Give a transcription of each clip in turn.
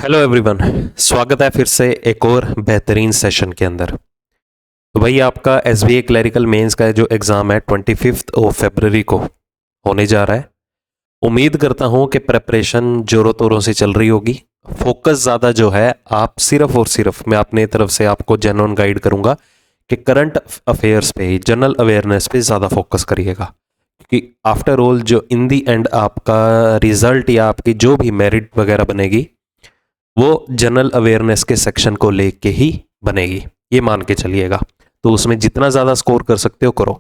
Hello everyone. स्वागत है फिर से एक और बेहतरीन सेशन के अंदर। तो भाई आपका एसबीए क्लरिकल मेंस का जो एग्ज़ाम है 25 फरवरी को होने जा रहा है। उम्मीद करता हूँ कि प्रेपरेशन जोरों तोरों से चल रही होगी। फोकस ज़्यादा जो है आप सिर्फ और सिर्फ मैं अपने तरफ से आपको जेन्युइन गाइड करूँगा कि करंट अफेयर्स पे ही जनरल अवेयरनेस पे ज़्यादा फोकस करिएगा, क्योंकि आफ्टर ऑल जो इन दी एंड आपका रिजल्ट या आपकी जो भी मेरिट वगैरह बनेगी वो जनरल अवेयरनेस के सेक्शन को लेके ही बनेगी, ये मान के चलिएगा। तो उसमें जितना ज़्यादा स्कोर कर सकते हो करो।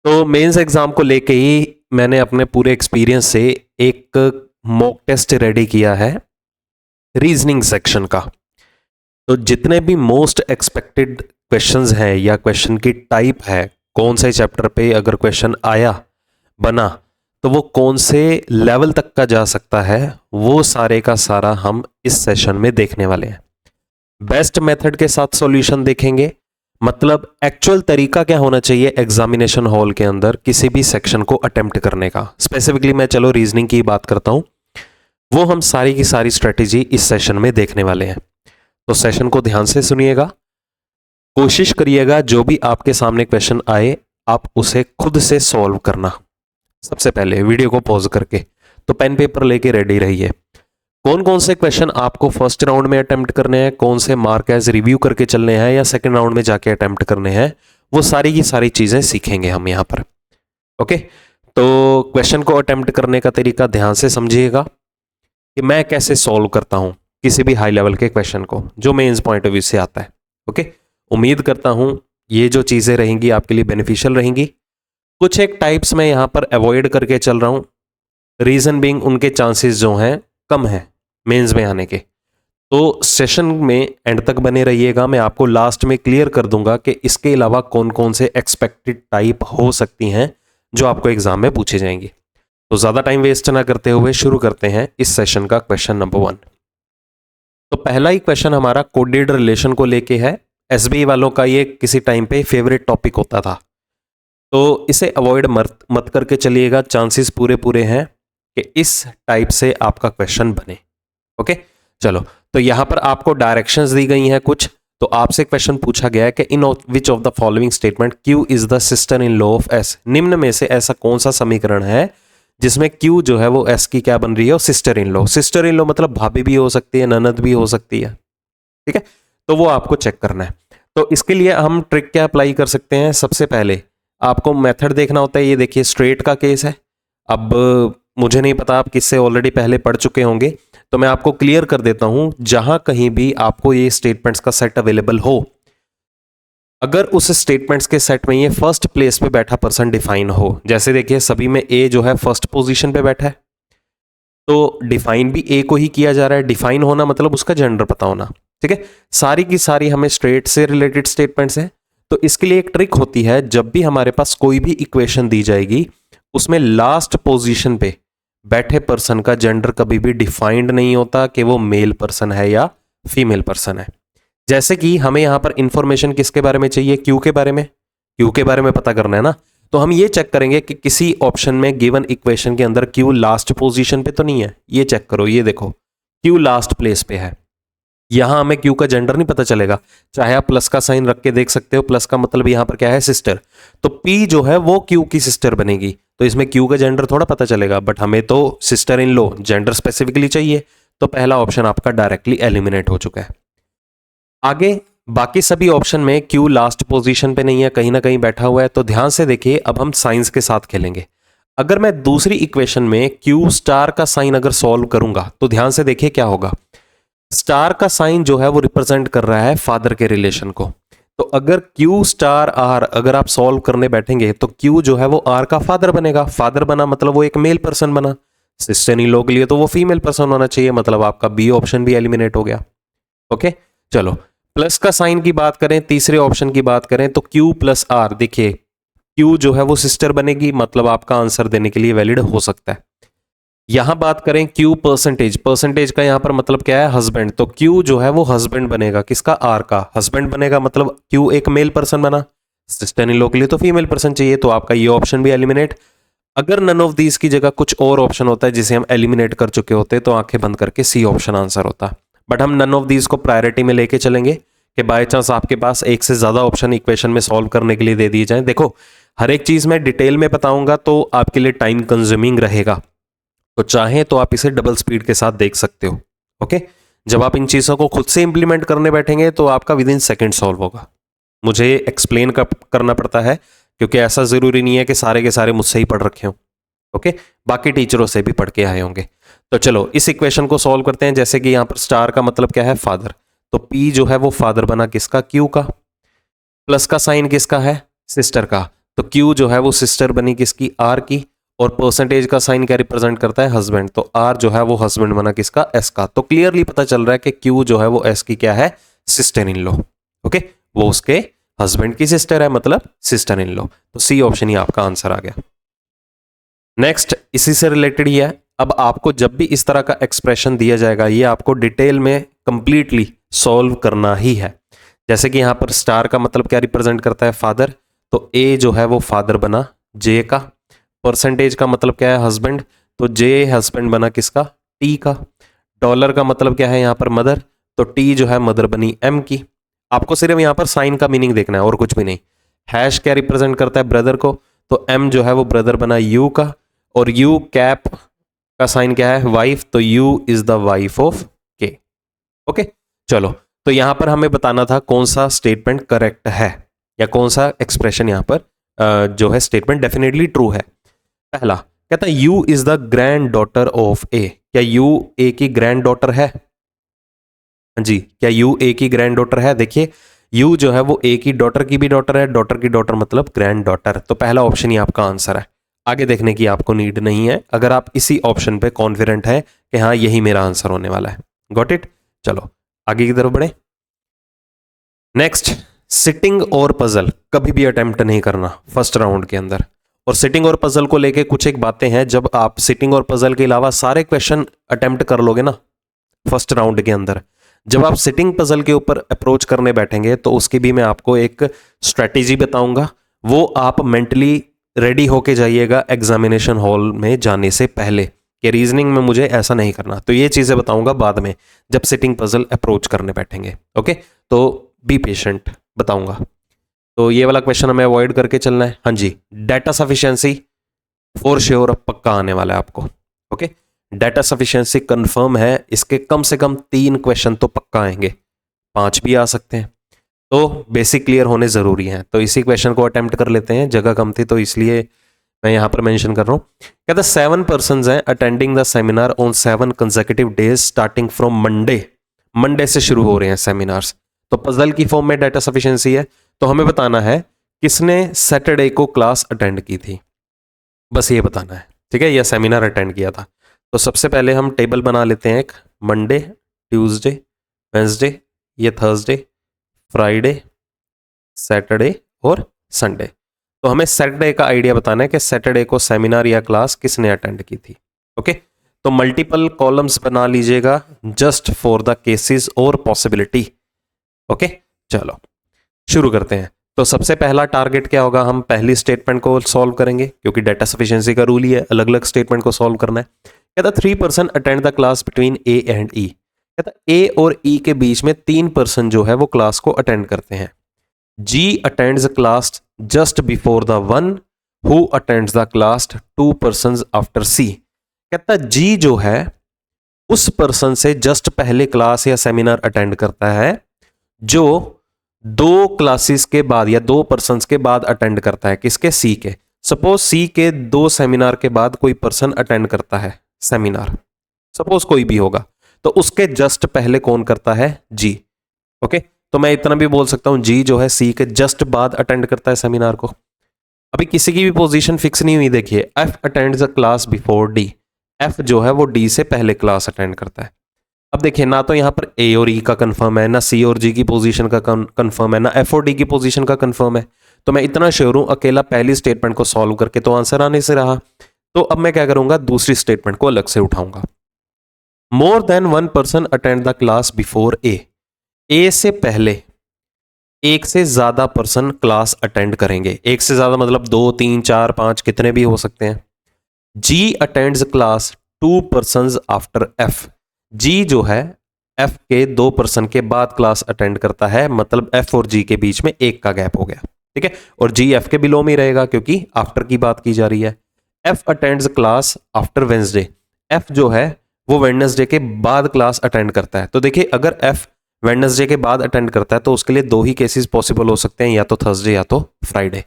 तो मेंस एग्ज़ाम को लेके ही मैंने अपने पूरे एक्सपीरियंस से एक मॉक टेस्ट रेडी किया है रीजनिंग सेक्शन का। तो जितने भी मोस्ट एक्सपेक्टेड क्वेश्चंस हैं या क्वेश्चन की टाइप है, कौन से चैप्टर पे अगर क्वेश्चन आया बना तो वो कौन से लेवल तक का जा सकता है, वो सारे का सारा हम इस सेशन में देखने वाले हैं। बेस्ट मेथड के साथ सॉल्यूशन देखेंगे, मतलब एक्चुअल तरीका क्या होना चाहिए एग्जामिनेशन हॉल के अंदर किसी भी सेक्शन को अटेम्प्ट करने का। स्पेसिफिकली मैं चलो रीजनिंग की बात करता हूं, वो हम सारी की सारी स्ट्रेटेजी इस सेशन में देखने वाले हैं। तो सेशन को ध्यान से सुनिएगा, कोशिश करिएगा जो भी आपके सामने क्वेश्चन आए आप उसे खुद से सॉल्व करना। सबसे पहले वीडियो को पॉज करके तो पेन पेपर लेके रेडी रहिए। कौन कौन से क्वेश्चन आपको फर्स्ट राउंड में अटेम्प्ट करने हैं, कौन से मार्क एज रिव्यू करके चलने हैं या सेकंड राउंड में जाके अटेम्प्ट करने हैं, वो सारी की सारी चीजें सीखेंगे हम यहाँ पर। ओके, तो क्वेश्चन को अटेम्प्ट करने का तरीका ध्यान से समझिएगा कि मैं कैसे सॉल्व करता हूं किसी भी हाई लेवल के क्वेश्चन को जो मेंस पॉइंट ऑफ व्यू से आता है। ओके, उम्मीद करता हूं ये जो चीजें रहेंगी आपके लिए बेनिफिशियल रहेंगी। कुछ एक टाइप्स में यहां पर अवॉइड करके चल रहा हूं, रीजन बीइंग उनके चांसेस जो हैं कम है मेंस में आने के। तो सेशन में एंड तक बने रहिएगा, मैं आपको लास्ट में क्लियर कर दूंगा कि इसके अलावा कौन कौन से एक्सपेक्टेड टाइप हो सकती हैं जो आपको एग्जाम में पूछे जाएंगी। तो ज्यादा टाइम वेस्ट ना करते हुए शुरू करते हैं इस सेशन का क्वेश्चन नंबर 1। तो पहला ही क्वेश्चन हमारा कोडेड रिलेशन को लेके है। एसबीआई वालों का ये किसी टाइम पे फेवरेट टॉपिक होता था, तो इसे अवॉइड मत करके चलिएगा, चांसेस पूरे पूरे हैं कि इस टाइप से आपका क्वेश्चन बने। ओके, चलो तो यहां पर आपको डायरेक्शंस दी गई हैं कुछ। तो आपसे क्वेश्चन पूछा गया है कि in which of the following statement Q is the sister in law of S. निम्न में से ऐसा कौन सा समीकरण है जिसमें क्यू जो है वो एस की क्या बन रही है, sister in law. Sister in law मतलब भाभी भी हो सकती है, ननद भी हो सकती है। ठीक है, तो वो आपको चेक करना है। तो इसके लिए हम ट्रिक क्या अप्लाई कर सकते हैं, सबसे पहले आपको मेथड देखना होता है। ये देखिए स्ट्रेट का केस है। अब मुझे नहीं पता आप किससे ऑलरेडी पहले पढ़ चुके होंगे, तो मैं आपको क्लियर कर देता हूं। जहां कहीं भी आपको ये स्टेटमेंट्स का सेट अवेलेबल हो, अगर उस स्टेटमेंट्स के सेट में ये फर्स्ट प्लेस पे बैठा पर्सन डिफाइन हो, जैसे देखिए सभी में ए जो है फर्स्ट पोजीशन पे बैठा है, तो डिफाइन भी ए को ही किया जा रहा है। डिफाइन होना मतलब उसका जेंडर पता होना। ठीक है, सारी की सारी हमें स्ट्रेट से रिलेटेड स्टेटमेंट्स हैं। तो इसके लिए एक ट्रिक होती है, जब भी हमारे पास कोई भी इक्वेशन दी जाएगी उसमें लास्ट पोजीशन पे बैठे पर्सन का जेंडर कभी भी डिफाइंड नहीं होता कि वो मेल पर्सन है या फीमेल पर्सन है। जैसे कि हमें यहां पर इंफॉर्मेशन किसके बारे में चाहिए, क्यू के बारे में। क्यू के बारे में पता करना है ना, तो हम ये चेक करेंगे कि किसी ऑप्शन में गिवन इक्वेशन के अंदर क्यू लास्ट पोजीशन पे तो नहीं है। ये चेक करो, ये देखो क्यू लास्ट प्लेस पे है। यहां हमें क्यू का जेंडर नहीं पता चलेगा, चाहे आप प्लस का साइन रख के देख सकते हो। प्लस का मतलब यहां पर क्या है, सिस्टर। तो पी जो है वो क्यू की सिस्टर बनेगी, तो इसमें क्यू का जेंडर थोड़ा पता चलेगा। बट हमें तो sister in law gender specifically चाहिए, तो पहला ऑप्शन आपका डायरेक्टली एलिमिनेट हो चुका है। आगे बाकी सभी ऑप्शन में क्यू लास्ट पोजीशन पे नहीं है, कहीं ना कहीं बैठा हुआ है। तो ध्यान से देखिए, अब हम साइंस के साथ खेलेंगे। अगर मैं दूसरी इक्वेशन में क्यू स्टार का साइन अगर सॉल्व करूंगा, तो ध्यान से देखिए क्या होगा। स्टार का साइन जो है वो रिप्रेजेंट कर रहा है फादर के रिलेशन को। तो अगर क्यू स्टार आर अगर आप सॉल्व करने बैठेंगे तो क्यू जो है वो आर का फादर बनेगा। फादर बना मतलब वो एक मेल पर्सन बना। सिस्टर इन लॉ के लिए तो वो फीमेल पर्सन होना चाहिए, मतलब आपका बी ऑप्शन भी एलिमिनेट हो गया। ओके, चलो प्लस का साइन की बात करें, तीसरे ऑप्शन की बात करें, तो क्यू प्लस आर, देखिए क्यू जो है वो सिस्टर बनेगी, मतलब आपका आंसर देने के लिए वैलिड हो सकता है। यहां बात करें क्यू परसेंटेज, परसेंटेज का यहां पर मतलब क्या है, हस्बैंड। तो क्यू जो है वो हस्बैंड बनेगा, किसका, आर का हस्बैंड बनेगा, मतलब क्यू एक मेल पर्सन बना। सिस्टर इन लॉ के लिए तो फीमेल पर्सन चाहिए, तो आपका ये ऑप्शन भी एलिमिनेट। अगर नन ऑफ दीज की जगह कुछ और ऑप्शन होता है जिसे हम एलिमिनेट कर चुके होते, तो आंखें बंद करके सी ऑप्शन आंसर होता। बट हम नन ऑफ दीज को प्रायोरिटी में लेके चलेंगे कि बाय चांस आपके पास एक से ज़्यादा ऑप्शन इक्वेशन में सॉल्व करने के लिए दे दिए जाएं। देखो, हर एक चीज़ मैं डिटेल में बताऊंगा तो आपके लिए टाइम कंज्यूमिंग रहेगा, तो चाहे तो आप इसे डबल स्पीड के साथ देख सकते हो। ओके, जब आप इन चीज़ों को खुद से इंप्लीमेंट करने बैठेंगे तो आपका विद इन सेकेंड सॉल्व होगा। मुझे एक्सप्लेन करना पड़ता है क्योंकि ऐसा ज़रूरी नहीं है कि सारे के सारे मुझसे ही पढ़ रखे हों। ओके, बाकी टीचरों से भी पढ़ के आए होंगे। तो चलो इस इक्वेशन को सॉल्व करते हैं। जैसे कि यहाँ पर स्टार का मतलब क्या है, फादर, तो P जो है वो फादर बना किसका, Q का। प्लस का साइन किसका है, सिस्टर का, तो Q जो है वो सिस्टर बनी किसकी, R की। और परसेंटेज का साइन क्या रिप्रेजेंट करता है, हस्बैंड, तो R जो है वो हस्बैंड बना किसका, S का। तो क्लियरली पता चल रहा है कि Q जो है वो S की क्या है, सिस्टर इन लॉ। ओके, वो उसके हस्बैंड की सिस्टर है, मतलब सिस्टर इन लॉ। तो सी ऑप्शन ही आपका आंसर आ गया। नेक्स्ट इसी से रिलेटेड ही है। अब आपको जब भी इस तरह का एक्सप्रेशन दिया जाएगा ये आपको डिटेल में कंप्लीटली सॉल्व करना ही है। जैसे कि यहाँ पर स्टार का मतलब क्या रिप्रेजेंट करता है, फादर, तो ए जो है वो फादर बना जे का। परसेंटेज का मतलब क्या है, हस्बैंड, तो जे हस्बैंड बना किसका, टी का। डॉलर का मतलब क्या है यहाँ पर, मदर, तो टी जो है मदर बनी एम की। आपको सिर्फ यहाँ पर साइन का मीनिंग देखना है और कुछ भी नहीं। हैश क्या रिप्रेजेंट करता है, ब्रदर को, तो एम जो है वो ब्रदर बना यू का। और यू कैप का साइन क्या है, वाइफ, तो you is the wife of के। ओके, चलो, तो यहां पर हमें बताना था कौन सा स्टेटमेंट करेक्ट है या कौन सा एक्सप्रेशन यहां पर जो है स्टेटमेंट डेफिनेटली ट्रू है। पहला कहता है U is the granddaughter of A. क्या यू ए की ग्रैंड डॉटर है, जी, क्या यू ए की ग्रैंड डॉटर है। देखिए यू जो है वो ए की डॉटर की भी डॉटर है, डॉटर की डॉटर मतलब ग्रैंड डॉटर, तो पहला ऑप्शन ही आपका आंसर है। आगे देखने की आपको नीड नहीं है अगर आप इसी ऑप्शन पे कॉन्फिडेंट है कि हाँ यही मेरा आंसर होने वाला है। गॉट इट, चलो आगे की तरफ बढ़े। नेक्स्ट, सिटिंग और पजल कभी भी अटेम्प्ट नहीं करना फर्स्ट राउंड के अंदर। और सिटिंग और पजल को लेके कुछ एक बातें हैं, जब आप सिटिंग और पजल के अलावा सारे क्वेश्चन अटेम्प्ट कर लोगे ना फर्स्ट राउंड के अंदर, जब आप सिटिंग पजल के ऊपर अप्रोच करने बैठेंगे तो उसकी भी मैं आपको एक स्ट्रेटेजी बताऊंगा। वो आप मेंटली रेडी होके जाइएगा एग्जामिनेशन हॉल में जाने से पहले कि रीजनिंग में मुझे ऐसा नहीं करना। तो ये चीज़ें बताऊंगा बाद में जब सिटिंग पजल अप्रोच करने बैठेंगे। ओके, तो बी पेशेंट, बताऊंगा। तो ये वाला क्वेश्चन हमें अवॉइड करके चलना है। हाँ जी, डाटा सफिशिएंसी फॉर श्योर पक्का आने वाला है आपको। ओके, डाटा सफिशिएंसी कंफर्म है, इसके कम से कम 3 क्वेश्चन तो पक्का आएंगे, 5 भी आ सकते हैं। तो बेसिक क्लियर होने ज़रूरी हैं। तो इसी क्वेश्चन को अटेम्प्ट कर लेते हैं, जगह कम थी तो इसलिए मैं यहाँ पर मेंशन कर रहा हूँ। कहता 7 पर्सन्स हैं attending the seminar on 7 consecutive days starting from Monday. Monday से शुरू हो रहे हैं सेमिनार्स। तो पजल की फॉर्म में डाटा सफिशिएंसी है, तो हमें बताना है किसने सैटरडे को क्लास अटेंड की थी, बस ये बताना है। ठीक है, यह सेमिनार अटेंड किया था। तो सबसे पहले हम टेबल बना लेते हैं, एक मंडे, ट्यूसडे, वेंसडे, ये थर्सडे, फ्राइडे, सैटरडे और संडे। तो हमें सैटरडे का आइडिया बताना है कि सैटरडे को सेमिनार या क्लास किसने अटेंड की थी। ओके, तो मल्टीपल कॉलम्स बना लीजिएगा जस्ट फॉर द केसेस और पॉसिबिलिटी। ओके, चलो शुरू करते हैं। तो सबसे पहला टारगेट क्या होगा, हम पहली स्टेटमेंट को सॉल्व करेंगे क्योंकि डाटा सफिशिएंसी का रूल ही है अलग अलग स्टेटमेंट को सॉल्व करना है। कहता 3 person attend the class between A and E. कहता ए और ई के बीच में 3 पर्सन जो है वो क्लास को अटेंड करते हैं। G attends class just before the one who attends the class 2 person after C. कहता जी जो है उस पर्सन से जस्ट पहले क्लास या सेमिनार अटेंड करता है जो 2 क्लासेस के बाद या 2 पर्सन्स के बाद अटेंड करता है, किसके, सी के। सपोज सी के 2 सेमिनार के बाद कोई पर्सन अटेंड करता है सेमिनार, सपोज कोई भी होगा, तो उसके जस्ट पहले कौन करता है, जी। ओके, तो मैं इतना भी बोल सकता हूं जी जो है सी के जस्ट बाद अटेंड करता है सेमिनार को। अभी किसी की भी पोजीशन फिक्स नहीं हुई, देखिए एफ अटेंड्स अ क्लास बिफोर डी, एफ जो है वो डी से पहले क्लास अटेंड करता है। अब देखिए ना तो यहाँ पर ए और ई का कंफर्म है, ना सी और जी की पोजीशन का कंफर्म है, ना एफ और डी की पोजीशन का कंफर्म है। तो मैं इतना श्योर हूं अकेला पहली स्टेटमेंट को सॉल्व करके तो आंसर आने से रहा। तो अब मैं क्या करूंगा, दूसरी स्टेटमेंट को अलग से उठाऊंगा। More than 1 person attend the class before A, A से पहले एक से ज्यादा पर्सन क्लास अटेंड करेंगे। एक से ज्यादा मतलब 2, 3, 4, 5 कितने भी हो सकते हैं। G attends class 2 persons after F, G जो है एफ के 2 पर्सन के बाद क्लास अटेंड करता है, मतलब एफ और जी के बीच में 1 का गैप हो गया, ठीक है। और जी एफ के बिलो में रहेगा क्योंकि आफ्टर की बात की जा रही है। F attends class after Wednesday, F जो है वो वेडनेसडे के बाद क्लास अटेंड करता है। तो देखिए अगर एफ वेडनेसडे के बाद अटेंड करता है तो उसके लिए 2 ही केसेस पॉसिबल हो सकते हैं, या तो थर्सडे या तो फ्राइडे।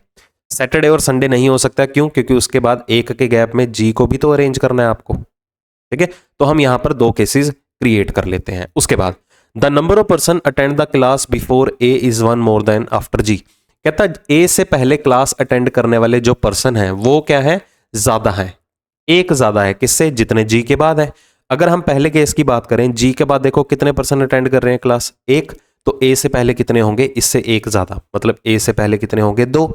सैटरडे और संडे नहीं हो सकता, क्यों? क्योंकि उसके बाद 1 के गैप में जी को भी तो अरेंज करना है आपको, ठीक है। तो हम यहां पर 2 केसेस क्रिएट कर लेते हैं। उसके बाद the number of person attend the class before A is 1 more than after G. कहता है ए से पहले क्लास अटेंड करने वाले जो पर्सन है वो क्या है, ज्यादा है, 1 ज्यादा है, किससे? जितने जी के बाद है। अगर हम पहले केस की बात करें, जी के बाद देखो कितने पर्सन अटेंड कर रहे हैं क्लास, 1, तो ए से पहले कितने होंगे, इससे 1 ज्यादा, मतलब ए से पहले कितने होंगे, 2।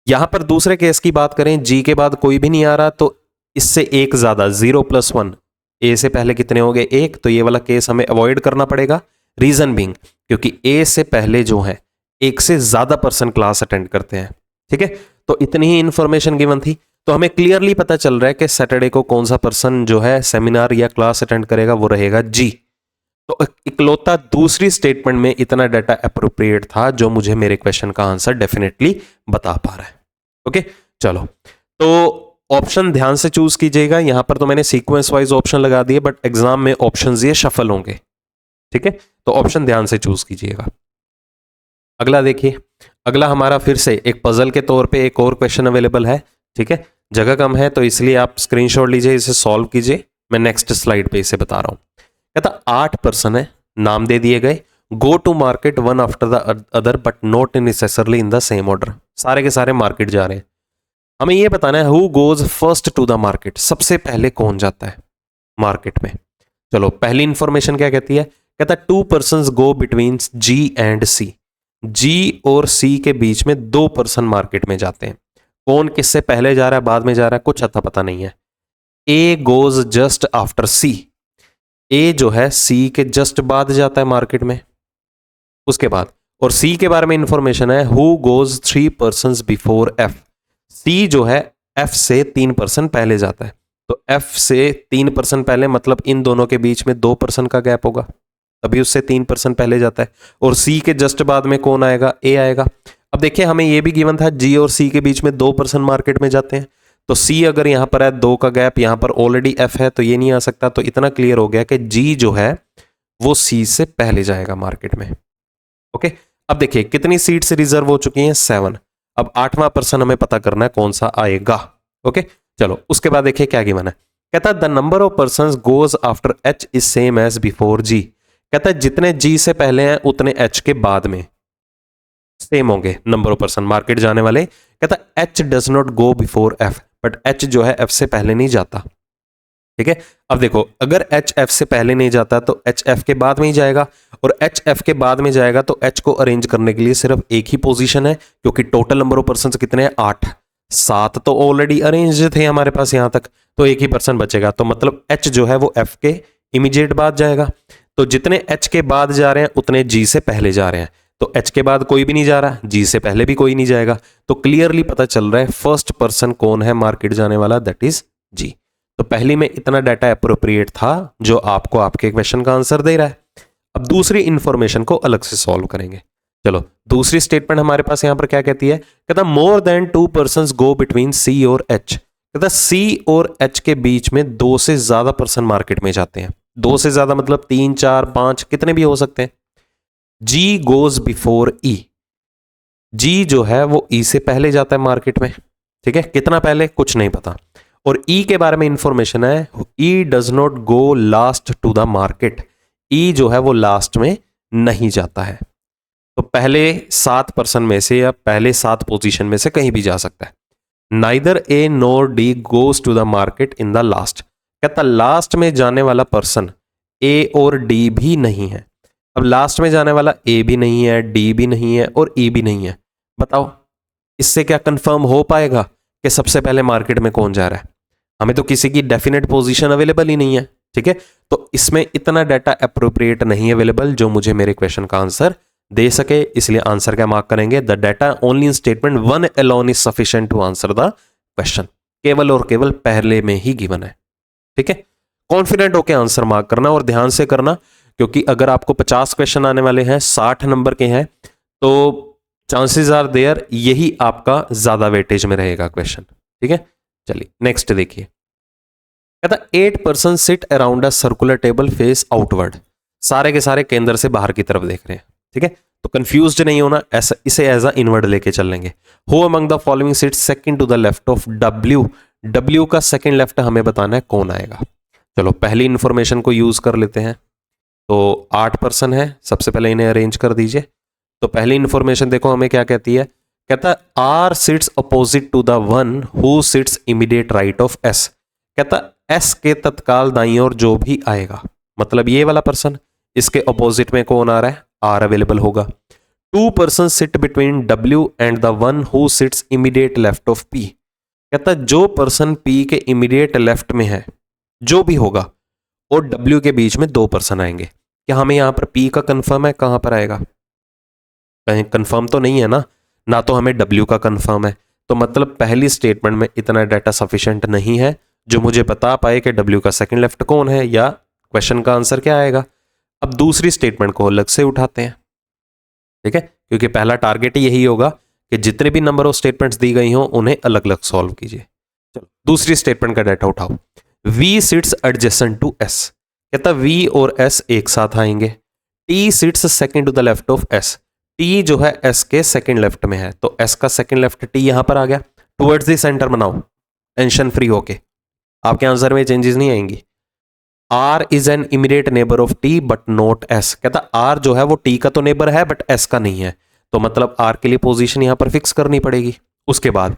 यहां पर दूसरे केस की बात करें, जी के बाद कोई भी नहीं आ रहा, तो इससे 1 ज्यादा, 0 + 1, ए से पहले कितने होंगे, 1, तो ये वाला केस हमें अवॉइड करना पड़ेगा। रीजन बीइंग क्योंकि ए से पहले जो है 1 से ज्यादा पर्सन क्लास अटेंड करते हैं, ठीक है। तो इतनी ही इंफॉर्मेशन गिवन थी, तो हमें क्लियरली पता चल रहा है कि सैटरडे को कौन सा पर्सन जो है सेमिनार या क्लास अटेंड करेगा, वो रहेगा जी। तो इकलौता दूसरी स्टेटमेंट में इतना डाटा अप्रोप्रिएट था जो मुझे मेरे क्वेश्चन का आंसर डेफिनेटली बता पा रहा है। ओके, चलो, तो ऑप्शन ध्यान से चूज कीजिएगा। यहां पर तो मैंने सीक्वेंस वाइज ऑप्शन लगा दिए, बट एग्जाम में ऑप्शंस ये शफल होंगे, ठीक है। तो ऑप्शन ध्यान से चूज कीजिएगा। अगला देखिए, अगला हमारा फिर से एक पजल के तौर पे एक और क्वेश्चन अवेलेबल है, ठीक है। जगह कम है तो इसलिए आप स्क्रीनशॉट लीजिए, इसे सॉल्व कीजिए। मैं नेक्स्ट स्लाइड पे इसे बता रहा हूं। कहता 8 पर्सन है, नाम दे दिए गए, go to market one after the other but not necessarily in the same order. सारे के सारे मार्केट जा रहे हैं। हमें यह बताना है who goes first to the market, सबसे पहले कौन जाता है मार्केट में। चलो, पहली इंफॉर्मेशन क्या कहती है, कहता 2 person go between G and C. G और सी के बीच में 2 पर्सन मार्केट में जाते हैं। कौन किससे पहले जा रहा है, बाद में जा रहा है, कुछ अता पता नहीं है। ए गोज जस्ट आफ्टर सी, ए जो है सी के जस्ट बाद जाता है मार्केट में। उसके बाद, और सी के बारे में इंफॉर्मेशन है who goes 3 person before F, C जो है एफ से 3 पर्सन पहले जाता है। तो एफ से 3 पर्सन पहले, मतलब इन दोनों के बीच में 2 पर्सन का गैप होगा, तभी उससे 3 पर्सन पहले जाता है। और सी के जस्ट बाद में कौन आएगा, ए आएगा। अब देखिए, हमें यह भी गिवन था जी और सी के बीच में 2 पर्सन मार्केट में जाते हैं, तो सी अगर यहां पर है 2 का गैप, यहां पर ऑलरेडी एफ है तो ये नहीं आ सकता। तो इतना क्लियर हो गया कि जी जो है वो सी से पहले जाएगा मार्केट में। ओके, अब देखिए कितनी सीट्स रिजर्व हो चुकी हैं, 7। अब 8वां पर्सन हमें पता करना है कौन सा आएगा। ओके, चलो, उसके बाद देखिए क्या गिवन है। कहता है the number of person goes after H is same as before G. कहता है जितने जी से पहले हैं उतने एच के बाद में सेम होंगे नंबर ऑफ पर्सन मार्केट जाने वाले। कहता है H does not go before F, but H जो है एफ से पहले नहीं जाता, ठीक है। अब देखो, अगर एच एफ से पहले नहीं जाता तो एच एफ के बाद में ही जाएगा, और एच एफ के बाद में जाएगा तो एच को अरेंज करने के लिए सिर्फ एक ही पोजीशन है, क्योंकि टोटल नंबर ऑफ पर्सन कितने हैं, 8। 7 तो ऑलरेडी अरेंज थे हमारे पास यहां तक, तो एक ही पर्सन बचेगा। तो मतलब एच जो है वो एफ के इमीडिएट बाद जाएगा। तो जितने एच के बाद जा रहे हैं उतने जी से पहले जा रहे हैं। तो एच के बाद कोई भी नहीं जा रहा, जी से पहले भी कोई नहीं जाएगा। तो क्लियरली पता चल रहा है फर्स्ट पर्सन कौन है मार्केट जाने वाला, दैट इज जी। तो पहली में इतना डाटा अप्रोप्रिएट था जो आपको आपके क्वेश्चन का आंसर दे रहा है। अब दूसरी इंफॉर्मेशन को अलग से सॉल्व करेंगे। चलो, दूसरी स्टेटमेंट हमारे पास यहां पर क्या कहती है, कहता more than 2 person go between C और एच। कहता सी और एच के बीच में 2 से ज्यादा पर्सन मार्केट में जाते हैं। 2 से ज्यादा मतलब 3, 4, 5 कितने भी हो सकते हैं। जी गोज बिफोर ई, जी जो है वो ई से पहले जाता है मार्केट में, ठीक है। कितना पहले कुछ नहीं पता। और ई के बारे में इंफॉर्मेशन है E does not go last to the market, E जो है वो लास्ट में नहीं जाता है। तो पहले 7 पर्सन में से या पहले 7 पोजीशन में से कहीं भी जा सकता है। Neither A nor D goes to the market in the last. कहता लास्ट में जाने वाला पर्सन ए और डी भी नहीं है। अब लास्ट में जाने वाला ए भी नहीं है, डी भी नहीं है और ई भी नहीं है। बताओ इससे क्या कंफर्म हो पाएगा कि सबसे पहले मार्केट में कौन जा रहा है। हमें तो किसी की डेफिनेट पोजीशन अवेलेबल ही नहीं है, ठीक है। तो इसमें इतना डाटा अप्रोप्रिएट नहीं अवेलेबल जो मुझे मेरे क्वेश्चन का आंसर दे सके, इसलिए आंसर क्या मार्क करेंगे, the data only in statement 1 alone is sufficient to answer the question. केवल और केवल पहले में ही गिवन है, ठीक है। कॉन्फिडेंट होकर आंसर मार्क करना और ध्यान से करना, क्योंकि अगर आपको 50 क्वेश्चन आने वाले हैं, 60 नंबर के हैं, तो चांसेस आर देयर यही आपका ज्यादा वेटेज में रहेगा क्वेश्चन। ठीक है, चलिए नेक्स्ट देखिए। कहता 8 person sit around a circular table face outward. सारे के सारे केंद्र से बाहर की तरफ देख रहे हैं। ठीक है, तो कंफ्यूज्ड नहीं होना, ऐसा इसे एज अ इनवर्ड लेके चल लेंगे। Who among the following sits second to the left of W. W का सेकंड लेफ्ट हमें बताना है कौन आएगा। चलो पहली इंफॉर्मेशन को यूज कर लेते हैं। तो 8 पर्सन है, सबसे पहले इन्हें अरेंज कर दीजिए। तो पहली इंफॉर्मेशन देखो हमें क्या कहती है। कहता R sits opposite to the one who sits immediate right of S. कहता एस के तत्काल दाईं ओर जो भी आएगा, मतलब ये वाला पर्सन, इसके अपोजिट में कौन आ रहा है, आर अवेलेबल होगा। 2 person sit between W and the one who sits immediate left of P. कहता जो पर्सन पी के इमीडिएट लेफ्ट में है, जो भी होगा, और डब्ल्यू के बीच में 2 पर्सन आएंगे। क्या हमें यहां पर पी का कंफर्म है, कहां पर आएगा, कहीं कंफर्म तो नहीं है ना तो हमें डब्ल्यू का कंफर्म है। तो मतलब पहली स्टेटमेंट में इतना डाटा सफिशिएंट नहीं है जो मुझे बता पाए कि डब्ल्यू का सेकंड लेफ्ट कौन है या क्वेश्चन का आंसर क्या आएगा। अब दूसरी स्टेटमेंट को अलग से उठाते हैं। ठीक है, क्योंकि पहला टारगेट यही होगा कि जितने भी नंबर ऑफ स्टेटमेंट्स दी गई हों उन्हें अलग अलग सॉल्व कीजिए। चलो दूसरी स्टेटमेंट का डाटा उठाओ। V sits adjacent to S। कहता V और S एक साथ आएंगे। T sits second to the left of S। T जो है S के सेकंड लेफ्ट में है, तो S का सेकंड लेफ्ट T यहां पर आ गया। टुवर्ड्स द सेंटर बनाओ टेंशन फ्री होके, आपके आंसर में चेंजेस नहीं आएंगी। R is an immediate neighbour of T but not S। कहता R जो है वो T का तो नेबर है बट S का नहीं है, तो मतलब R के लिए पोजीशन यहां पर फिक्स करनी पड़ेगी। उसके बाद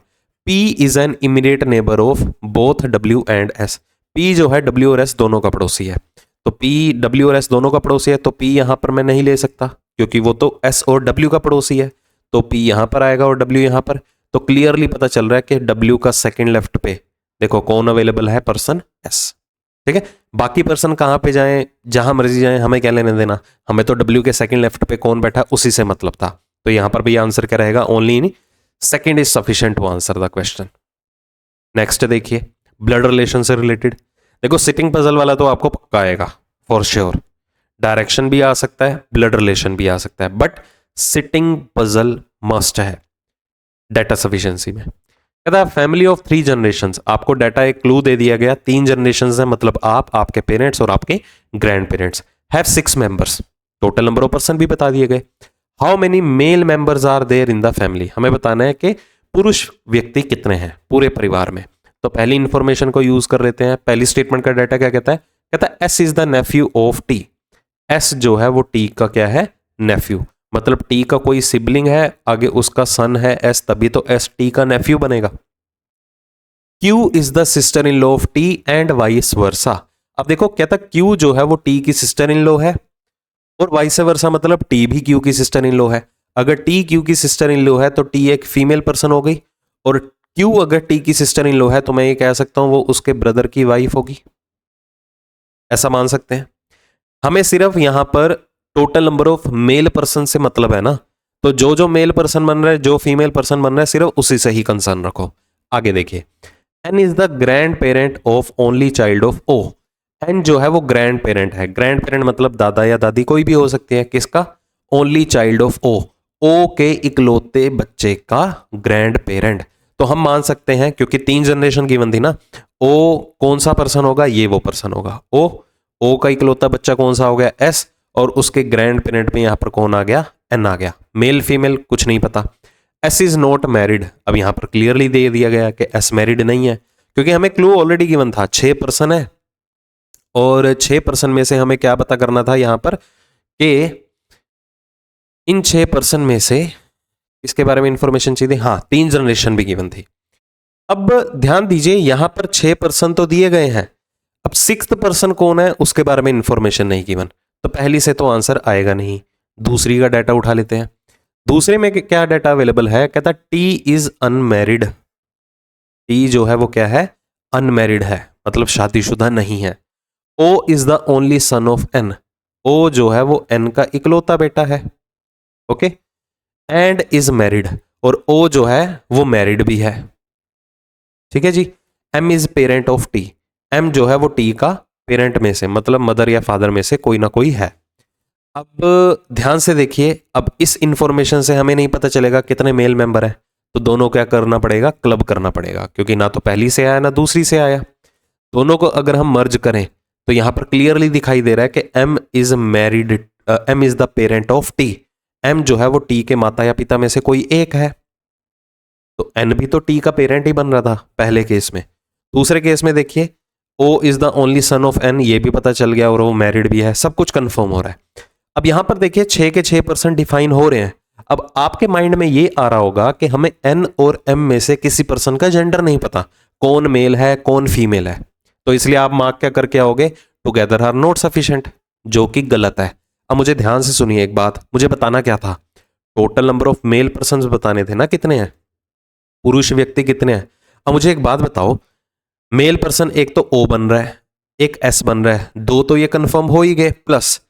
P is an immediate neighbour of both W and S। P जो है W और S दोनों का पड़ोसी है, तो P W और S दोनों का पड़ोसी है, तो P यहां पर मैं नहीं ले सकता क्योंकि वो तो S और W का पड़ोसी है, तो P यहां पर आएगा और W यहां पर। तो क्लियरली पता चल रहा है कि W का सेकंड लेफ्ट पे देखो कौन अवेलेबल है, पर्सन S। ठीक है, बाकी पर्सन कहां पे जाएं, जहां मर्जी जाएं, हमें क्या लेने देना, हमें तो W के सेकंड लेफ्ट पे कौन बैठा उसी से मतलब था। तो यहां पर भी आंसर क्या रहेगा, only in second is sufficient to answer the question. Next देखिए, ब्लड रिलेशन से रिलेटेड। देखो सिटिंग पजल वाला तो आपको पक्का आएगा फॉर श्योर, डायरेक्शन भी आ सकता है, ब्लड रिलेशन भी आ सकता है, बट सिटिंग पजल मस्ट है डाटा सफिशिएंसी में। कहता है फैमिली ऑफ 3 जनरेशंस। आपको डाटा एक क्लू दे दिया गया, 3 जनरेशंस है, मतलब आप, आपके पेरेंट्स और आपके grandparents. Have 6 members. Total number of person भी बता दिए गए। How many male members are there in the family. हमें बताना है कि पुरुष व्यक्ति कितने हैं पूरे परिवार में। तो पहली इंफॉर्मेशन को यूज कर लेते हैं। पहली स्टेटमेंट का डाटा क्या कहता है, कहता है S is the Neiphiu of T. S जो है वो टी का क्या है, नेफ्यू, मतलब टी का कोई सिबलिंग है, आगे उसका सन है एस, तभी तो एस टी का नेफ्यू बनेगा। Q is the sister in law of T and vice वर्सा। अब देखो कहता क्यू जो है वो टी की सिस्टर इन लॉ है और वाइस वर्सा मतलब टी भी क्यू की सिस्टर इन लॉ है। अगर टी क्यू की सिस्टर इन लॉ है तो टी एक फीमेल पर्सन हो गई, और क्यू अगर टी की सिस्टर इन लॉ है तो मैं ये कह सकता हूं वो उसके ब्रदर की वाइफ होगी, ऐसा मान सकते हैं। हमें सिर्फ यहां पर total number of male person से मतलब है ना, तो जो जो मेल पर्सन बन रहा है, जो फीमेल पर्सन बन रहा है, सिर्फ उसी से ही कंसर्न रखो। आगे देखिए, N is the grandparent of only child of O. N जो है वो ग्रैंड पेरेंट है। ग्रैंड पेरेंट मतलब दादा या दादी कोई भी हो सकती है, किसका, ओनली चाइल्ड ऑफ ओ। ओ के इकलौते बच्चे का ग्रैंड पेरेंट। तो हम मान सकते हैं क्योंकि 3 जनरेशन गिवन थी ना, ओ कौन सा पर्सन होगा, ये वो पर्सन होगा ओ का इकलौता बच्चा कौन सा हो गया, एस, और उसके ग्रैंड पेरेंट में यहां पर कौन आ गया, एन आ गया। मेल फीमेल कुछ नहीं पता। S is not married. अब यहां पर क्लियरली दे दिया गया कि एस मैरिड नहीं है, क्योंकि हमें क्लू ऑलरेडी गिवन था, 6 पर्सन है और 6 पर्सन में से हमें क्या पता करना था यहां पर कि इन 6 पर्सन में से इसके बारे में इंफॉर्मेशन चाहिए। हाँ, 3 जनरेशन भी गिवन थी। अब ध्यान दीजिए यहां पर 6 पर्सन तो दिए गए हैं, अब 6th पर्सन कौन है उसके बारे में इंफॉर्मेशन नहीं गिवन, तो पहली से तो आंसर आएगा नहीं। दूसरी का डाटा उठा लेते हैं। दूसरे में क्या डाटा अवेलेबल है, कहता टी इज अनमैरिड। टी जो है वो क्या है, अनमैरिड है, मतलब शादीशुदा नहीं है। O is the only son of N. O जो है वो एन का इकलौता बेटा है, ओके। एंड इज मैरिड, और ओ जो है वो मैरिड भी है, ठीक है जी। M is parent of T. M जो है वो टी का पेरेंट में से, मतलब मदर या फादर में से कोई ना कोई है। अब ध्यान से देखिए, अब इस इंफॉर्मेशन से हमें नहीं पता चलेगा कितने मेल मेंबर हैं, तो दोनों क्या करना पड़ेगा, क्लब करना पड़ेगा, क्योंकि ना तो पहली से आया ना दूसरी से आया। दोनों को अगर हम मर्ज करें तो यहां पर क्लियरली दिखाई दे रहा है कि M is married, M is the parent of T. M जो है वो टी के माता या पिता में से कोई एक है, तो एन भी तो टी का पेरेंट ही बन रहा था पहले केस में। दूसरे केस में देखिए, O is the only son of N, ये भी पता चल गया और वो मैरिड भी है, सब कुछ कंफर्म हो रहा है। अब यहां पर देखिए 6 के 6% डिफाइन हो रहे हैं। अब आपके माइंड में ये आ रहा होगा कि हमें एन और एम में से किसी पर्सन का जेंडर नहीं पता, कौन मेल है कौन फीमेल है, तो इसलिए आप मार्क क्या करके आओगे, टुगेदर आर नॉट सफिशिएंट, जो कि गलत है। अब मुझे ध्यान से सुनिए एक बात, मुझे बताना क्या था, total number of male person बताने थे ना, कितने हैं, पुरुष व्यक्ति कितने हैं। अब मुझे एक बात बताओ, मेल पर्सन एक तो ओ बन रहा है, एक एस बन रहा है, दो तो ये कंफर्म हो ही गए, प्लस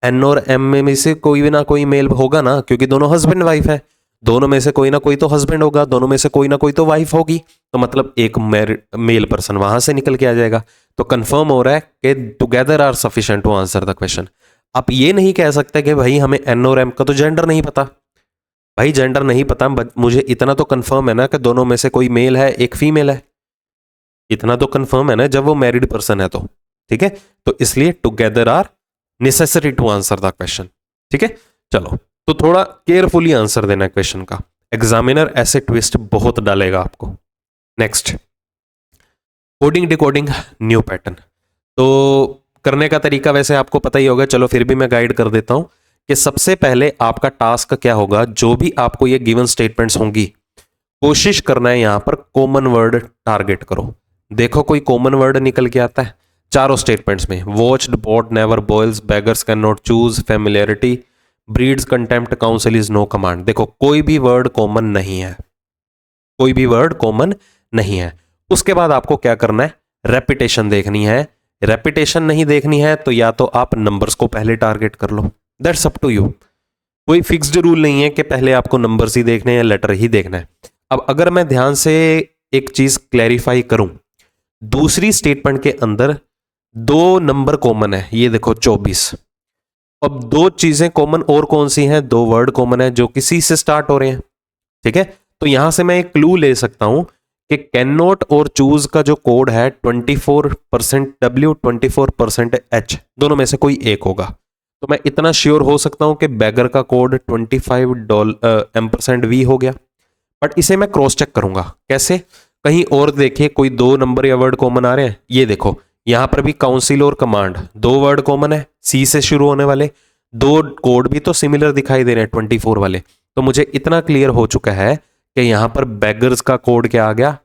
एन और एम में से कोई भी ना कोई मेल होगा ना, क्योंकि दोनों हस्बैंड वाइफ है, दोनों में से कोई ना कोई तो हस्बैंड होगा, दोनों में से कोई ना कोई तो वाइफ होगी, तो मतलब एक मेल पर्सन वहां से निकल के आ जाएगा। तो कंफर्म हो रहा है कि together are sufficient to answer the question. आप ये नहीं कह सकते कि भाई हमें एन और एम का तो जेंडर नहीं पता। भाई जेंडर नहीं पता, मुझे इतना तो कंफर्म है ना कि दोनों में से कोई मेल है एक फीमेल है, इतना तो कंफर्म है ना जब वो मैरिड पर्सन है तो, ठीक है। तो इसलिए together are necessary to answer the question, ठीक है। चलो, तो थोड़ा केयरफुली आंसर देना क्वेश्चन का, एग्जामिनर ऐसे ट्विस्ट बहुत डालेगा आपको। Next, coding decoding new pattern. तो करने का तरीका वैसे आपको पता ही होगा, चलो फिर भी मैं गाइड कर देता हूं कि सबसे पहले आपका टास्क क्या होगा, जो भी आपको ये गिवन स्टेटमेंट्स होंगी, कोशिश करना है यहां पर कॉमन वर्ड टारगेट करो। देखो कोई कॉमन वर्ड निकल के आता है चारों स्टेटमेंट्स में, watched, pot, never, boils, beggars can not choose, familiarity, breeds, contempt, counsel is no command. देखो कोई भी वर्ड कॉमन नहीं है, कोई भी वर्ड कॉमन नहीं है। उसके बाद आपको क्या करना है, रेपिटेशन देखनी है। रेपिटेशन नहीं देखनी है तो या तो आप नंबर्स को पहले टारगेट कर लो, दैट्स अप टू यू। कोई फिक्स्ड रूल नहीं है कि पहले आपको नंबर्स ही देखने हैं या लेटर ही देखना है। अब अगर मैं ध्यान से एक चीज क्लैरिफाई करूं, दूसरी स्टेटमेंट के अंदर दो नंबर कॉमन है, ये देखो 24। अब दो चीजें कॉमन और कौन सी हैं, दो वर्ड कॉमन है जो किसी से स्टार्ट हो रहे हैं, ठीक है। तो यहां से मैं एक क्लू ले सकता हूं कि कैन नॉट और चूज का जो कोड है 24% W 24% H, दोनों में से कोई एक होगा। तो मैं इतना श्योर हो सकता हूं कि बैगर का कोड 25% V हो गया। बट इसे मैं क्रॉस चेक करूंगा, कैसे, कहीं और देखिए कोई दो नंबर या वर्ड कॉमन आ रहे हैं। ये देखो यहां पर भी काउंसिल और कमांड दो वर्ड कॉमन है, सी से शुरू होने वाले, दो कोड भी तो सिमिलर दिखाई दे रहे हैं 24 वाले। तो मुझे इतना क्लियर हो चुका है कि यहां पर बैगर्स का कोड क्या आ गया,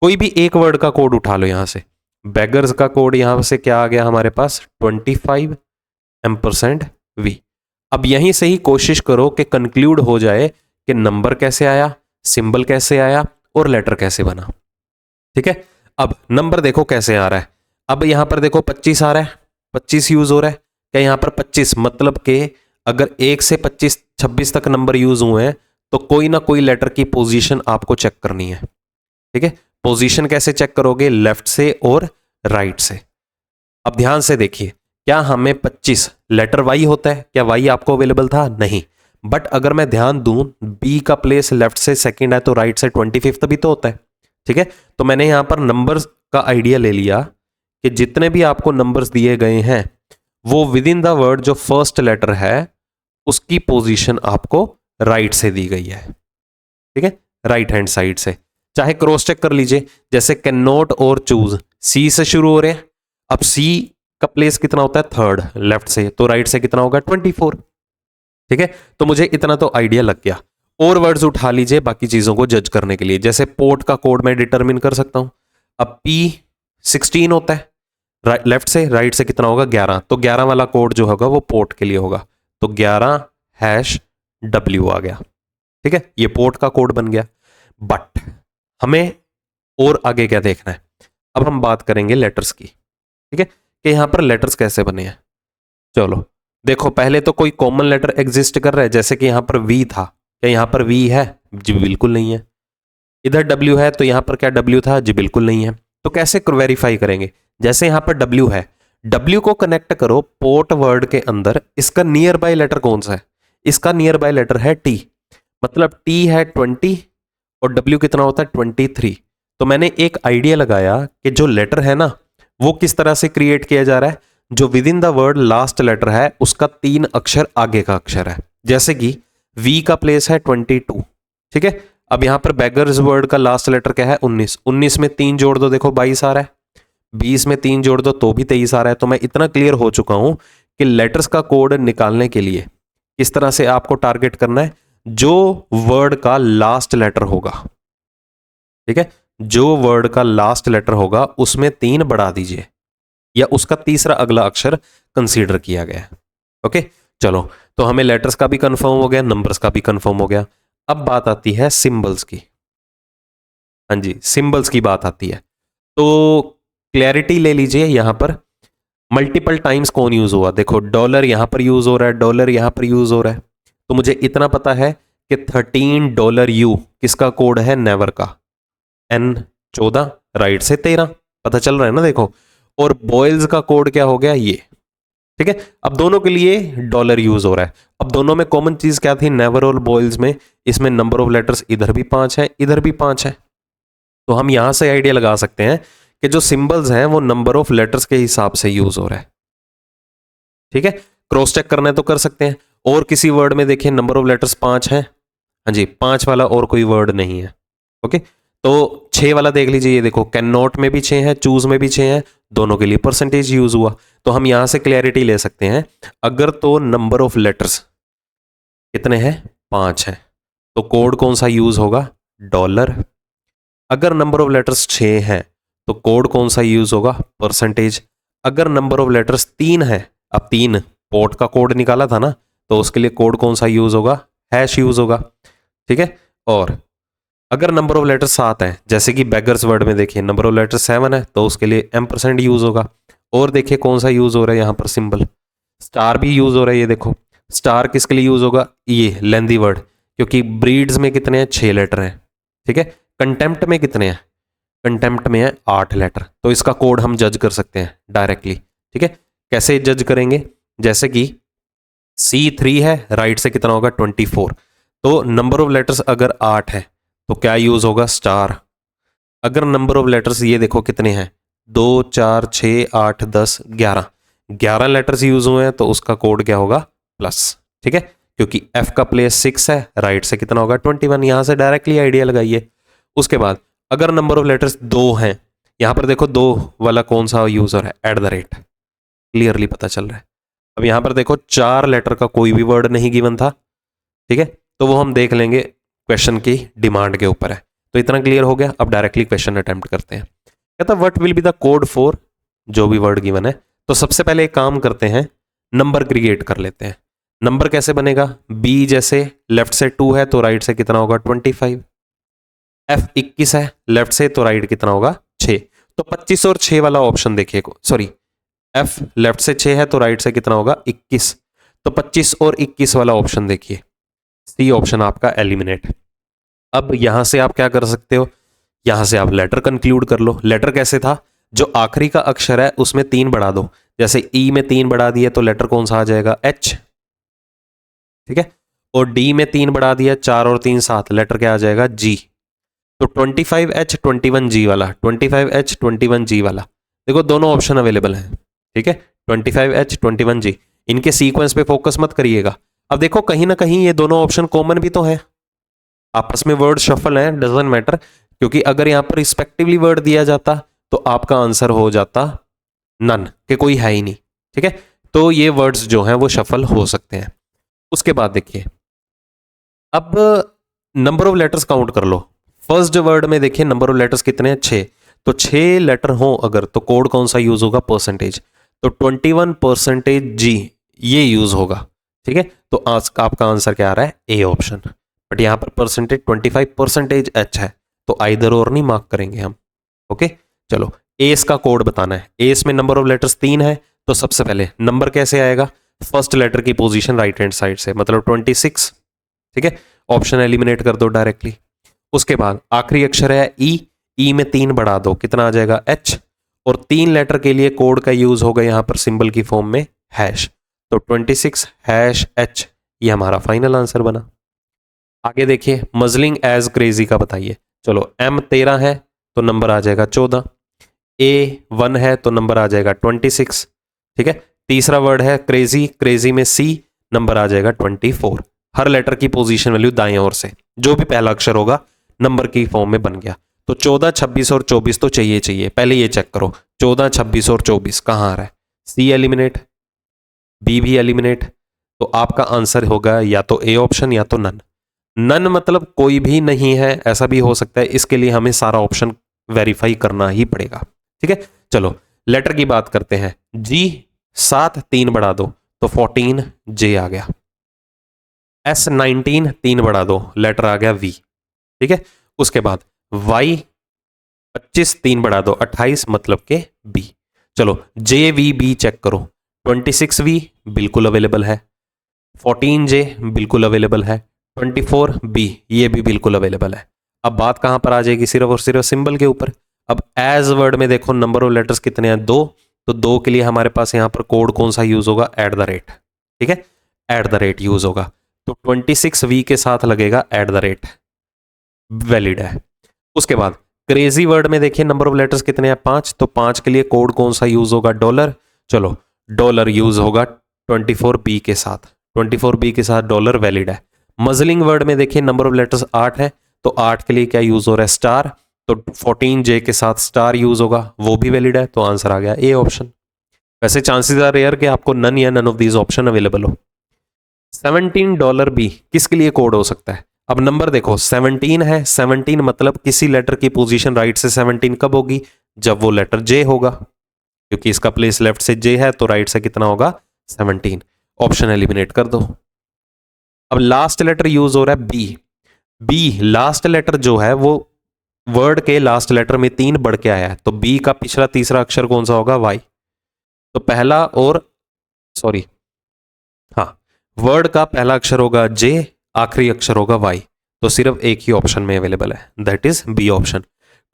कोई भी एक वर्ड का कोड उठा लो यहां से, बैगर्स का कोड यहां से क्या आ गया हमारे पास 25% V। अब यहीं से ही कोशिश करो कि कंक्लूड हो जाए कि नंबर कैसे आया, सिंबल कैसे आया और लेटर कैसे बना, ठीक है। अब नंबर देखो कैसे आ रहा है, अब यहां पर देखो 25 आ रहा है, 25 यूज हो रहा है क्या यहां पर 25, मतलब कि अगर 1 से 25 26 तक नंबर यूज हुए हैं तो कोई ना कोई लेटर की पोजीशन आपको चेक करनी है, ठीक है। पोजीशन कैसे चेक करोगे, लेफ्ट से और राइट से। अब ध्यान से देखिए, क्या हमें 25 लेटर वाई होता है, क्या वाई आपको अवेलेबल था, नहीं। बट अगर मैं ध्यान दूं बी का प्लेस लेफ्ट से सेकंड है तो राइट से 25 भी तो होता है, ठीक है। तो मैंने यहां पर नंबर्स का आइडिया ले लिया कि जितने भी आपको नंबर्स दिए गए हैं वो विद इन द वर्ड जो फर्स्ट लेटर है उसकी पोजीशन आपको राइट से दी गई है, ठीक है, राइट हैंड साइड से। चाहे क्रॉस चेक कर लीजिए, जैसे कैन नॉट और चूज सी से शुरू हो रहे हैं, अब सी का प्लेस कितना होता है थर्ड लेफ्ट से, तो राइट से कितना होगा 24, ठीक है। तो मुझे इतना तो आइडिया लग गया। और वर्ड्स उठा लीजिए बाकी चीजों को जज करने के लिए, जैसे पोर्ट का कोड मैं डिटरमिन कर सकता हूं। अब P16 होता है, लेफ्ट से राइट से कितना होगा 11, तो 11 वाला कोड जो होगा वो पोर्ट के लिए होगा, तो 11#W आ गया, ठीक है, ये पोर्ट का कोड बन गया। बट हमें और आगे क्या देखना है, अब हम बात करेंगे लेटर्स की, ठीक है, कि यहां पर लेटर्स कैसे बने हैं। चलो देखो, पहले तो कोई कॉमन लेटर एग्जिस्ट कर रहा है, जैसे कि यहां पर V था, क्या यहां पर V है, जी बिल्कुल नहीं है। इधर W है तो यहां पर क्या W था, जी बिल्कुल नहीं है। तो कैसे वेरीफाई करेंगे, जैसे यहां पर W है, W को कनेक्ट करो पोर्ट वर्ड के अंदर, इसका नियर बाय लेटर कौन सा है? इसका नियर बाय लेटर है T, मतलब T है 20 और W कितना होता है 23। तो मैंने एक आइडिया लगाया कि जो लेटर है ना वो किस तरह से क्रिएट किया जा रहा है, जो within the word last letter है उसका 3 अक्षर आगे का अक्षर है। जैसे कि V का प्लेस है 22, ठीक है। अब यहां पर बेगर्स वर्ड का लास्ट लेटर क्या है 19, 19 में 3 जोड़ दो देखो 22 आ रहा है, 20 में 3 जोड़ दो तो भी 23 आ रहा है। तो मैं इतना क्लियर हो चुका हूं कि लेटर्स का कोड निकालने के लिए किस तरह से आपको टारगेट करना है, जो वर्ड का लास्ट लेटर होगा, ठीक है, जो वर्ड का लास्ट लेटर होगा उसमें 3 बढ़ा दीजिए या उसका तीसरा अगला अक्षर कंसीडर किया गया है। ओके, चलो, तो हमें लेटर्स का भी कंफर्म हो गया, नंबर्स का भी कंफर्म हो गया। अब बात आती है सिंबल्स की। हाँ जी, सिंबल्स की बात आती है, तो क्लैरिटी ले लीजिए। यहां पर मल्टीपल टाइम्स कौन यूज हुआ, देखो डॉलर यहां पर यूज हो रहा है, डॉलर यहां पर यूज हो रहा है। तो मुझे इतना पता है कि $13 किसका कोड है, नेवर का, N 14 राइट से 13, पता चल रहा है ना, देखो। और बॉयल्स का कोड क्या हो गया ये, ठीक है। अब दोनों के लिए डॉलर यूज हो रहा है। अब दोनों में कॉमन चीज क्या थी, नेवर और बॉयल्स में, इसमें नंबर ऑफ लेटर्स इधर भी 5 है इधर भी 5 है। तो हम यहां से आइडिया लगा सकते हैं कि जो सिंबल्स हैं वो नंबर ऑफ लेटर्स के हिसाब से यूज हो रहा है, ठीक है। क्रॉस चेक करना है तो कर सकते हैं। और किसी वर्ड में देखिए नंबर ऑफ लेटर्स 5 है, हाँ जी 5 वाला और कोई वर्ड नहीं है। ओके, तो 6 वाला देख लीजिए, ये देखो कैन नॉट में भी 6 है, चूज में भी 6 है, दोनों के लिए परसेंटेज यूज हुआ। तो हम यहां से क्लैरिटी ले सकते हैं, अगर तो नंबर ऑफ लेटर्स कितने हैं 5 है तो कोड कौन सा यूज होगा, डॉलर। अगर नंबर ऑफ लेटर्स 6 है तो कोड कौन सा यूज होगा, परसेंटेज। अगर नंबर ऑफ लेटर्स 3 है, अब 3 पोर्ट का कोड निकाला था ना, तो उसके लिए कोड कौन सा यूज होगा, हैश यूज होगा, ठीक है। और अगर नंबर ऑफ लेटर्स 7 है, जैसे कि बेगर्स वर्ड में देखिए नंबर ऑफ लेटर्स 7 है, तो उसके लिए M% यूज होगा। और देखिए कौन सा यूज हो रहा है यहाँ पर, सिंबल स्टार भी यूज हो रहा है। ये देखो स्टार किसके लिए यूज होगा, ये लेंदी वर्ड, क्योंकि ब्रीड्स में कितने हैं 6 लेटर हैं, ठीक है। कंटेम्प्ट में कितने हैं, कंटेम्प्ट में है 8 लेटर। तो इसका कोड हम जज कर सकते हैं डायरेक्टली, ठीक है। कैसे जज करेंगे, जैसे कि C3 है, राइट से कितना होगा 24, तो नंबर ऑफ लेटर्स अगर 8 है तो क्या यूज होगा, स्टार। अगर नंबर ऑफ लेटर्स ये देखो कितने हैं 2 4 6 8 10 11 लेटर्स यूज हुए हैं, तो उसका कोड क्या होगा, प्लस, ठीक है। क्योंकि F का प्लेस 6 है, राइट से कितना होगा 21, यहां से डायरेक्टली आइडिया लगाइए। उसके बाद अगर नंबर ऑफ लेटर्स 2 हैं, यहां पर देखो 2 वाला कौन सा यूजर है, @ क्लियरली पता चल रहा है। अब यहां पर देखो 4 लेटर का कोई भी वर्ड नहीं गिवन था, ठीक है, तो वो हम देख लेंगे क्वेश्चन की डिमांड के ऊपर है। तो इतना क्लियर हो गया। अब डायरेक्टली क्वेश्चन अटेम्प्ट करते हैं। कहता what will be the code for जो भी वर्ड गिवन है। तो सबसे पहले एक काम करते हैं, नंबर क्रिएट कर लेते हैं। नंबर कैसे बनेगा, B जैसे लेफ्ट से 2 है तो राइट से कितना होगा 25, F 21 है लेफ्ट से तो राइट कितना होगा 6, तो 25 और 6 वाला ऑप्शन देखिए, सॉरी F लेफ्ट से 6 है तो राइट से कितना होगा 21, तो 25 और 21 वाला ऑप्शन देखिए, C ऑप्शन आपका एलिमिनेट। अब यहां से आप क्या कर सकते हो, यहां से आप लेटर कंक्लूड कर लो। लेटर कैसे था, जो आखिरी का अक्षर है उसमें 3 बढ़ा दो, जैसे E में 3 बढ़ा दिए तो लेटर कौन सा आ जाएगा, H, ठीक है। और D में 3 बढ़ा दिया, 4 और 3 7, लेटर क्या आ जाएगा, G। तो 25H 21G वाला, 25H 21G वाला, देखो दोनों ऑप्शन अवेलेबल हैं, ठीक है। 25H 21G, इनके सीक्वेंस पे फोकस मत करिएगा। अब देखो कहीं ना कहीं ये दोनों ऑप्शन कॉमन भी तो है, आपस में वर्ड शफल है, डजंट मैटर, क्योंकि अगर यहां पर रिस्पेक्टिवली वर्ड दिया जाता तो आपका आंसर हो जाता नन, के कोई है ही नहीं, ठीक है। तो ये वर्ड्स जो हैं वो शफल हो सकते हैं। उसके बाद देखिए, अब नंबर ऑफ लेटर्स काउंट कर लो। फर्स्ट वर्ड में देखिए नंबर ऑफ लेटर्स कितने हैं 6, तो 6 लेटर हो अगर तो कोड कौन सा यूज होगा, परसेंटेज। तो 21% G ये यूज होगा, ठीक है। तो आज का आपका आंसर क्या आ रहा है, ए ऑप्शन। बट यहां पर परसेंटेज 25% H है, तो आइदर और नहीं मार्क करेंगे हम। ओके, चलो एस का कोड बताना है। एस में नंबर ऑफ लेटर्स 3 है, तो सबसे पहले नंबर कैसे आएगा, फर्स्ट लेटर की पोजीशन राइट हैंड साइड से, मतलब 26, ठीक है। ऑप्शन एलिमिनेट कर दो डायरेक्टली। उसके बाद आखिरी अक्षर है ई, ई में 3 बढ़ा दो, कितना आ जाएगा H, और 3 लेटर के लिए कोड का यूज होगा यहाँ पर सिंबल की फॉर्म में हैश। तो 26 हैश एच, ये हमारा फाइनल आंसर बना। आगे देखिए, मजलिंग एज क्रेजी का बताइए। चलो M 13 है तो नंबर आ जाएगा 14, A 1 है तो नंबर आ जाएगा 26, ठीक है। तीसरा वर्ड है क्रेजी, क्रेजी में C, नंबर आ जाएगा 24। हर लेटर की पोजीशन वैल्यू दाएं ओर से, जो भी पहला अक्षर होगा नंबर की फॉर्म में बन गया। तो 14, 26 और 24 तो चाहिए। पहले ये चेक करो 14, 26 और 24 कहाँ आ रहा है, C एलिमिनेट, B भी एलिमिनेट, तो आपका आंसर होगा या तो A ऑप्शन या तो नन। नन मतलब कोई भी नहीं है, ऐसा भी हो सकता है, इसके लिए हमें सारा ऑप्शन वेरीफाई करना ही पड़ेगा, ठीक है। चलो लेटर की बात करते हैं। G 7 3 बढ़ा दो तो 14 J आ गया। S 19 3 बढ़ा दो, लेटर आ गया V, ठीक है। उसके बाद Y 25 3 बढ़ा दो 28, मतलब के B। चलो JVB चेक करो, 26V बिल्कुल अवेलेबल है, 14J बिल्कुल अवेलेबल है, 24B ये भी बिल्कुल अवेलेबल है। अब बात कहां पर आ जाएगी, सिर्फ और सिर्फ सिंबल के ऊपर। अब एज वर्ड में देखो नंबर ऑफ लेटर्स कितने हैं, 2, तो 2 के लिए हमारे पास यहां पर कोड कौन सा यूज होगा, @ ठीक है, @ यूज होगा। तो 26V के साथ लगेगा @ वैलिड है। उसके बाद क्रेजी वर्ड में देखिए नंबर ऑफ लेटर्स कितने हैं, 5, तो 5 के लिए कोड कौन सा यूज होगा, $। चलो डॉलर यूज होगा 24B के साथ, 24B के साथ डॉलर वैलिड है। मजलिंग वर्ड में देखिए नंबर ऑफ लेटर्स 8 है, तो 8 के लिए क्या यूज हो रहा है, स्टार, तो 14J के साथ स्टार यूज होगा, वो भी वैलिड है, तो आंसर आ गया A ऑप्शन। वैसे चांसेस आर रेयर कि आपको नन या none of these option available हो। $17 किसके लिए कोड हो सकता है, अब नंबर देखो 17 है, 17 मतलब किसी लेटर की पोजीशन राइट से 17 कब होगी, जब वो लेटर J होगा, क्योंकि इसका प्लेस लेफ्ट से J है तो राइट से कितना होगा, 17। ऑप्शन एलिमिनेट कर दो। अब लास्ट लेटर यूज हो रहा है B लास्ट लेटर जो है वो वर्ड के लास्ट लेटर में 3 बढ़ के आया है, तो B का पिछला तीसरा अक्षर कौन सा होगा, Y। तो पहला और सॉरी हाँ, वर्ड का पहला अक्षर होगा J, आखिरी अक्षर होगा Y, तो सिर्फ एक ही ऑप्शन में अवेलेबल है, that is B option.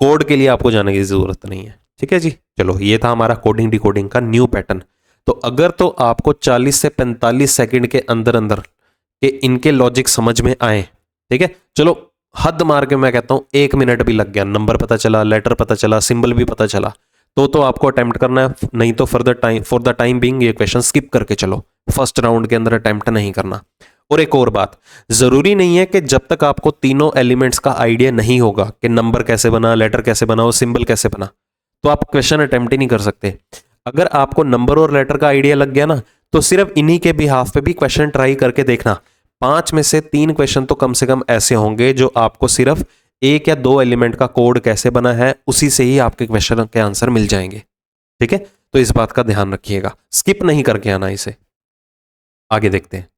Code के लिए आपको जाने की जरूरत नहीं है, ठीक है जी। चलो ये था हमारा कोडिंग डिकोडिंग का न्यू पैटर्न। तो अगर तो आपको 40 से 45 सेकंड के अंदर अंदर के इनके लॉजिक समझ में आए, ठीक है, चलो हद मार के मैं कहता हूं 1 मिनट भी लग गया, नंबर पता चला, लेटर पता चला, सिंबल भी पता चला, तो आपको अटेम्प्ट करना है, नहीं तो फॉर द टाइम बीइंग ये क्वेश्चन स्किप करके चलो, फर्स्ट राउंड के अंदर अटेम्प्ट नहीं करना। और एक और बात, जरूरी नहीं है कि जब तक आपको तीनों एलिमेंट्स का आइडिया नहीं होगा कि नंबर कैसे बना, लेटर कैसे बना और सिंबल कैसे बना, तो आप क्वेश्चन अटेम्प्ट ही नहीं कर सकते। अगर आपको नंबर और लेटर का आइडिया लग गया ना, तो सिर्फ इन्हीं के बिहाफ पे भी क्वेश्चन ट्राई करके देखना, 5 में से 3 क्वेश्चन तो कम से कम ऐसे होंगे जो आपको सिर्फ 1 या 2 एलिमेंट का कोड कैसे बना है उसी से ही आपके क्वेश्चन के आंसर मिल जाएंगे, ठीक है। तो इस बात का ध्यान रखिएगा, स्किप नहीं करके आना इसे। आगे देखते हैं,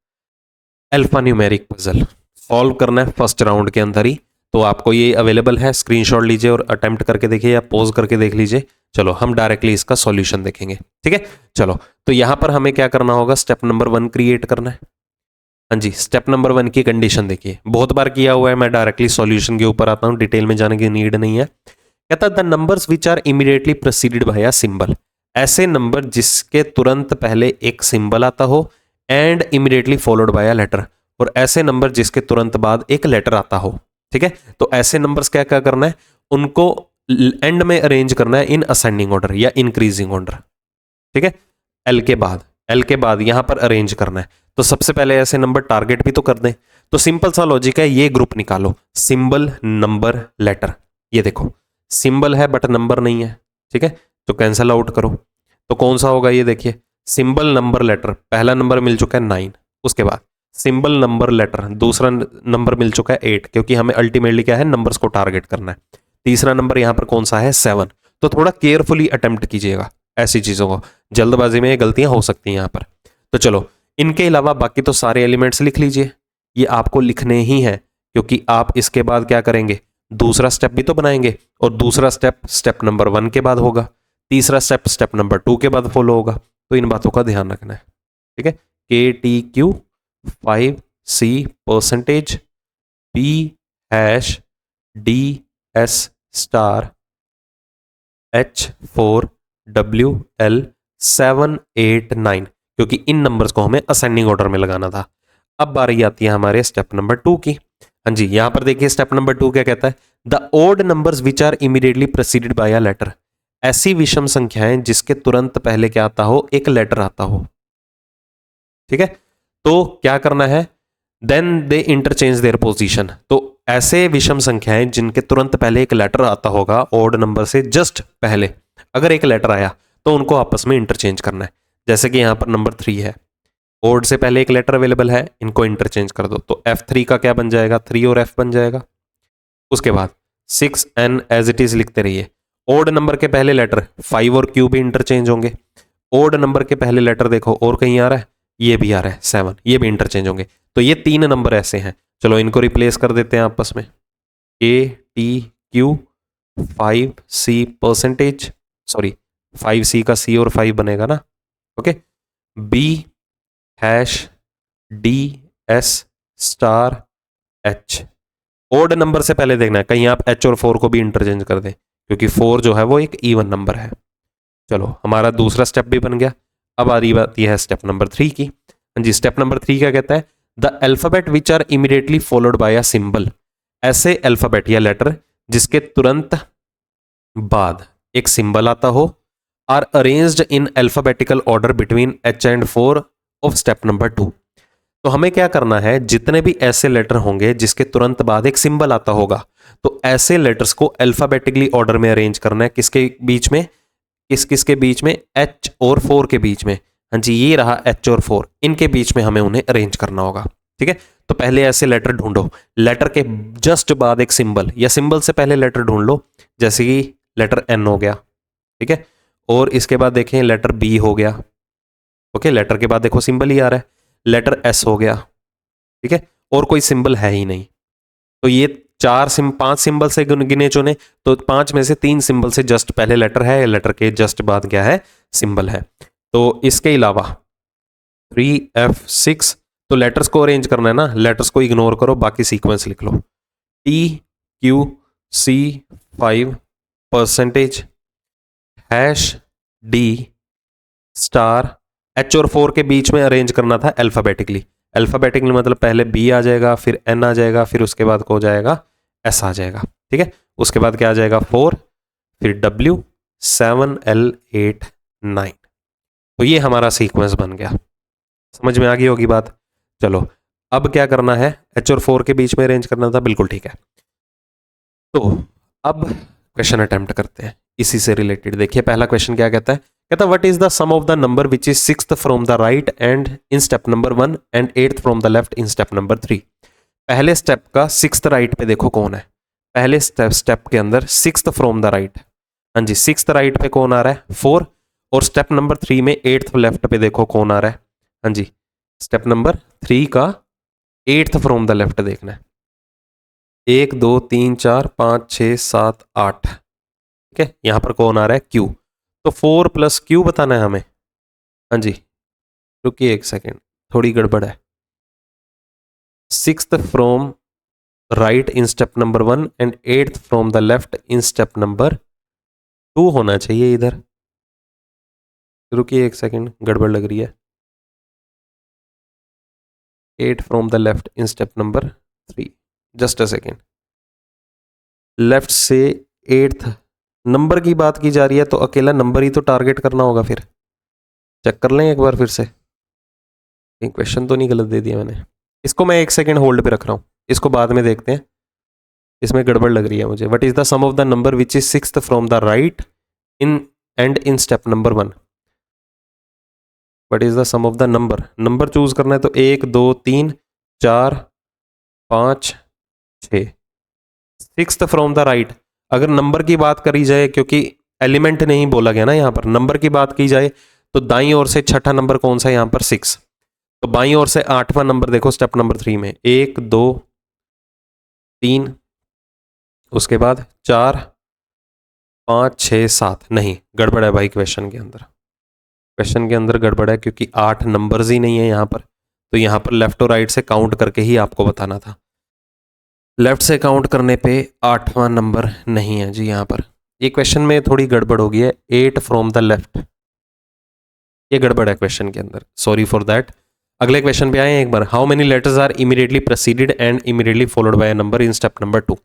अल्फा न्यूमेरिक पजल सॉल्व करना है फर्स्ट राउंड के अंदर ही, तो आपको ये अवेलेबल है, स्क्रीनशॉट लीजिए और अटेम्प्ट करके देखिए या पॉज करके देख लीजिए। चलो हम डायरेक्टली इसका सॉल्यूशन देखेंगे, ठीक है। चलो तो यहां पर हमें क्या करना होगा, स्टेप नंबर 1 क्रिएट करना है। हाँ जी, स्टेप नंबर 1 की कंडीशन देखिए, बहुत बार किया हुआ है, मैं डायरेक्टली सॉल्यूशन के ऊपर आता हूं, डिटेल में जाने की नीड नहीं है। कहता the numbers which are immediately preceded by a symbol, ऐसे नंबर जिसके तुरंत पहले एक सिंबल आता हो, and immediately followed by a letter, और ऐसे नंबर जिसके तुरंत बाद एक लेटर आता हो, ठीक है। तो ऐसे नंबर्स क्या क्या करना है, उनको एंड में अरेंज करना है इन असेंडिंग ऑर्डर या इंक्रीजिंग ऑर्डर, ठीक है। एल के बाद यहां पर अरेंज करना है, तो सबसे पहले ऐसे नंबर टारगेट भी तो कर दें। तो सिंपल सा लॉजिक है, ये ग्रुप निकालो, सिंबल नंबर लेटर, ये देखो सिंबल है बट नंबर नहीं है, ठीक है, तो कैंसल आउट करो। तो कौन सा होगा, ये देखिए सिंबल नंबर लेटर, पहला नंबर मिल चुका है 9, उसके बाद सिंबल नंबर लेटर दूसरा नंबर मिल चुका है 8, क्योंकि हमें अल्टीमेटली क्या है, नंबर्स को टारगेट करना है। तीसरा नंबर यहां पर कौन सा है, 7। तो थोड़ा केयरफुली अटेम्प्ट कीजिएगा ऐसी चीजों को, जल्दबाजी में गलतियां हो सकती हैं यहां पर। तो चलो इनके अलावा बाकी तो सारे एलिमेंट्स लिख लीजिए, ये आपको लिखने ही है, क्योंकि आप इसके बाद क्या करेंगे, दूसरा स्टेप भी तो बनाएंगे, और दूसरा स्टेप नंबर 1 के बाद होगा, तीसरा स्टेप नंबर 2 के बाद फॉलो होगा। तो इन बातों का ध्यान रखना है, ठीक है। KTQ 5C percentage B #DS H4 WL789, क्योंकि इन नंबर्स को हमें असेंडिंग ऑर्डर में लगाना था। अब बारी आती है हमारे स्टेप नंबर 2 की। हाँ जी, यहां पर देखिए स्टेप नंबर 2 क्या कहता है, the odd numbers which are immediately preceded by a letter, ऐसी विषम संख्याएं जिसके तुरंत पहले क्या आता हो, एक लेटर आता हो। ठीक है, तो क्या करना है, then they interchange their position. तो ऐसे विषम संख्याएं जिनके तुरंत पहले एक लेटर आता होगा, ओड नंबर से जस्ट पहले अगर एक लेटर आया तो उनको आपस में इंटरचेंज करना है। जैसे कि यहां पर नंबर 3 है, ओड से पहले एक लेटर अवेलेबल है, इनको इंटरचेंज कर दो, तो F3 का क्या बन जाएगा, 3 और F बन जाएगा। उसके बाद 6N एज इट इज लिखते रहिए। ओड नंबर के पहले लेटर 5 और Q भी इंटरचेंज होंगे। ओड नंबर के पहले लेटर देखो और कहीं आ रहा है, ये भी आ रहा है 7, ये भी इंटरचेंज होंगे। तो ये 3 नंबर ऐसे हैं, चलो इनको रिप्लेस कर देते हैं आपस में। ATQ 5C percentage, sorry 5C का C और 5 बनेगा ना, ओके। B#DS*H, ओड नंबर से पहले देखना है कहीं आप H और 4 को भी इंटरचेंज कर दें, क्योंकि 4 जो है वो एक इवन नंबर है। चलो हमारा दूसरा स्टेप भी बन गया। अब आ रही बात यह है स्टेप नंबर 3 की। हाँ जी, स्टेप नंबर 3 क्या कहता है, the alphabet which are immediately followed by a symbol, ऐसे अल्फाबेट या लेटर जिसके तुरंत बाद एक सिंबल आता हो, are arranged in alphabetical order between H and 4 of step number 2। तो हमें क्या करना है, जितने भी ऐसे लेटर होंगे जिसके तुरंत बाद एक सिंबल आता होगा, तो ऐसे लेटर्स को अल्फाबेटिकली ऑर्डर में अरेंज करना है। किसके बीच में, किस किसके बीच में, H और 4 के बीच में। हाँ जी, ये रहा H और 4, इनके बीच में हमें उन्हें अरेंज करना होगा। ठीक है, तो पहले ऐसे लेटर ढूंढो, लेटर के जस्ट बाद एक सिंबल या सिंबल से पहले लेटर ढूंढ लो, जैसे कि लेटर N हो गया। ठीक है, और इसके बाद देखें लेटर B हो गया। ओके, लेटर के बाद देखो सिंबल ही आ रहा है, लेटर S हो गया। ठीक है, और कोई सिंबल है ही नहीं। तो ये 5 सिंबल से गिने चुने, तो 5 में से 3 सिंबल से जस्ट पहले लेटर है, लेटर के जस्ट बाद क्या है, सिंबल है। तो इसके अलावा 3F6, तो लेटर्स को अरेंज करना है ना, लेटर्स को इग्नोर करो, बाकी सीक्वेंस लिख लो। TQC5 परसेंटेज #D*H और 4 के बीच में अरेंज करना था अल्फाबेटिकली। अल्फाबेटिकली मतलब पहले B आ जाएगा, फिर N आ जाएगा, फिर उसके बाद को हो जाएगा S आ जाएगा। ठीक है, उसके बाद क्या आ जाएगा 4, फिर W 7 L 8 9। तो ये हमारा सीक्वेंस बन गया। समझ में आ गई होगी बात। चलो अब क्या करना है, H और 4 के बीच में अरेंज करना था, बिल्कुल ठीक है। तो अब क्वेश्चन अटेम्प्ट करते हैं इसी से रिलेटेड। देखिए पहला क्वेश्चन क्या कहता है, कहता what is the sum of the number which is 6th from the right end in step number 1 and 8th from the left in step number 3। पहले स्टेप का 6th राइट पे देखो कौन है, पहले स्टेप के अंदर 6th फ्रॉम द राइट, हाँ जी 6th राइट पे कौन आ रहा है 4, और स्टेप नंबर 3 में 8th लेफ्ट पे देखो कौन आ रहा है, हाँ जी स्टेप नंबर 3 का 8th फ्रॉम द लेफ्ट देखना है। 1 2 3 4 5 6 7 8, ठीक है, यहां पर कौन आ रहा है Q, तो 4 + Q बताना है हमें। हाँ जी रुकिए एक सेकेंड, थोड़ी गड़बड़ है। 6th from right in step number 1 and 8th from the left in step number 2 होना चाहिए इधर। रुकिए एक सेकेंड, गड़बड़ लग रही है। 8 from the left in step number 3, just a second. Left से 8th नंबर की बात की जा रही है, तो अकेला नंबर ही तो टारगेट करना होगा। फिर चेक कर लें एक बार फिर से, क्वेश्चन तो नहीं गलत दे दिया मैंने। इसको मैं 1 सेकेंड होल्ड पे रख रहा हूँ, इसको बाद में देखते हैं, इसमें गड़बड़ लग रही है मुझे। What is the sum of the number which is 6th from the right in end in step number 1। What is the sum of the number, number choose करना है, तो 1 2 3 4 5 6। 6th फ्रॉम द राइट, अगर number की बात करी जाए, क्योंकि element नहीं बोला गया ना यहाँ पर, नंबर की बात की जाए तो दाईं ओर से छठा नंबर कौन सा है यहाँ पर 6, तो बाईं ओर से 8वां नंबर देखो स्टेप नंबर 3 में 1 2 3, उसके बाद 4 5 6 7। नहीं गड़बड़ है भाई क्वेश्चन के अंदर, क्वेश्चन के अंदर गड़बड़ है, क्योंकि 8 नंबर्स ही नहीं है यहाँ पर, तो यहाँ पर लेफ्ट और राइट से काउंट करके ही आपको बताना था। लेफ्ट से काउंट करने पे 8वां नंबर नहीं है जी यहाँ पर, ये क्वेश्चन में थोड़ी गड़बड़ हो गई है, 8 फ्रॉम द लेफ्ट, ये गड़बड़ है क्वेश्चन के अंदर, सॉरी फॉर दैट। अगले क्वेश्चन पे आए एक बार। How many letters are immediately preceded and immediately followed by a number in step number 2?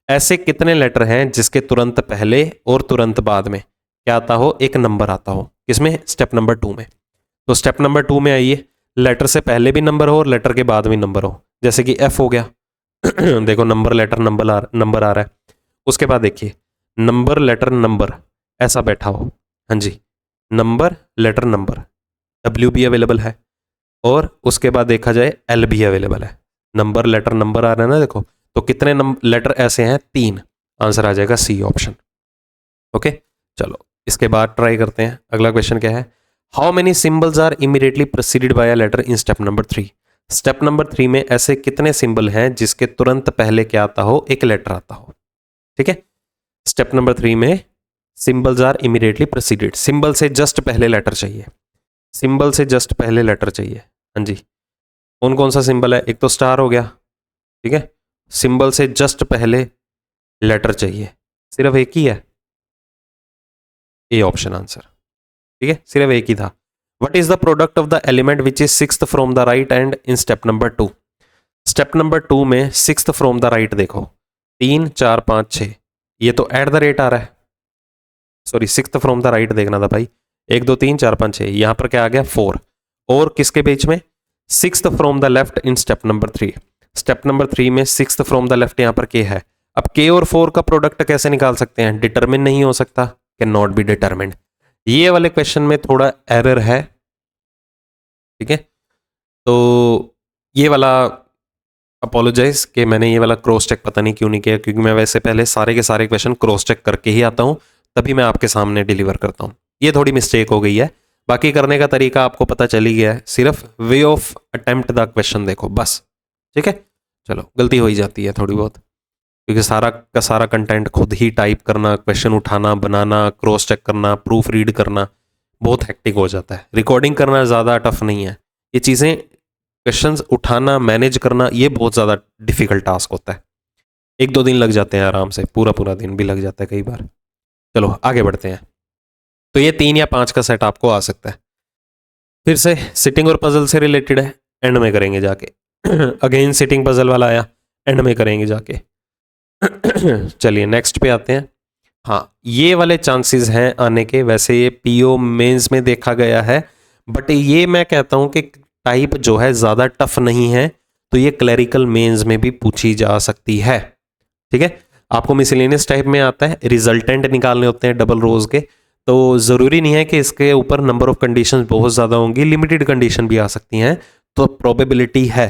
ऐसे कितने लेटर हैं जिसके तुरंत पहले और तुरंत बाद में क्या आता हो, एक नंबर आता हो, किसमें, स्टेप नंबर 2 में। तो स्टेप नंबर 2 में आइए, लेटर से पहले भी नंबर हो और लेटर के बाद भी नंबर हो, जैसे कि एफ हो गया देखो नंबर लेटर नंबर आ रहा है। उसके बाद देखिए नंबर लेटर नंबर ऐसा बैठा हो, हाँ जी, नंबर लेटर नंबर, डब्ल्यू भी अवेलेबल है, और उसके बाद देखा जाए एल भी अवेलेबल है। नंबर लेटर नंबर आ रहा है ना, देखो तो कितने लेटर ऐसे हैं, 3। आंसर आ जाएगा सी ऑप्शन। ओके, चलो इसके बाद ट्राई करते हैं। अगला क्वेश्चन क्या है, how many symbols are immediately preceded by a letter in step number 3? Step number 3 में ऐसे कितने सिंबल हैं जिसके तुरंत पहले क्या आता हो, एक लेटर आता हो। ठीक है, स्टेप नंबर 3 में सिंबल्स आर इमीडिएटली प्रेसीडेड, सिंबल से जस्ट पहले लेटर चाहिए, सिंबल से जस्ट पहले लेटर चाहिए। हाँ जी, कौन कौन सा सिंबल है, एक तो स्टार हो गया, ठीक है, सिंबल से जस्ट पहले लेटर चाहिए, सिर्फ एक ही है, ए ऑप्शन आंसर। ठीक है, सिर्फ एक ही था। What is the product of the element which is sixth from the right end in step number 2? Step number 2 में सिक्स्थ फ्रॉम द राइट देखो 3 4 5 6, ये तो एट द रेट आ रहा है, sorry sixth from the right देखना था भाई, 1 2 3 4 5 6, यहां पर क्या आ गया 4, और किसके बीच में, sixth from the left in step number 3। Step number 3 में सिक्स्थ फ्रॉम द लेफ्ट यहां पर के है। अब के और 4 का प्रोडक्ट कैसे निकाल सकते हैं, डिटरमिन नहीं हो सकता, कैन नॉट बी डिटरमिन्ड। ये वाले क्वेश्चन में थोड़ा एरर है, ठीक है, तो ये वाला अपोलोजाइज कि मैंने ये वाला क्रॉस चेक पता नहीं क्यों नहीं किया, क्योंकि मैं वैसे पहले सारे के सारे क्वेश्चन क्रॉस चेक करके ही आता हूँ, तभी मैं आपके सामने डिलीवर करता हूँ। ये थोड़ी मिस्टेक हो गई है, बाकी करने का तरीका आपको पता चल ही गया है, सिर्फ way of attempt the question देखो बस। ठीक है, चलो गलती हो ही जाती है थोड़ी बहुत, क्योंकि सारा का सारा कंटेंट खुद ही टाइप करना, क्वेश्चन उठाना, बनाना, क्रॉस चेक करना, प्रूफ रीड करना बहुत हेक्टिक हो जाता है। रिकॉर्डिंग करना ज़्यादा टफ नहीं है, ये चीज़ें क्वेश्चंस उठाना, मैनेज करना, ये बहुत ज़्यादा डिफिकल्ट टास्क होता है। 1 2 दिन लग जाते हैं आराम से, पूरा पूरा दिन भी लग जाता है कई बार। चलो आगे बढ़ते हैं। तो ये 3 या 5 का सेट आपको आ सकता है। फिर से सिटिंग और पजल से रिलेटेड है, एंड में करेंगे जाके अगेन सिटिंग पजल वाला आया, एंड में करेंगे जाके चलिए नेक्स्ट पे आते हैं। हाँ, ये वाले चांसेस हैं आने के, वैसे ये पीओ मेंस में देखा गया है, बट ये मैं कहता हूं कि टाइप जो है ज़्यादा टफ नहीं है, तो ये क्लरिकल मेंस में भी पूछी जा सकती है। ठीक है, आपको मिसलेनियस टाइप में आता है, रिजल्टेंट निकालने होते हैं डबल रोज के, तो ज़रूरी नहीं है कि इसके ऊपर नंबर ऑफ कंडीशन बहुत ज़्यादा होंगी, लिमिटेड कंडीशन भी आ सकती हैं, तो प्रोबेबिलिटी है,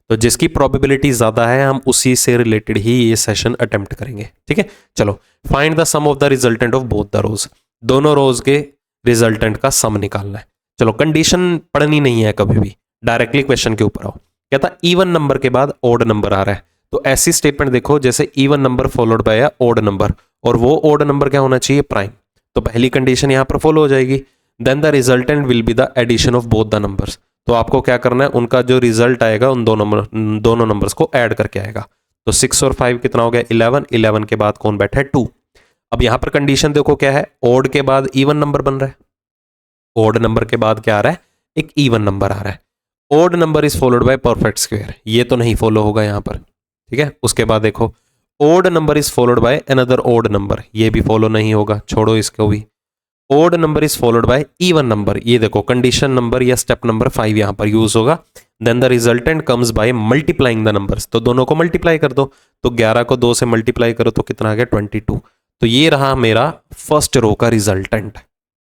तो जिसकी प्रोबेबिलिटी ज़्यादा है हम उसी से रिलेटेड ही ये सेशन अटेम्प्ट करेंगे। ठीक है, चलो find the sum of the resultant of both the rows, दोनों रोज के रिजल्टेंट का सम निकालना है। चलो कंडीशन पढ़नी नहीं है कभी भी, डायरेक्टली क्वेश्चन के ऊपर आओ। कहता इवन नंबर के बाद ओड नंबर आ रहा है, तो ऐसी स्टेटमेंट देखो जैसे even number followed by odd number, और वो ओड नंबर क्या होना चाहिए, प्राइम, तो पहली कंडीशन यहां पर फॉलो हो जाएगी। Then the resultant will be the addition of both the numbers, तो आपको क्या करना है, उनका जो रिजल्ट आएगा उन दोनों नंबर्स को ऐड करके आएगा। तो 6 और 5 कितना हो गया, 11, 11 के बाद कौन बैठा है, 2। अब यहां पर कंडीशन देखो क्या है, ओड के बाद इवन नंबर बन रहा है, ओड नंबर के बाद क्या आ रहा है, एक इवन नंबर आ रहा है। Odd number is followed by perfect square, ये तो नहीं फॉलो होगा यहां पर। ठीक है, उसके बाद देखो odd number is followed by another odd number, ये भी फॉलो नहीं होगा, छोड़ो इसको भी। Odd number is followed by even number, ये देखो कंडीशन नंबर या स्टेप नंबर 5 यहां पर यूज होगा। Then the resultant comes by multiplying the numbers, तो दोनों को मल्टीप्लाई कर दो, तो 11 को 2 से मल्टीप्लाई करो तो कितना आ गया, 22। तो ये रहा मेरा फर्स्ट रो का रिजल्टेंट।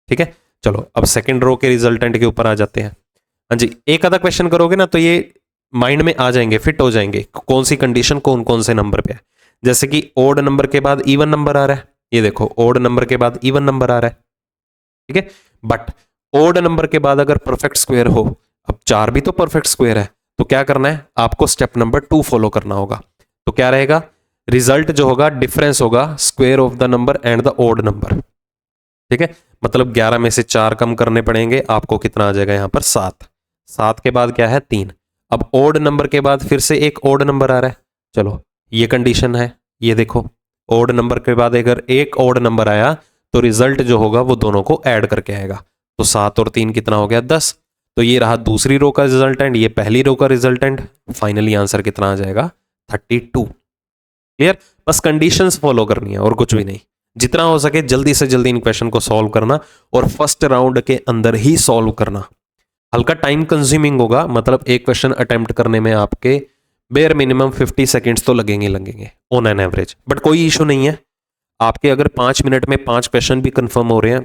ठीक है, चलो अब सेकंड रो के रिजल्टेंट के ऊपर आ जाते हैं। हाँ जी, एक आधा क्वेश्चन करोगे ना तो ये माइंड में आ जाएंगे, फिट हो जाएंगे, कौन सी कंडीशन कौन कौन से नंबर पे है। जैसे कि ओड नंबर के बाद इवन नंबर आ रहा है, ये देखो ओड नंबर के बाद इवन नंबर आ रहा है। ठीक है, बट ओड नंबर के बाद अगर परफेक्ट स्क्वायर हो, अब 4 भी तो परफेक्ट स्क्वायर है, तो क्या करना है, आपको स्टेप नंबर 2 फॉलो करना होगा। तो क्या रहेगा, रिजल्ट जो होगा डिफरेंस होगा square of the number and the odd number. ठीक है, मतलब 11 में से 4 कम करने पड़ेंगे, आपको कितना आ जाएगा यहां पर 7। 7 के बाद क्या है, 3। अब ओड नंबर के बाद फिर से एक ओड नंबर आ रहा है, चलो ये कंडीशन है, ये देखो ओड नंबर के बाद अगर एक ओड नंबर आया तो रिजल्ट जो होगा वो दोनों को ऐड करके आएगा। तो 7 और 3 कितना हो गया 10। तो ये रहा दूसरी रो का रिजल्टेंट, ये पहली रो का रिजल्टेंट। फाइनली आंसर कितना आ जाएगा 32। क्लियर? बस कंडीशंस फॉलो करनी है और कुछ भी नहीं। जितना हो सके जल्दी से जल्दी इन क्वेश्चन को सॉल्व करना और फर्स्ट राउंड के अंदर ही सॉल्व करना। हल्का टाइम कंज्यूमिंग होगा, मतलब एक क्वेश्चन अटेम्प्ट करने में आपके बेयर मिनिमम 50 सेकेंड्स तो लगेंगे ऑन एन एवरेज, बट कोई इशू नहीं है। आपके अगर 5 मिनट में 5 क्वेश्चन भी कंफर्म हो रहे हैं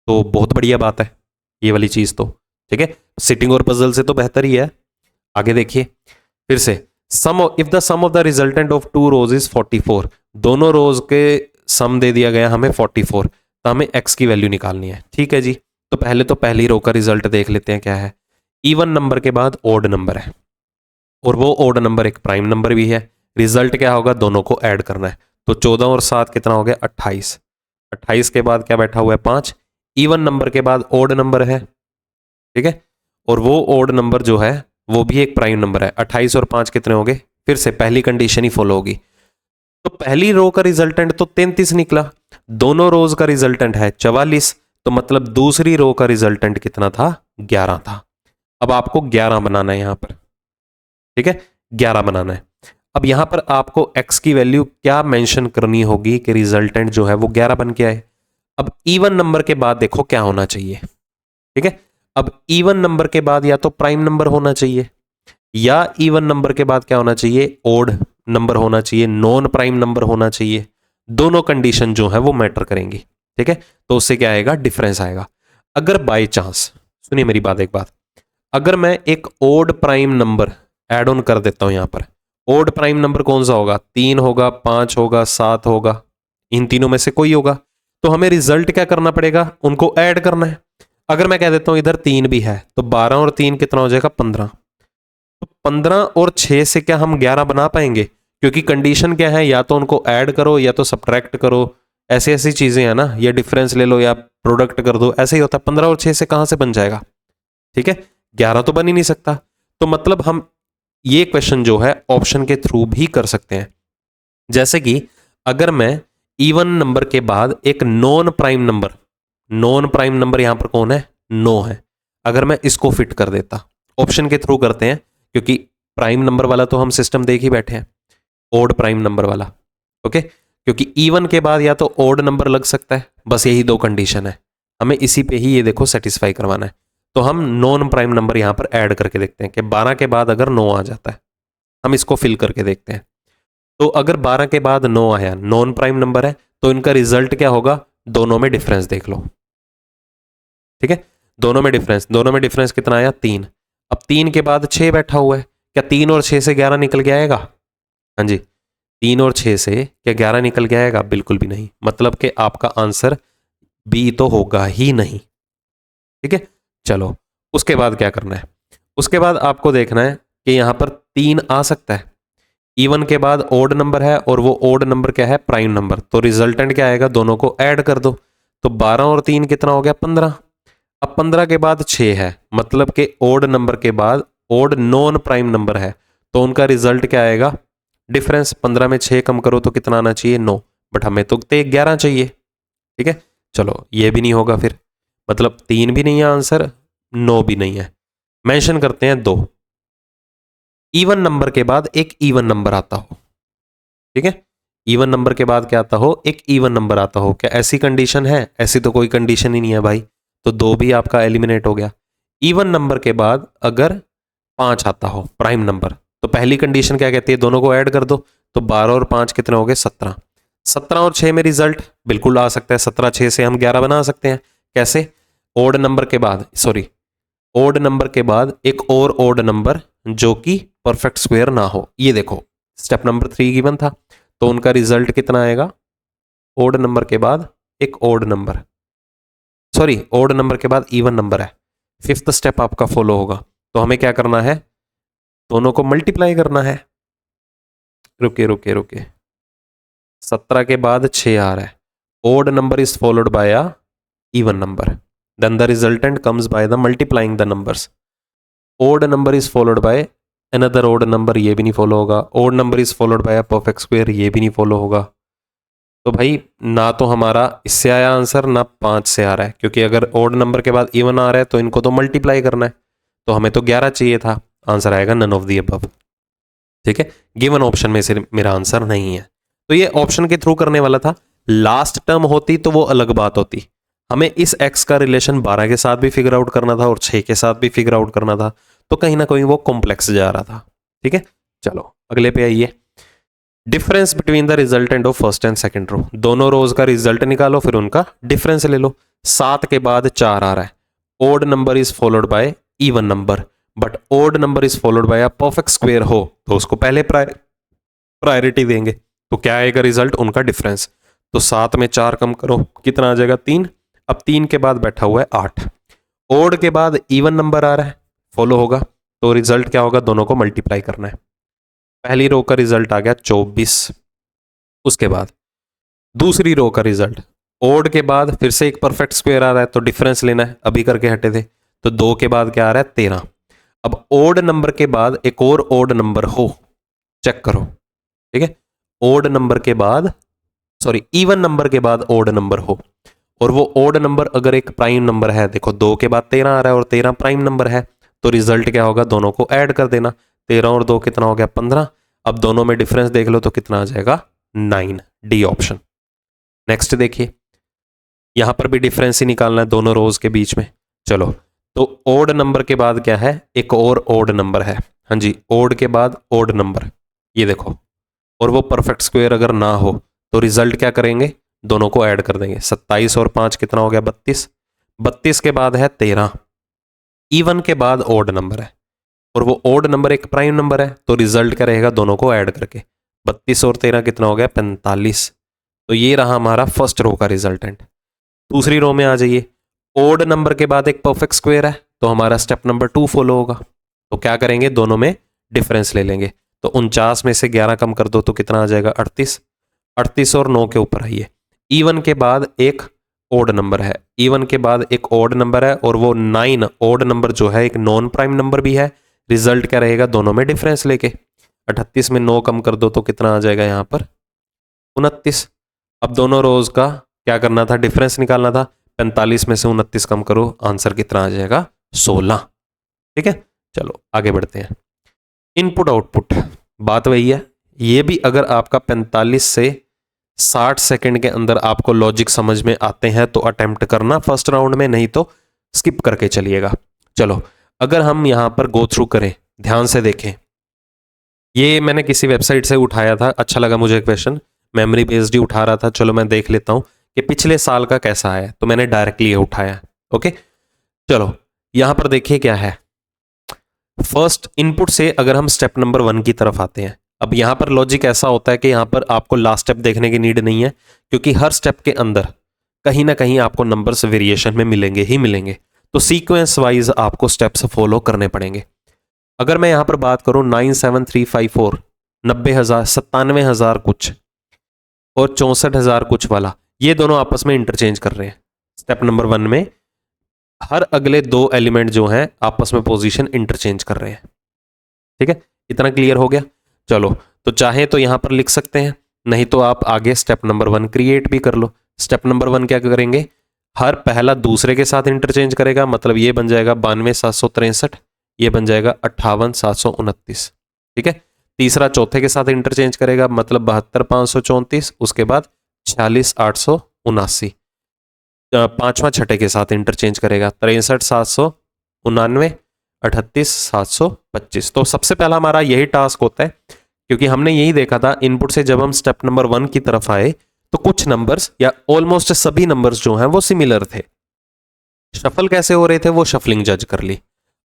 तो बहुत बढ़िया बात है ये वाली चीज तो। ठीक है, सिटिंग और पजल से तो बेहतर ही है। आगे देखिए फिर से, if the sum of the resultant of two rows is 44, दोनों रोज के सम दे दिया गया हमें 44, तो हमें x की वैल्यू निकालनी है। ठीक है जी, तो पहले तो पहली रो का रिजल्ट देख लेते हैं क्या है। इवन नंबर के बाद ओड नंबर है और वो ओड नंबर एक प्राइम नंबर भी है। रिजल्ट क्या होगा, दोनों को ऐड करना है। तो 14 और 7 कितना हो गया 28। 28 के बाद क्या बैठा हुआ है 5। इवन नंबर के बाद ओड नंबर है। ठीक है, और वो ओड नंबर जो है वो भी एक प्राइम नंबर है। 28 और 5 कितने हो गए, फिर से पहली कंडीशन ही फॉलो होगी। तो पहली रो का रिजल्टेंट तो 33 निकला, दोनों रोज का रिजल्टेंट है 44, तो मतलब दूसरी रो का रिजल्टेंट कितना था 11 था। अब आपको 11 बनाना है यहां पर। ठीक है, 11 बनाना है। अब यहां पर आपको x की वैल्यू क्या मेंशन करनी होगी कि रिजल्टेंट जो है वो 11 बन के आए। अब इवन नंबर के बाद देखो क्या होना चाहिए। ठीक है, अब इवन नंबर के बाद या तो प्राइम नंबर होना चाहिए या इवन नंबर के बाद क्या होना चाहिए ओड नंबर होना चाहिए, नॉन प्राइम नंबर होना चाहिए। दोनों कंडीशन जो है वो मैटर करेंगी। ठीक है, तो उससे क्या आएगा डिफरेंस आएगा। अगर बाय चांस, सुनिए मेरी बात एक बात, अगर मैं एक odd prime number add on कर देता हूं यहां पर, ओड प्राइम नंबर कौन सा होगा, 3 होगा, 5 होगा, 7 होगा, इन तीनों में से कोई होगा। तो हमें रिजल्ट क्या करना पड़ेगा, उनको ऐड करना है। अगर मैं कह देता हूं इधर 3 भी है तो 12 और 3 कितना हो जाएगा 15। तो 15 और 6 से क्या हम 11 बना पाएंगे, क्योंकि कंडीशन क्या है, या तो उनको ऐड करो या तो सब्ट्रैक्ट करो, ऐसी ऐसी चीजें हैं ना, या डिफरेंस ले लो या प्रोडक्ट कर दो, ऐसे ही होता है। 15 और 6 से कहां से बन जाएगा, ठीक है 11 तो बन ही नहीं सकता। तो मतलब हम ये क्वेश्चन जो है ऑप्शन के थ्रू भी कर सकते हैं। जैसे कि अगर मैं इवन नंबर के बाद एक नॉन प्राइम नंबर यहां पर कौन है 9 है, अगर मैं इसको फिट कर देता, ऑप्शन के थ्रू करते हैं क्योंकि प्राइम नंबर वाला तो हम सिस्टम देख ही बैठे हैं, ओड प्राइम नंबर वाला। ओके, क्योंकि इवन के बाद या तो ओड नंबर लग सकता है, बस यही दो कंडीशन है, हमें इसी पे ही ये देखो सेटिस्फाई करवाना है। तो हम नॉन प्राइम नंबर यहां पर ऐड करके देखते हैं कि 12 के बाद अगर 9 आ जाता है, हम इसको फिल करके देखते हैं। तो अगर 12 के बाद 9 आया, नॉन प्राइम नंबर है, तो इनका रिजल्ट क्या होगा, दोनों में डिफरेंस देख लो। ठीक है, दोनों में डिफरेंस कितना आया 3। अब 3 के बाद 6 बैठा हुआ है, क्या 3 और 6 से 11 निकल के आएगा, हाँ जी 3 और 6 से क्या 11 निकल के आएगा, बिल्कुल भी नहीं। मतलब कि आपका आंसर बी तो होगा ही नहीं। ठीक है, चलो उसके बाद क्या करना है, उसके बाद आपको देखना है कि यहां पर 3 आ सकता है, इवन के बाद ओड नंबर है और वो ओड नंबर क्या है प्राइम नंबर, तो रिजल्टेंट क्या आएगा, दोनों को ऐड कर दो। तो 12 और 3 कितना हो गया 15। अब 15 के बाद 6 है, मतलब कि ओड नंबर के बाद ओड नॉन प्राइम नंबर है, तो उनका रिजल्ट क्या आएगा डिफरेंस। 15 में 6 कम करो तो कितना आना चाहिए 9, बट हमें तो 11 चाहिए। ठीक है, चलो ये भी नहीं होगा फिर, मतलब 3 भी नहीं है आंसर, 9 भी नहीं है। मेंशन करते हैं 2, इवन नंबर के बाद एक इवन नंबर आता हो। ठीक है, इवन नंबर के बाद क्या आता हो, एक इवन नंबर आता हो। क्या ऐसी कंडीशन है, ऐसी तो कोई कंडीशन ही नहीं है भाई, तो 2 भी आपका एलिमिनेट हो गया। इवन नंबर के बाद अगर 5 आता हो प्राइम नंबर, तो पहली कंडीशन क्या कहती है, दोनों को ऐड कर दो। तो 12 और 5 कितने हो गए 17। 17 और 6 में रिजल्ट बिल्कुल आ सकता है, 17 6 से हम 11 बना सकते हैं। कैसे, ओड नंबर के बाद, सॉरी ओड नंबर के बाद एक और ओड नंबर जो कि परफेक्ट स्क्वायर ना हो। ये देखो स्टेप नंबर 3 गिवन था, तो उनका रिजल्ट कितना आएगा, ओड नंबर के बाद एक odd number, sorry odd number के बाद इवन नंबर है। 5th स्टेप आपका फॉलो होगा, तो हमें क्या करना है, दोनों को मल्टीप्लाई करना है। रुके 17 के बाद 6 आ रहा है, odd number is followed by a even number, then the resultant comes by the multiplying the numbers. Odd number is followed by another odd number, ये भी नहीं फॉलो होगा। Odd number is followed by a perfect square, ये भी नहीं follow होगा। तो भाई ना तो हमारा इससे आया आंसर ना 5 से आ रहा है, क्योंकि अगर ओड नंबर के बाद इवन आ रहा है तो इनको तो मल्टीप्लाई करना है, तो हमें तो 11 चाहिए था। आंसर आएगा नन ऑफ दी अबव। ठीक है, गिवन ऑप्शन में से मेरा आंसर नहीं है। तो ये ऑप्शन के थ्रू करने वाला था। लास्ट टर्म होती तो वो अलग बात होती। हमें इस x का रिलेशन 12 के साथ भी फिगर आउट करना था और 6 के साथ भी फिगर आउट करना था, तो कहीं ना कहीं वो कॉम्प्लेक्स जा रहा था। ठीक है, चलो अगले पे आइए। Difference between the resultant of first and second row. दोनों रोज का रिजल्ट निकालो, फिर उनका डिफरेंस ले लो। 7 के बाद 4 आ रहा है। Odd number is followed by even number, but odd number is followed by a perfect square हो तो उसको पहले प्रायोरिटी देंगे। तो क्या आएगा रिजल्ट? उनका डिफरेंस। तो 7 में 4 कम करो, कितना आ जाएगा? 3। अब 3 के बाद बैठा हुआ है 8। ओड के बाद इवन नंबर आ रहा है, फॉलो होगा, तो रिजल्ट क्या होगा? दोनों को मल्टीप्लाई करना है। पहली रो का रिजल्ट आ गया 24। उसके बाद दूसरी रो का रिजल्ट, ओड के बाद फिर से एक परफेक्ट स्क्वायर आ रहा है, तो डिफरेंस लेना है, अभी करके हटे थे। तो 2 के बाद क्या आ रहा है? 13। अब ओड नंबर के बाद एक और ओड नंबर हो, चेक करो। ठीक है, ओड नंबर के बाद, सॉरी इवन नंबर के बाद ओड नंबर हो, और वो ओड नंबर अगर एक प्राइम नंबर है, देखो 2 के बाद 13 आ रहा है और 13 प्राइम नंबर है, तो रिजल्ट क्या होगा? दोनों को ऐड कर देना। 13 और 2 कितना हो गया? 15। अब दोनों में डिफरेंस देख लो तो कितना आ जाएगा? 9। D option. नेक्स्ट देखिए, यहां पर भी डिफरेंस ही निकालना है दोनों रोज के बीच में। चलो, तो ओड नंबर के बाद क्या है? एक और ओड नंबर है। हाँ जी, ओड के बाद ओड नंबर, ये देखो, और वो परफेक्ट स्क्वायर अगर ना हो तो रिजल्ट क्या करेंगे? दोनों को ऐड कर देंगे। 27 और 5 कितना हो गया? 32। 32 के बाद है 13। इवन के बाद ओड नंबर है, और वो ओड नंबर एक प्राइम नंबर है, तो रिजल्ट क्या रहेगा? दोनों को ऐड करके 32 और 13 कितना हो गया? 45। तो ये रहा हमारा फर्स्ट रो का रिजल्टेंट। दूसरी रो में आ जाइए। ओड नंबर के बाद एक परफेक्ट स्क्वायर है, तो हमारा स्टेप नंबर 2 फॉलो होगा। तो क्या करेंगे? दोनों में डिफरेंस ले लेंगे। तो 49 में से 11 कम कर दो तो कितना आ जाएगा? 38। 38 और 9 के ऊपर आइए। इवन के बाद एक ओड नंबर है, इवन के बाद एक ओड नंबर है, और वो 9 ओड नंबर जो है एक नॉन प्राइम नंबर भी है। रिजल्ट क्या रहेगा? दोनों में डिफरेंस लेके 38 में 9 कम कर दो तो कितना आ जाएगा यहाँ पर? 29। अब दोनों रोज का क्या करना था? डिफरेंस निकालना था। 45 में से 29 कम करो, आंसर कितना आ जाएगा? 16। ठीक है, चलो आगे बढ़ते हैं। इनपुट आउटपुट, बात वही है। ये भी अगर आपका 45 से 60 सेकंड के अंदर आपको लॉजिक समझ में आते हैं तो अटेम्प्ट करना फर्स्ट राउंड में, नहीं तो स्किप करके चलिएगा। चलो, अगर हम यहां पर गो थ्रू करें, ध्यान से देखें। ये मैंने किसी वेबसाइट से उठाया था, अच्छा लगा मुझे क्वेश्चन, मेमोरी बेस्ड ही उठा रहा था। चलो मैं देख लेता हूं कि पिछले साल का कैसा है, तो मैंने डायरेक्टली ये उठाया। ओके, चलो यहां पर देखिए क्या है। फर्स्ट इनपुट से अगर हम स्टेप नंबर 1 की तरफ आते हैं, अब यहां पर लॉजिक ऐसा होता है कि यहां पर आपको लास्ट स्टेप देखने की नीड नहीं है, क्योंकि हर स्टेप के अंदर कहीं ना कहीं आपको नंबर्स वेरिएशन में मिलेंगे ही मिलेंगे। तो सीक्वेंस वाइज आपको स्टेप्स फॉलो करने पड़ेंगे। अगर मैं यहां पर बात करूं 97354, 90,000, 97,000 कुछ और 64,000 कुछ वाला, ये दोनों आपस में इंटरचेंज कर रहे हैं। स्टेप नंबर 1 में हर अगले 2 एलिमेंट जो हैं आपस में पोजीशन इंटरचेंज कर रहे हैं। ठीक है, इतना क्लियर हो गया। चलो, तो चाहे तो यहां पर लिख सकते हैं, नहीं तो आप आगे स्टेप नंबर 1 क्रिएट भी कर लो। स्टेप नंबर 1 क्या करेंगे? हर पहला दूसरे के साथ इंटरचेंज करेगा, मतलब ये बन जाएगा 92,763, ये बन जाएगा 58,729। ठीक है, तीसरा चौथे के साथ इंटरचेंज करेगा, मतलब 72,534, उसके बाद 46,879। पांचवा छठे के साथ इंटरचेंज करेगा, 63,799, 38,725। तो सबसे पहला हमारा यही टास्क होता है, क्योंकि हमने यही देखा था इनपुट से जब हम स्टेप नंबर 1 की तरफ आए तो कुछ नंबर्स या ऑलमोस्ट सभी नंबर्स जो हैं वो सिमिलर थे। शफल कैसे हो रहे थे वो शफलिंग जज कर ली।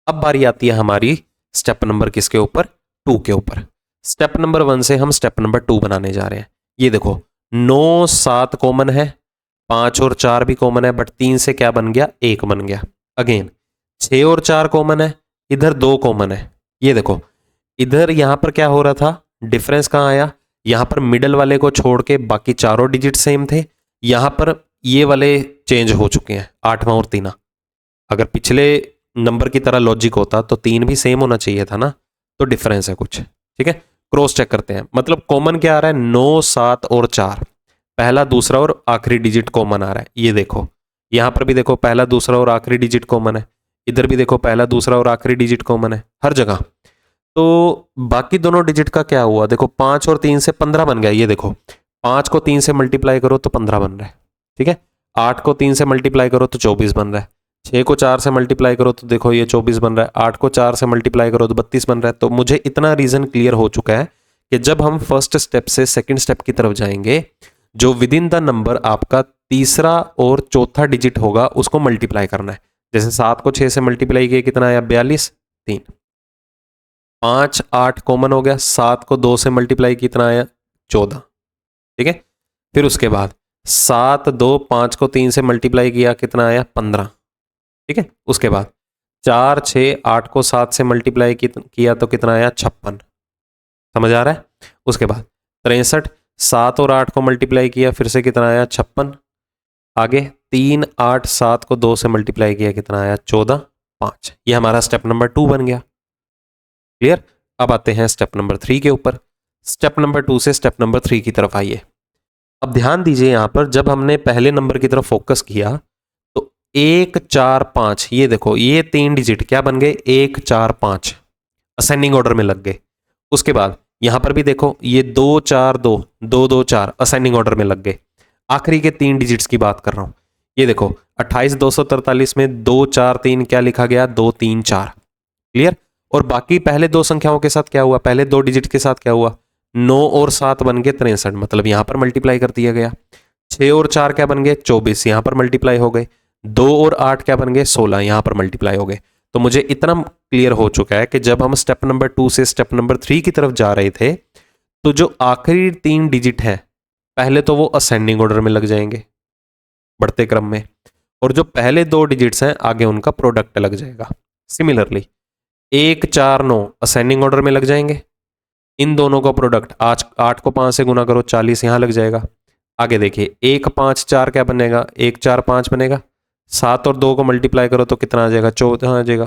अब बारी आती है हमारी स्टेप नंबर किसके ऊपर? 2 के ऊपर। स्टेप नंबर 1 से हम स्टेप नंबर 2 बनाने जा रहे हैं। ये देखो 9, 7 कॉमन है, 5 और 4 भी कॉमन है, बट 3 से क्या बन गया? 1 बन गया। अगेन 6 और 4 कॉमन है, इधर 2 कॉमन है। ये देखो इधर यहां पर क्या हो रहा था? डिफरेंस कहां आया? यहां पर मिडल वाले को छोड़ के बाकी चारों डिजिट सेम थे। यहां पर ये वाले चेंज हो चुके हैं, 8वां और 3। अगर पिछले नंबर की तरह लॉजिक होता तो 3 भी सेम होना चाहिए था ना, तो डिफरेंस है कुछ। ठीक है, क्रॉस चेक करते हैं। मतलब कॉमन क्या आ रहा है? 9, 7 और 4। पहला दूसरा और आखिरी डिजिट कॉमन आ रहा है, ये देखो यहां पर भी देखो पहला दूसरा और आखिरी डिजिट कॉमन है, इधर भी देखो पहला दूसरा और आखिरी डिजिट कॉमन है, हर जगह। तो बाकी दोनों डिजिट का क्या हुआ, देखो 5 और 3 से 15 बन गया, ये देखो 5 को 3 से मल्टीप्लाई करो तो 15 बन रहा है, ठीक है। 8 को 3 से मल्टीप्लाई करो तो 24 बन रहा है, 6 को 4 से मल्टीप्लाई करो तो देखो ये 24 बन रहा है, 8 को 4 से मल्टीप्लाई करो तो 32 बन रहा है। तो मुझे इतना रीजन क्लियर हो चुका है कि जब हम फर्स्ट स्टेप से सेकंड स्टेप की तरफ जाएंगे, जो विद इन द नंबर आपका तीसरा और चौथा डिजिट होगा उसको मल्टीप्लाई करना है। जैसे 7 को 6 से मल्टीप्लाई किया कितना आया 42, 3, 5 8 कॉमन हो गया, 7 को 2 से मल्टीप्लाई कितना आया 14, ठीक है। फिर उसके बाद 7 2 5 को 3 से मल्टीप्लाई किया कितना आया 15, ठीक है। उसके बाद 4 6 8 को 7 से मल्टीप्लाई किया तो कितना आया 56, समझ आ रहा है। उसके बाद 63, 7 और 8 को मल्टीप्लाई किया फिर से कितना आया 56, आगे 3 8 7 को 2 से मल्टीप्लाई किया कितना आया 14 5। ये हमारा स्टेप नंबर 2 बन गया, क्लियर। अब आते हैं स्टेप नंबर 3 के ऊपर। स्टेप नंबर 2 से स्टेप नंबर 3 की तरफ आइए। अब ध्यान दीजिए यहां पर जब हमने पहले नंबर की तरफ फोकस किया तो 1 4 5, ये देखो ये 3 डिजिट क्या बन गए 1 4 5, असेंडिंग ऑर्डर में लग गए। उसके बाद यहां पर भी देखो ये 2 4 2 2 2 4 असेंडिंग ऑर्डर में लग गए। आखिरी के 3 डिजिट्स की बात कर रहा हूं, ये देखो 28 243 में 2 4 3 क्या लिखा गया 2 3 4, क्लियर। और बाकी पहले दो संख्याओं के साथ क्या हुआ, पहले दो डिजिट के साथ क्या हुआ 9 और 7 बन गए 63, मतलब यहां पर मल्टीप्लाई कर दिया गया। 6 और 4 क्या बन गए 24, यहां पर मल्टीप्लाई हो गए। 2 और 8 क्या बन गए 16, यहां पर मल्टीप्लाई हो गए। तो मुझे इतना क्लियर हो चुका है कि जब हम स्टेप नंबर 2 से स्टेप नंबर 3 की तरफ जा रहे थे तो जो आखिरी 3 डिजिट है पहले तो वो असेंडिंग ऑर्डर में लग जाएंगे बढ़ते क्रम में, और जो पहले 2 डिजिट्स हैं आगे उनका प्रोडक्ट लग जाएगा। सिमिलरली 1 4 9 असेंडिंग ऑर्डर में लग जाएंगे, इन दोनों का प्रोडक्ट आज 8 को 5 से गुना करो 40 यहां लग जाएगा। आगे देखिए 1 5 4 क्या बनेगा 1 4 5 बनेगा, 7 और 2 को मल्टीप्लाई करो तो कितना आ जाएगा 14 आ जाएगा।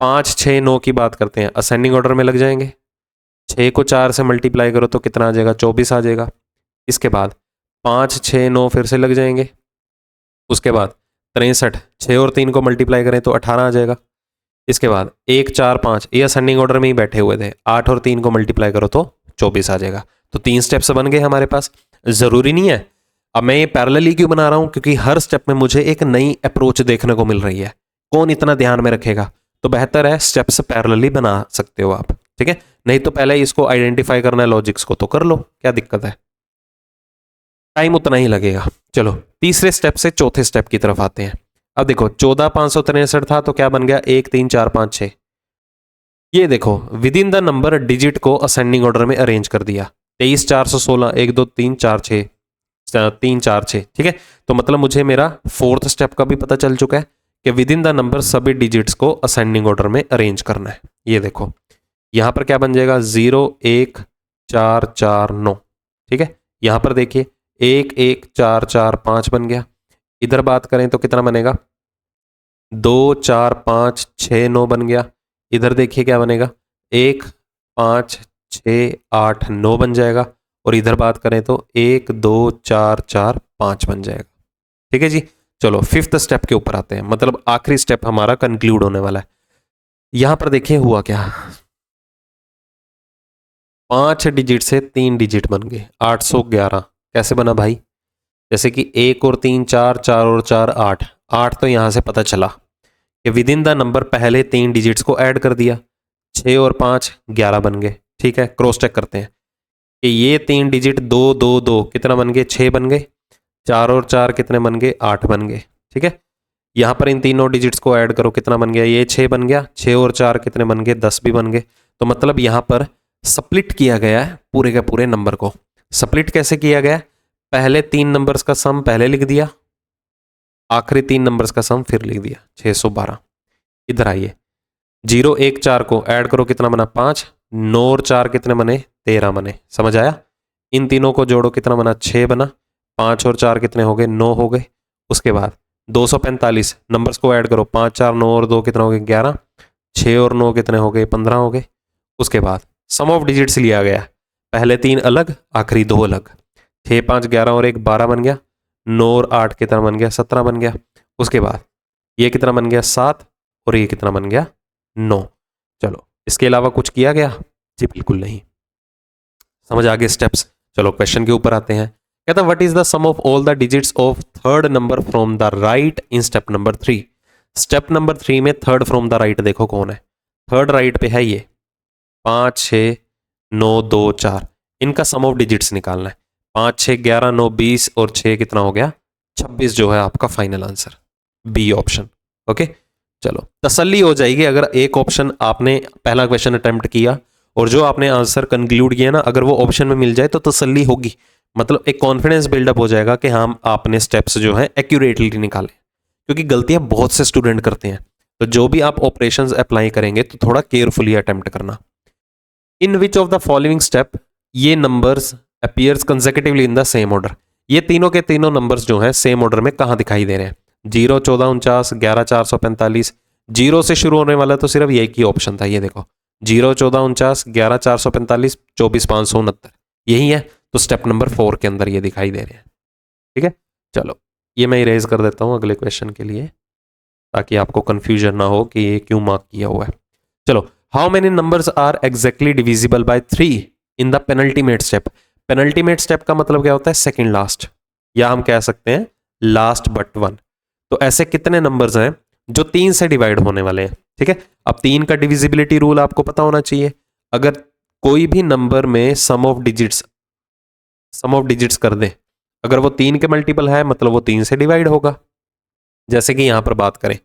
5 6 9 की बात करते हैं, असेंडिंग ऑर्डर में लग जाएंगे। 6 को 4 से मल्टीप्लाई करो तो कितना आ जाएगा 24 आ जाएगा। इसके बाद 5 6 9 फिर से लग जाएंगे। उसके बाद 63, 6 और 3 को मल्टीप्लाई करें तो 18 आ जाएगा। इसके बाद 1 4 5 ये असेंडिंग ऑर्डर में ही बैठे हुए थे, 8 और 3 को मल्टीप्लाई करो तो 24 आ जाएगा। तो 3 स्टेप्स बन गए हमारे पास। ज़रूरी नहीं है, अब मैं ये पैरेलली क्यों बना रहा हूं, क्योंकि हर स्टेप में मुझे एक नई अप्रोच देखने को मिल रही है। कौन इतना ध्यान में रखेगा, तो बेहतर है स्टेप्स पैरेलली बना सकते हो आप, ठीक है। नहीं तो पहले इसको आइडेंटिफाई करना है लॉजिक्स को, तो कर लो, क्या दिक्कत है, टाइम उतना ही लगेगा। चलो तीसरे स्टेप से चौथे स्टेप की तरफ आते हैं। अब देखो 14 563 था तो क्या बन गया 1 3 4 5 6। ये देखो with in the number digit को असेंडिंग ऑर्डर में अरेंज कर दिया। 23 416 1 2 3 4 6 3 4 6, ठीक है। तो मतलब मुझे मेरा फोर्थ स्टेप का भी पता चल चुका है कि विद इन द नंबर सभी डिजिट्स को असेंडिंग ऑर्डर में अरेंज करना है। ये देखो यहां पर क्या बन जाएगा 0 1 4 4 9, ठीक है। यहां पर देखिए 1 1 4 4 5 बन गया। इधर बात करें तो कितना बनेगा 2 4 5 6 9 बन गया। इधर देखिए क्या बनेगा 1 5 6 8 9 बन जाएगा। और इधर बात करें तो 1 2 4 4 5 बन जाएगा, ठीक है जी। चलो फिफ्थ स्टेप के ऊपर आते हैं, मतलब आखिरी स्टेप हमारा कंक्लूड होने वाला है। यहां पर देखिए हुआ क्या, 5 डिजिट से 3 डिजिट बन गए 811। कैसे बना भाई, जैसे कि 1 और 3 4 4 और 4 8 8, तो यहां से पता चला कि विद इन द नंबर पहले 3 डिजिट्स को ऐड कर दिया, 6 और 5 11 बन गए, ठीक है। क्रॉस चेक करते हैं कि ये 3 डिजिट 2 2 2 कितना बन गए 6 बन गए, 4 और 4 कितने बन गए 8 बन गए, ठीक है। यहाँ पर इन तीनों डिजिट्स को ऐड करो कितना बन गया, ये 6 बन गया, 6 और 4 कितने बन गए 10 भी बन गए। तो मतलब यहाँ पर स्प्लिट किया गया है पूरे के पूरे नंबर को। स्प्लिट कैसे किया गया, पहले 3 नंबर्स का सम पहले लिख दिया, आखिरी 3 नंबर्स का सम फिर लिख दिया 612। इधर आइए 0 1 4 को ऐड करो कितना बना 5, 9 और 4 कितने बने 13 बने, समझ आया। इन तीनों को जोड़ो कितना बना 6 बना, 5 और 4 कितने हो गए 9 हो गए। उसके बाद 245 नंबर्स को ऐड करो, 5 4 9 और 2 कितना हो गए 11, 6 और 9 कितने हो गए 15 हो गए। उसके बाद सम ऑफ डिजिट्स लिया गया, पहले 3 अलग आखिरी 2 अलग, 6 5 11 और 1 12 बन गया, 9 और 8 कितना बन गया, 17 बन गया। उसके बाद ये कितना बन गया, 7, और ये कितना बन गया, 9। चलो इसके अलावा कुछ किया गया जी, बिल्कुल नहीं। समझ आ गए स्टेप्स। चलो क्वेश्चन के ऊपर आते हैं। कहता what is the sum of all the digits of third number from the right in step number 3। Step number 3 में थर्ड फ्रॉम द राइट देखो कौन है, थर्ड राइट पे है ये 5 6 9 2 4, इनका सम ऑफ डिजिट्स निकालना है। 5 6 11 9 20 और 6 कितना हो गया, 26 जो है आपका final answer, B option. Okay चलो तसल्ली हो जाएगी अगर एक ऑप्शन आपने पहला क्वेश्चन अटेम्प्ट किया और जो आपने आंसर कंक्लूड किया ना, अगर वो ऑप्शन में मिल जाए तो तसल्ली होगी, मतलब एक कॉन्फिडेंस बिल्डअप हो जाएगा कि हाँ आपने स्टेप्स जो है एक्यूरेटली निकाले। क्योंकि गलतियां बहुत से स्टूडेंट करते हैं, तो जो भी आप ऑपरेशंस अप्लाई करेंगे तो थोड़ा केयरफुली अटेम्प्ट करना। In which of the following step ये numbers appears consecutively in the same order. ये तीनों के तीनों नंबर्स जो हैं सेम ऑर्डर में कहाँ दिखाई दे रहे हैं, 0 14 49 11 445। 0 से शुरू होने वाला तो सिर्फ एक ही ऑप्शन था, ये देखो 0 14 49 11 445 24 569, यही है। तो स्टेप नंबर 4 के अंदर ये दिखाई दे रहे हैं। ठीक है चलो ये मैं इरेज कर देता हूँ अगले क्वेश्चन के लिए, ताकि आपको कंफ्यूजन ना हो कि ये क्यों मार्क किया हुआ है। चलो how many numbers are exactly divisible by 3 in the penultimate step. Penultimate step का मतलब क्या होता है, सेकंड लास्ट, या हम कह सकते हैं लास्ट बट वन। तो ऐसे कितने नंबर्स हैं जो 3 से डिवाइड होने वाले हैं। ठीक है अब 3 का डिविजिबिलिटी रूल आपको पता होना चाहिए। अगर कोई भी नंबर में सम ऑफ डिजिट्स कर दे, अगर वो 3 के मल्टीपल है मतलब वो 3 से डिवाइड होगा। जैसे कि यहां पर बात करें,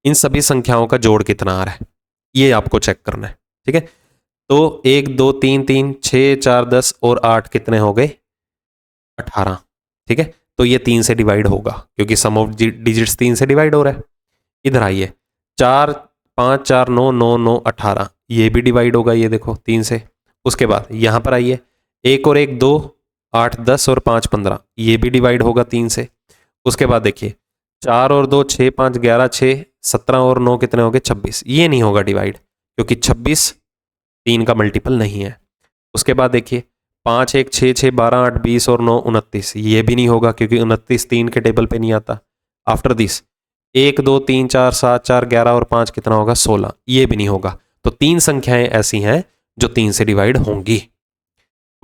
इन सभी संख्याओं का जोड़ कितना आ रहा है ये आपको चेक करना है। ठीक है तो 1 2 3 3 6 4 10 और 8 कितने हो गए, 18। ठीक है तो ये 3 से डिवाइड होगा क्योंकि सम ऑफ डिजिट्स 3 से डिवाइड हो रहा है। इधर आइए 4 5 4 9 9 9 18, ये भी डिवाइड होगा, ये देखो 3 से। उसके बाद यहां पर आइए 1 और 1 2 8 10 और 5 15, ये भी डिवाइड होगा 3 से। उसके बाद देखिए 4 और 2 6 5 11 6 17 और 9 कितने हो गए, 26, ये नहीं होगा डिवाइड क्योंकि 26 3 का मल्टीपल नहीं है। उसके बाद देखिए 5 1 6 6 12 8 20 और 9 29, ये भी नहीं होगा क्योंकि 29 3 के टेबल पे नहीं आता। आफ्टर दिस 1 2 3 4 7 4 11 और 5 कितना होगा, 16, ये भी नहीं होगा। तो 3 संख्याएं ऐसी हैं जो 3 से डिवाइड होंगी।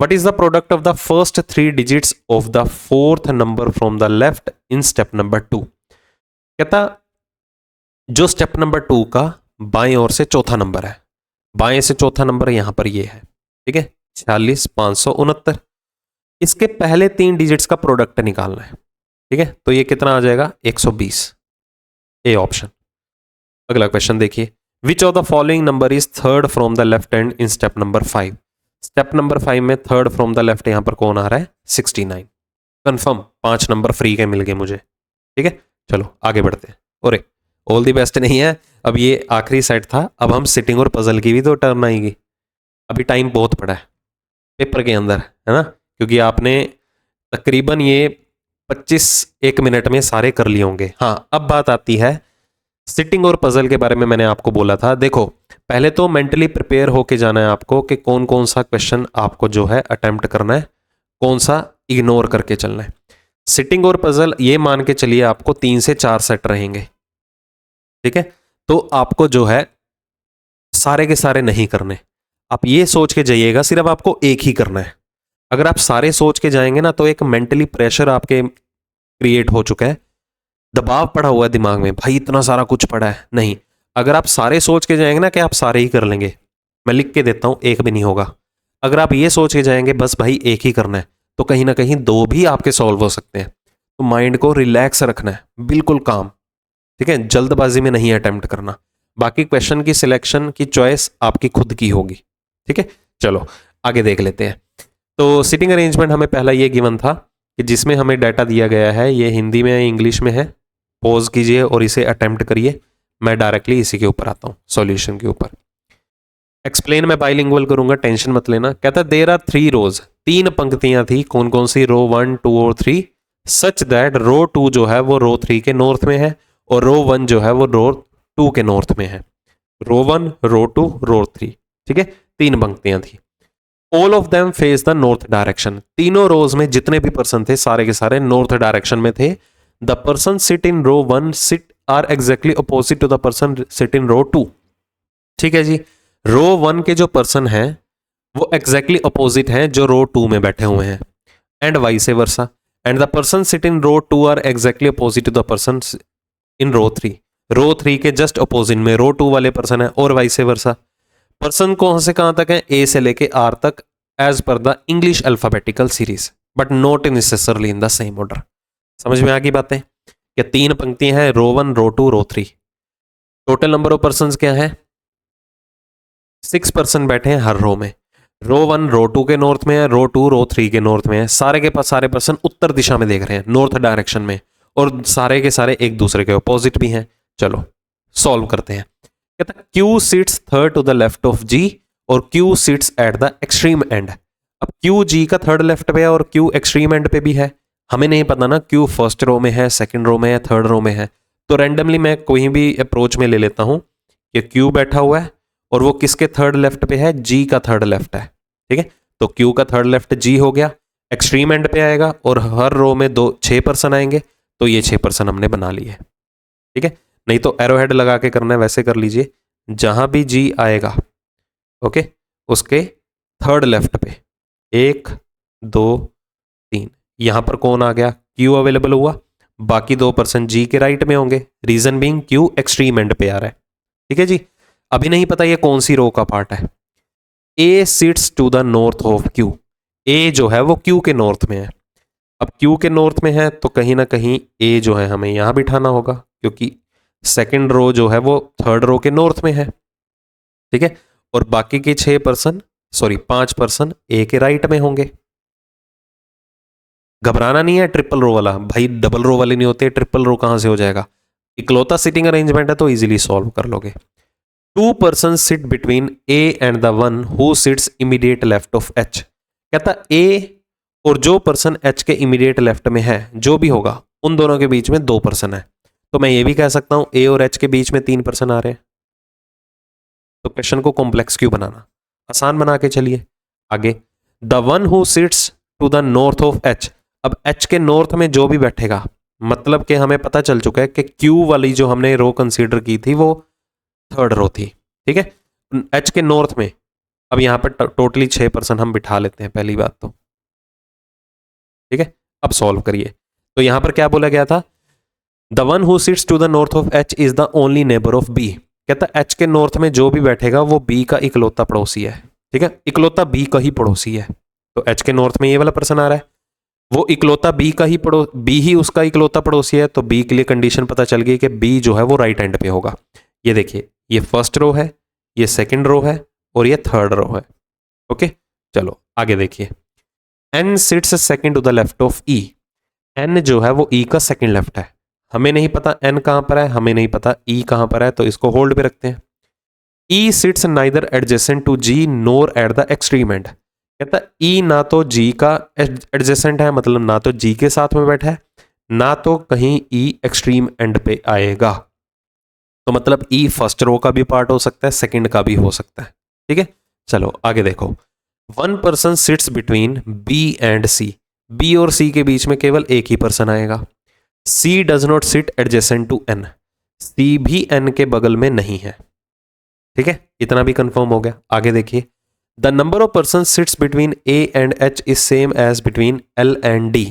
What is the product of the first 3 digits of the fourth number from the left in step number 2। कहता जो स्टेप नंबर 2 का बाएं ओर से चौथा नंबर है, बाएं से चौथा नंबर यहां पर ये है। ठीक है 46 569, इसके पहले 3 डिजिट्स का प्रोडक्ट निकालना है। ठीक है तो ये कितना आ जाएगा, 120, ए ऑप्शन। अगला क्वेश्चन देखिए विच of the following number is third from the left hand in step number 5। Step number 5 में थर्ड फ्रॉम द लेफ्ट यहां पर कौन आ रहा है, 69। कंफर्म 5 नंबर फ्री के मिल गए मुझे। ठीक है चलो आगे बढ़ते हैं। और ऑल दी बेस्ट नहीं है, अब ये आखिरी सेट था, अब हम सिटिंग और पजल की भी तो टर्न आएगी। अभी टाइम बहुत पड़ा है पेपर के अंदर, है ना, क्योंकि आपने तकरीबन ये 25 मिनट में सारे कर लिए होंगे। हाँ अब बात आती है सिटिंग और पजल के बारे में। मैंने आपको बोला था देखो पहले तो मेंटली प्रिपेयर होके जाना है आपको कि कौन कौन सा क्वेश्चन आपको जो है अटेम्प्ट करना है, कौन सा इग्नोर करके चलना है। सिटिंग और पजल ये मान के चलिए आपको 3 से 4 सेट रहेंगे। ठीक है तो आपको जो है सारे के सारे नहीं करने, आप ये सोच के जाइएगा सिर्फ आपको एक ही करना है। अगर आप सारे सोच के जाएंगे ना तो एक मेंटली प्रेशर आपके क्रिएट हो चुका है, दबाव पड़ा हुआ है दिमाग में, भाई इतना सारा कुछ पड़ा है। नहीं, अगर आप सारे सोच के जाएंगे ना कि आप सारे ही कर लेंगे, मैं लिख के देता हूं एक भी नहीं होगा। अगर आप ये सोच के जाएंगे बस भाई एक ही करना है, तो कहीं ना कहीं 2 भी आपके सॉल्व हो सकते हैं। तो माइंड को रिलैक्स रखना है, बिल्कुल काम। ठीक है जल्दबाजी में नहीं अटेम्प्ट करना। बाकी क्वेश्चन की सिलेक्शन की चॉइस आपकी खुद की होगी। ठीक है चलो आगे देख लेते हैं। तो सिटिंग अरेंजमेंट हमें पहला ये गिवन था कि जिसमें हमें डाटा दिया गया है, ये हिंदी में इंग्लिश में है। पॉज कीजिए और इसे अटेम्प्ट करिए, मैं डायरेक्टली इसी के ऊपर आता हूं, सॉल्यूशन के ऊपर। एक्सप्लेन मैं बाइलिंगुअल करूंगा, टेंशन मत लेना। कहता देयर आर 3 रोज, 3 पंक्तियां थी। कौन कौन सी, रो 1 2 और 3, सच दैट रो 2 जो है वो रो 3 के नॉर्थ में है और रो 1 जो है वो रो 2 के नॉर्थ में है। रो 1 रो 2 रो 3। ठीक है 3 पंक्तियां थी। All of them face the north direction. तीनों रोज में जितने भी पर्सन थे सारे के सारे नॉर्थ डायरेक्शन में थे। The person sit in row 1 sit are exactly opposite to the person sit in row 2। ठीक है जी, रो 1 के जो पर्सन हैं वो एग्जैक्टली अपोजिट हैं जो रो 2 में बैठे हुए हैं, and vice versa. And the person sit in row 2 are exactly opposite to the person in row 3। Row 3 के जस्ट अपोजिट में रो 2 वाले पर्सन है, और वाइस वर्सा। पर्सन कहां से कहां तक है? ए से लेके आर तक, as per the English alphabetical series, but not necessarily in the same order. समझ में आ गई बातें? कि 3 पंक्तियां हैं, row 1, row 2, row 3। Total number of person क्या है? 6 पर्सन बैठे हैं हर रो में। रो 1 रो 2 के नॉर्थ में है, रो 2 रो 3 के नॉर्थ में है। सारे के पास सारे पर्सन उत्तर दिशा में देख रहे हैं, नॉर्थ डायरेक्शन में, और सारे के सारे एक दूसरे के अपोजिट भी हैं। चलो सॉल्व करते हैं। कहता है Q sits third to the left of G और Q sits at the extreme end. अब Q G का थर्ड लेफ्ट पे है और Q एक्सट्रीम एंड पे भी है। हमें नहीं पता ना Q फर्स्ट रो में है, सेकंड रो में है, थर्ड रो में है। तो रैंडमली मैं कोई भी अप्रोच में ले लेता हूं कि Q बैठा हुआ है और वो किसके थर्ड लेफ्ट पे है? G का थर्ड लेफ्ट है। ठीक है, तो Q का थर्ड लेफ्ट G हो गया, एक्सट्रीम एंड पे आएगा, और हर रो में 6 पर्सन आएंगे, तो ये 6 पर्सन हमने बना लिए। ठीक है, नहीं तो एरो हेड लगा के करना है वैसे कर लीजिए। जहां भी G आएगा, ओके, उसके थर्ड लेफ्ट पे 1 2 3, यहां पर कौन आ गया? Q अवेलेबल हुआ। बाकी 2 पर्सन G के राइट में होंगे, reason being Q extreme end पे आ रहा है। ठीक है जी, अभी नहीं पता ये कौन सी रो का पार्ट है। A sits to the north of Q। A जो है वो Q के नॉर्थ में है। अब Q के नॉर्थ में है तो कहीं ना कहीं A जो है हमें यहां बिठाना होगा, क्योंकि सेकंड रो जो है वो थर्ड रो के नॉर्थ में है। ठीक है, और बाकी के 5 पर्सन A के राइट में होंगे। घबराना नहीं है, ट्रिपल रो वाला भाई, डबल रो वाले नहीं होते, ट्रिपल रो कहां से हो जाएगा? इकलौता सिटिंग अरेंजमेंट है तो इजीली सॉल्व कर लोगे। 2 person sit between A and the one who sits immediate left of H। कहता A और जो पर्सन H के इमीडिएट लेफ्ट में है, जो भी होगा, उन दोनों के बीच में 2 पर्सन है। तो मैं ये भी कह सकता हूं A और H के बीच में 3 पर्सन आ रहे हैं। तो क्वेश्चन को कॉम्प्लेक्स क्यों बनाना, आसान बना के चलिए आगे। The one who sits to the north of H। अब H के नॉर्थ में जो भी बैठेगा, मतलब कि हमें पता चल चुका है कि Q वाली जो हमने रो कंसीडर की थी वो थर्ड रो थी। ठीक है, H के नॉर्थ में अब यहां पर टोटली 6 पर्सन हम बिठा लेते हैं पहली बात तो। ठीक है, अब सॉल्व करिए। तो यहां पर क्या बोला गया था? The one who sits to the north of H is the only neighbour of B। कहता H के नॉर्थ में जो भी बैठेगा वो B का इकलौता पड़ोसी है। ठीक है, इकलौता B का ही पड़ोसी है। तो H के नॉर्थ में ये वाला पर्सन आ रहा है, वो इकलौता B ही उसका इकलौता पड़ोसी है। तो B के लिए कंडीशन पता चल गई कि B जो है वो राइट एंड पे होगा। ये देखिए, ये फर्स्ट रो है, ये सेकंड रो है, और ये थर्ड रो है। ओके, चलो आगे देखिए। N sits second to the left of E। N जो है वो E का सेकंड लेफ्ट है। हमें नहीं पता N कहां पर है, हमें नहीं पता E कहां पर है, तो इसको होल्ड पे रखते हैं। E sits neither adjacent to G nor at the extreme end. कहता E ना तो G का एडजेसेंट है, मतलब ना तो G के साथ में बैठा है, ना तो कहीं E एक्सट्रीम एंड पे आएगा। तो मतलब E फर्स्ट रो का भी पार्ट हो सकता है, सेकंड का भी हो सकता है। ठीक है, चलो आगे देखो। 1 person sits between B and C। B और C के बीच में केवल एक ही पर्सन आएगा। C does not sit adjacent to N। C भी N के बगल में नहीं है। ठीक है, इतना भी कंफर्म हो गया। आगे देखिए। The number of person sits between A and H is same as between L and D।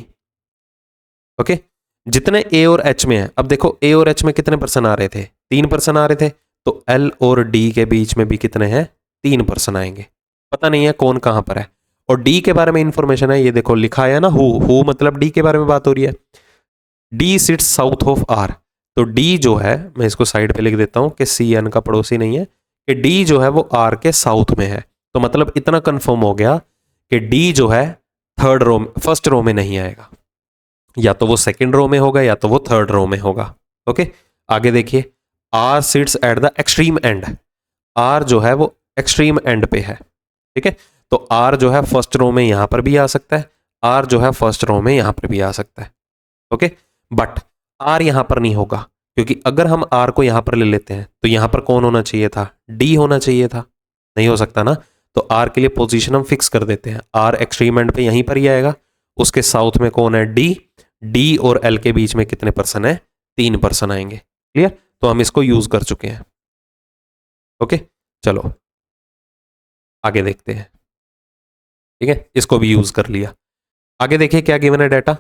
Okay, जितने A और H में है, अब देखो A और H में कितने पर्सन आ रहे थे? 3 पर्सन आ रहे थे। तो L और D के बीच में भी कितने हैं? 3 पर्सन आएंगे। पता नहीं है कौन कहां पर है। और D के बारे में इंफॉर्मेशन है, ये देखो लिखा है ना, हु मतलब D के बारे में बात हो रही है। D sits south of R। तो D जो है, मैं इसको साइड पे लिख देता हूं कि C N का पड़ोसी नहीं है, कि D जो है वो R के साउथ में है। तो मतलब इतना कंफर्म हो गया कि D जो है फर्स्ट रो में नहीं आएगा, या तो वो सेकंड रो में होगा या तो वो थर्ड रो में होगा। ओके, आगे देखिए। R seats at the extreme and. R जो है वो एक्सट्रीम एंड पे है। ठीक है, तो R जो है फर्स्ट रो में यहां पर भी आ सकता है, R जो है फर्स्ट रो में यहां पर भी आ सकता है। ओके, बट R यहां पर नहीं होगा, क्योंकि अगर हम R को यहां पर ले लेते हैं तो यहां पर कौन होना चाहिए था? D होना चाहिए था। नहीं हो सकता ना, तो आर के लिए पोजीशन हम फिक्स कर देते हैं, आर एक्सट्रीम एंड पे यहीं पर ही आएगा। उसके साउथ में कौन है, डी। डी और एल के बीच में कितने पर्सन है, 3 पर्सन आएंगे। क्लियर, तो हम इसको यूज कर चुके हैं। ओके, चलो आगे देखते हैं। ठीक है, इसको भी यूज कर लिया। आगे देखिए क्या गिवन है data,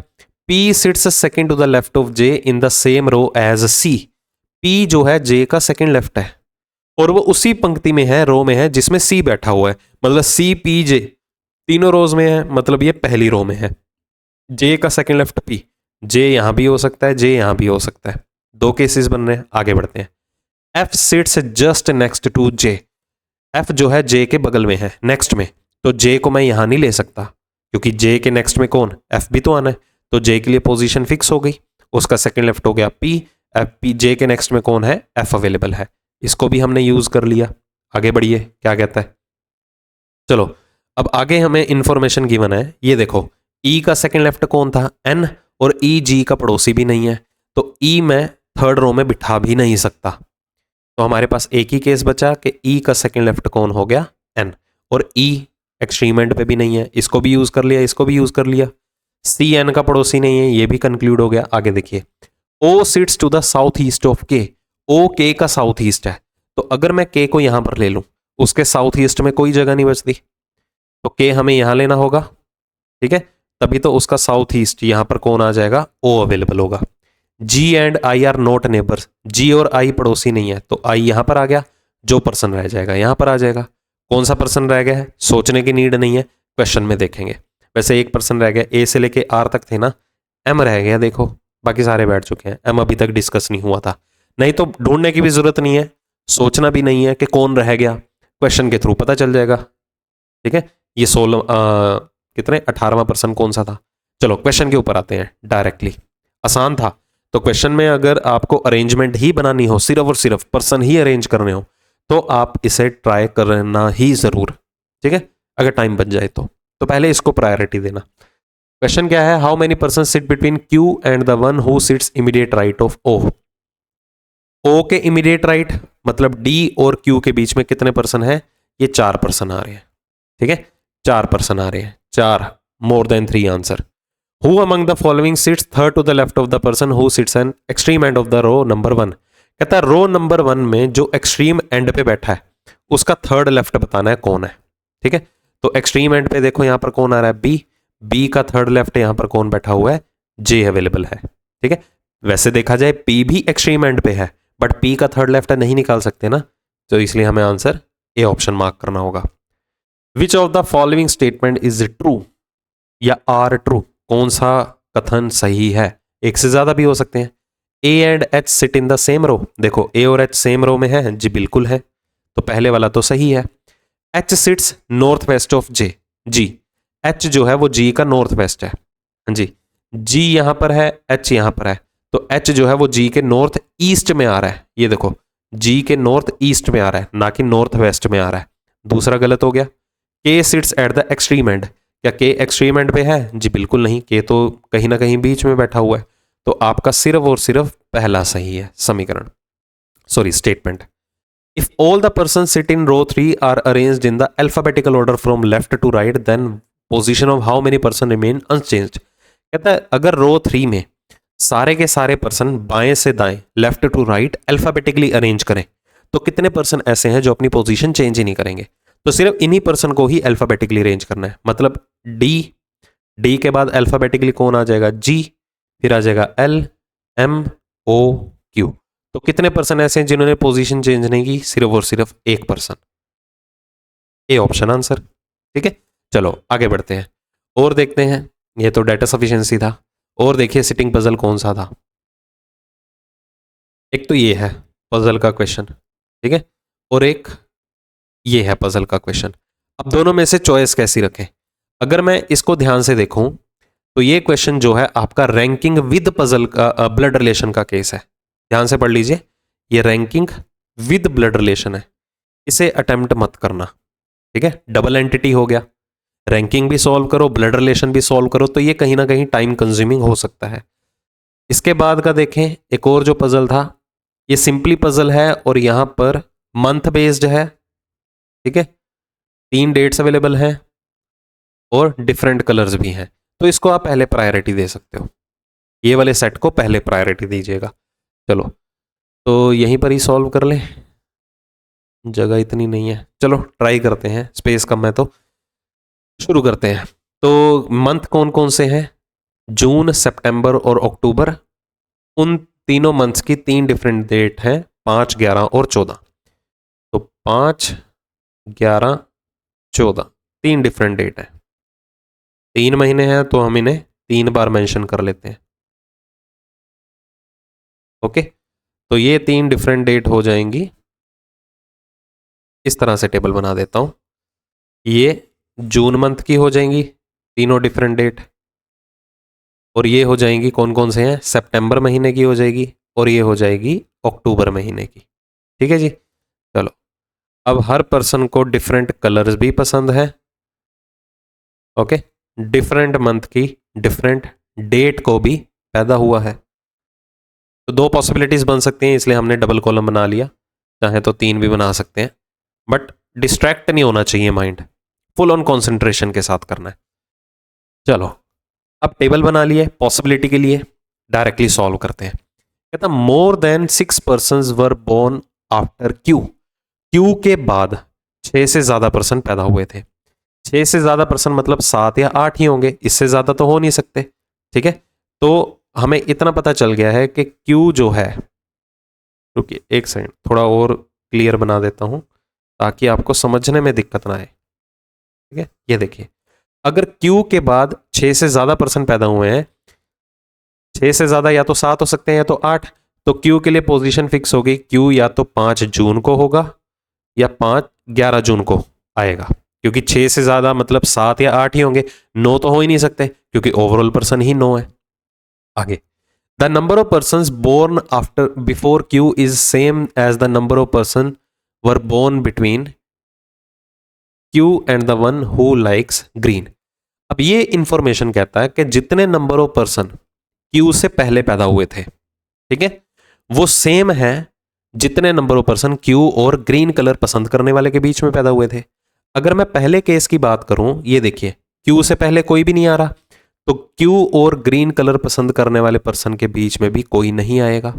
P sits second to the left of J in the same row as C। P जो है J का सेकंड लेफ्ट है और वो उसी पंक्ति में है, रो में है जिसमें C बैठा हुआ है। मतलब C P J तीनों रोज में है, मतलब ये पहली रो में है। J का सेकंड लेफ्ट P, J यहां भी हो सकता है, J यहां भी हो सकता है। 2 केसेस बन रहे हैं, आगे बढ़ते हैं। F sits just next to J। F जो है J के बगल में है, नेक्स्ट में, तो J को मैं यहां नहीं ले सकता क्योंकि J के नेक्स्ट में कौन, F भी तो आना है। तो J के लिए पोजीशन फिक्स हो गई, उसका सेकंड लेफ्ट हो गया P। P J के नेक्स्ट में कौन है, F अवेलेबल है। इसको भी हमने यूज कर लिया। आगे बढ़िए, क्या कहता है। चलो अब आगे हमें इंफॉर्मेशन गिवन है, ये देखो E का सेकंड लेफ्ट कौन था, N, और E G का पड़ोसी भी नहीं है, तो E मैं थर्ड रो में बिठा भी नहीं सकता। तो हमारे पास एक ही केस बचा कि E का सेकंड लेफ्ट कौन हो गया, N, और E एक्सट्रीम एंड पे भी नहीं है, इसको भी यूज कर लिया, इसको भी यूज कर लिया। C N का पड़ोसी नहीं है, ये भी कंक्लूड हो गया। आगे देखिए, O sits to the south east of K। O K का साउथ ईस्ट है, तो अगर मैं K को यहां पर ले लूं, उसके साउथ ईस्ट में कोई जगह नहीं बचती, तो K हमें यहां लेना होगा। ठीक है, तभी तो उसका साउथ ईस्ट यहां पर कौन आ जाएगा, O अवेलेबल होगा। G and I are not neighbours, G और I पड़ोसी नहीं है, तो I यहां पर आ गया, जो पर्सन रह जाएगा यहां पर आ जाएगा। कौन सा पर्सन रह गया है, सोचने की नीड नहीं है, क्वेश्चन में देखेंगे। वैसे एक पर्सन रह गया, A से लेके R तक थे ना, M रह गया, देखो बाकी सारे बैठ चुके हैं, M अभी तक डिस्कस नहीं हुआ था। नहीं तो ढूंढने की भी जरूरत नहीं है, सोचना भी नहीं है कि कौन रह गया, क्वेश्चन के थ्रू पता चल जाएगा। ठीक है, ये 16 कितने 18वां पर्सन कौन सा था। चलो क्वेश्चन के ऊपर आते हैं डायरेक्टली, आसान था। तो क्वेश्चन में अगर आपको अरेंजमेंट ही बनानी हो, सिर्फ और सिर्फ पर्सन ही अरेंज करने हो, तो आप इसे ट्राई करना ही जरूर। ठीक है, अगर टाइम बच जाए तो पहले इसको प्रायोरिटी देना। क्वेश्चन क्या है, how many person sit between Q and the one who sits immediate right of O। O के इमीडिएट राइट मतलब D और Q के बीच में कितने पर्सन है, ये 4 पर्सन आ रहे हैं। ठीक है, 4 पर्सन आ रहे हैं, 4 more than 3 answer. Who among the following sits third to the left of the person who sits an extreme end of the row number 1। कहता है रो नंबर 1 में जो एक्सट्रीम एंड पे बैठा है उसका थर्ड लेफ्ट बताना है कौन है। ठीक है, तो एक्सट्रीम एंड पे देखो यहां पर कौन आ रहा है, बी का थर्ड लेफ्ट यहां पर कौन बैठा हुआ है, J अवेलेबल है। ठीक है, वैसे देखा जाए P भी एक्सट्रीम एंड पे है, बट P का थर्ड लेफ्ट नहीं निकाल सकते ना, तो इसलिए हमें आंसर ए ऑप्शन मार्क करना होगा। विच of the following statement is true या आर ट्रू, कौन सा कथन सही है। एक से ज्यादा भी हो सकते हैं। A and H sit in the same row, देखो A और H सेम रो में है जी, बिल्कुल है, तो पहले वाला तो सही है। H sits north west of J, जी H जो है वो G का नॉर्थ वेस्ट है, हाँ जी, G यहां पर है, H यहां पर है, तो H जो है वो G के नॉर्थ ईस्ट में आ रहा है। ये देखो G के नॉर्थ ईस्ट में आ रहा है, ना कि नॉर्थ वेस्ट में आ रहा है। दूसरा गलत हो गया। K seats at the extreme and, क्या K एक्सट्रीम एंड पे है जी, बिल्कुल नहीं, K तो कहीं ना कहीं बीच में बैठा हुआ है, तो आपका सिर्फ और सिर्फ पहला सही है समीकरण, sorry statement. If all the person sit in row 3 are arranged in the alphabetical order from left to right, then position of how many person remain unchanged. कहता है अगर रो 3 में सारे के सारे पर्सन बाएं से दाएं, left to right alphabetically arrange करें, तो कितने पर्सन ऐसे हैं जो अपनी पोजीशन चेंज ही नहीं करेंगे। तो सिर्फ इन्हीं पर्सन को ही अल्फाबेटिकली अरेंज करना है, मतलब डी के बाद अल्फाबेटिकली कौन आ जाएगा, G, फिर आ जाएगा L, M, O, Q। तो कितने पर्सन ऐसे हैं जिन्होंने पोजीशन चेंज नहीं की, सिर्फ और सिर्फ एक पर्सन, ए ऑप्शन आंसर। ठीक है, चलो आगे बढ़ते हैं और देखते हैं। ये तो डाटा सफिशिएंसी था, और देखिए सिटिंग पजल कौन सा था। एक तो ये है पजल का क्वेश्चन, ठीक है, और एक ये है पजल का क्वेश्चन। अब दोनों में से चॉइस कैसी रखें। अगर मैं इसको ध्यान से देखूं तो ये क्वेश्चन जो है आपका रैंकिंग विद पजल का ब्लड रिलेशन का केस है। ध्यान से पढ़ लीजिए, ये रैंकिंग विद ब्लड रिलेशन है, इसे अटेम्प्ट मत करना। ठीक है, डबल एंटिटी हो गया, रैंकिंग भी सॉल्व करो, ब्लड रिलेशन भी सॉल्व करो, तो ये कहीं ना कहीं टाइम कंज्यूमिंग हो सकता है। इसके बाद का देखें, एक और जो पजल था, ये सिंपली पजल है और यहां पर मंथ बेस्ड है। ठीक है, 3 डेट्स अवेलेबल हैं और डिफरेंट कलर्स भी हैं, तो इसको आप पहले प्रायोरिटी दे सकते हो, ये वाले सेट को पहले प्रायोरिटी दीजिएगा। चलो तो यहीं पर ही सॉल्व कर लें, जगह इतनी नहीं है, चलो ट्राई करते हैं, स्पेस कम है तो शुरू करते हैं। तो मंथ कौन कौन से हैं, जून, सितंबर और अक्टूबर, उन तीनों मंथ्स की 3 डिफरेंट डेट हैं, 5, 11 और 14। तो 5, 11, 14 3 डिफरेंट डेट है, 3 महीने हैं तो हम इन्हें 3 बार मेंशन कर लेते हैं। ओके, तो ये 3 डिफरेंट डेट हो जाएंगी, इस तरह से टेबल बना देता हूं। ये जून मंथ की हो जाएंगी तीनों डिफरेंट डेट, और ये हो जाएंगी कौन कौन से हैं, सितंबर महीने की हो जाएगी, और ये हो जाएगी अक्टूबर महीने की। ठीक है जी। चलो अब हर पर्सन को डिफरेंट कलर्स भी पसंद है। ओके, डिफरेंट मंथ की डिफरेंट डेट को भी पैदा हुआ है, तो 2 पॉसिबिलिटीज बन सकती हैं, इसलिए हमने डबल कॉलम बना लिया, चाहे तो 3 भी बना सकते हैं, बट डिस्ट्रैक्ट नहीं होना चाहिए माइंड, फुल ऑन कंसंट्रेशन के साथ करना है। चलो अब टेबल बना लिए, पॉसिबिलिटी के लिए डायरेक्टली सॉल्व करते हैं। कहता more than 6 person were born after Q, Q के बाद 6 से ज्यादा पर्सन पैदा हुए थे। 6 से ज्यादा पर्सन मतलब 7 या 8 ही होंगे, इससे ज्यादा तो हो नहीं सकते। ठीक है, तो हमें इतना पता चल गया है कि क्यू जो है, रुकिए एक सेकंड थोड़ा और क्लियर बना देता हूं ताकि आपको समझने में दिक्कत ना आए। ठीक है, ये देखिए, अगर क्यू के बाद 6 से ज्यादा पर्सन पैदा हुए हैं, 6 से ज्यादा या तो 7 हो सकते हैं या तो 8, तो क्यू के लिए पोजीशन फिक्स होगी, क्यू या तो 5 जून को होगा या 11 जून को आएगा, क्योंकि 6 से ज्यादा मतलब 7 या 8 ही होंगे, 9 तो हो ही नहीं सकते क्योंकि ओवरऑल पर्सन ही 9 है। आगे, the number of person born after before Q is same as the number of person were born between Q and the one who likes green. अब ये इंफॉर्मेशन कहता है कि जितने नंबर ऑफ पर्सन क्यू से पहले पैदा हुए थे, ठीक है, वो सेम है जितने नंबर ऑफ पर्सन क्यू और ग्रीन कलर पसंद करने वाले के बीच में पैदा हुए थे। अगर मैं पहले केस की बात करूं, ये देखिए क्यू से पहले कोई भी नहीं आ रहा, तो क्यू और ग्रीन कलर पसंद करने वाले पर्सन के बीच में भी कोई नहीं आएगा।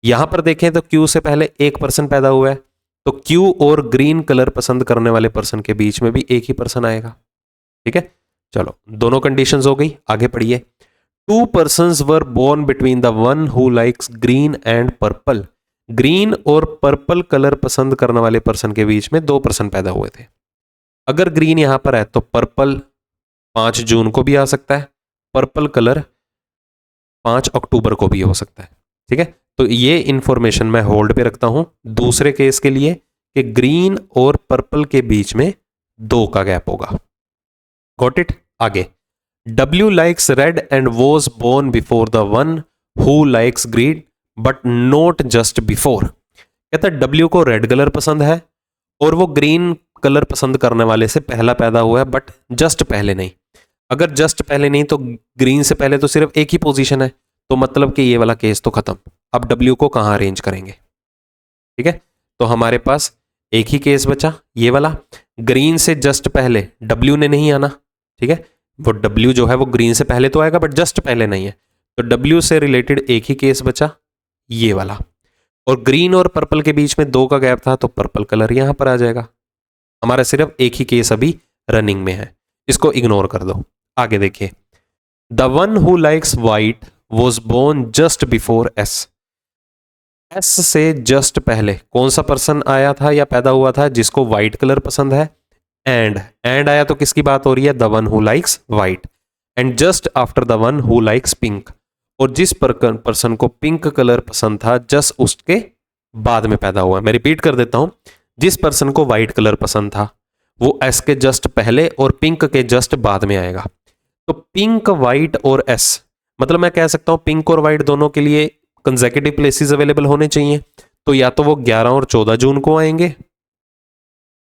यहां पर देखें तो क्यू से पहले एक पर्सन पैदा हुआ है, तो क्यू और ग्रीन कलर पसंद करने वाले पर्सन के बीच में भी एक ही पर्सन आएगा। ठीक है, चलो दोनों कंडीशंस हो गई, आगे पढ़िए। 2 persons were born between the one who likes green and purple, green और पर्पल कलर पसंद करने वाले पर्सन के बीच में 2 पर्सन पैदा हुए थे। अगर ग्रीन यहां पर है तो पर्पल 5 जून को भी आ सकता है, पर्पल कलर 5 अक्टूबर को भी हो सकता है। ठीक है, तो ये इंफॉर्मेशन मैं होल्ड पे रखता हूं दूसरे केस के लिए कि ग्रीन और पर्पल के बीच में 2 का गैप होगा। Got it. आगे, W likes red and was born before the one who likes green but not just before। कहता है W को रेड कलर पसंद है और वो ग्रीन कलर पसंद करने वाले से पहला पैदा हुआ है, बट जस्ट पहले नहीं। अगर जस्ट पहले नहीं तो ग्रीन से पहले तो सिर्फ एक ही पोजीशन है, तो मतलब कि ये वाला केस तो खत्म। अब W को कहां अरेंज करेंगे? ठीक है, तो हमारे पास एक ही केस बचा, ये वाला, ग्रीन से जस्ट पहले W ने नहीं आना। ठीक है, वो W जो है वो ग्रीन से पहले तो आएगा बट जस्ट पहले नहीं है, तो W से रिलेटेड एक ही केस बचा, ये वाला, और ग्रीन और पर्पल के बीच में 2 का गैप था, तो पर्पल कलर यहां पर आ जाएगा। हमारा सिर्फ एक ही केस अभी रनिंग में है, इसको इग्नोर कर दो। आगे देखिए, the one who likes white was born just before S। S से जस्ट पहले कौन सा पर्सन आया था या पैदा हुआ था जिसको व्हाइट कलर पसंद है? एंड आया तो किसकी बात हो रही है? The one who likes white. And just after the one who likes pink, और जिस पर्सन को पिंक कलर पसंद था जस्ट उसके बाद में पैदा हुआ। मैं रिपीट कर देता हूं, जिस पर्सन को व्हाइट कलर पसंद था वो एस के जस्ट पहले और पिंक के जस्ट बाद में आएगा। तो पिंक, व्हाइट और एस, मतलब मैं कह सकता हूं पिंक और व्हाइट दोनों के लिए कंसेक्यूटिव प्लेसेस अवेलेबल होने चाहिए, तो या तो वो 11 और 14 जून को आएंगे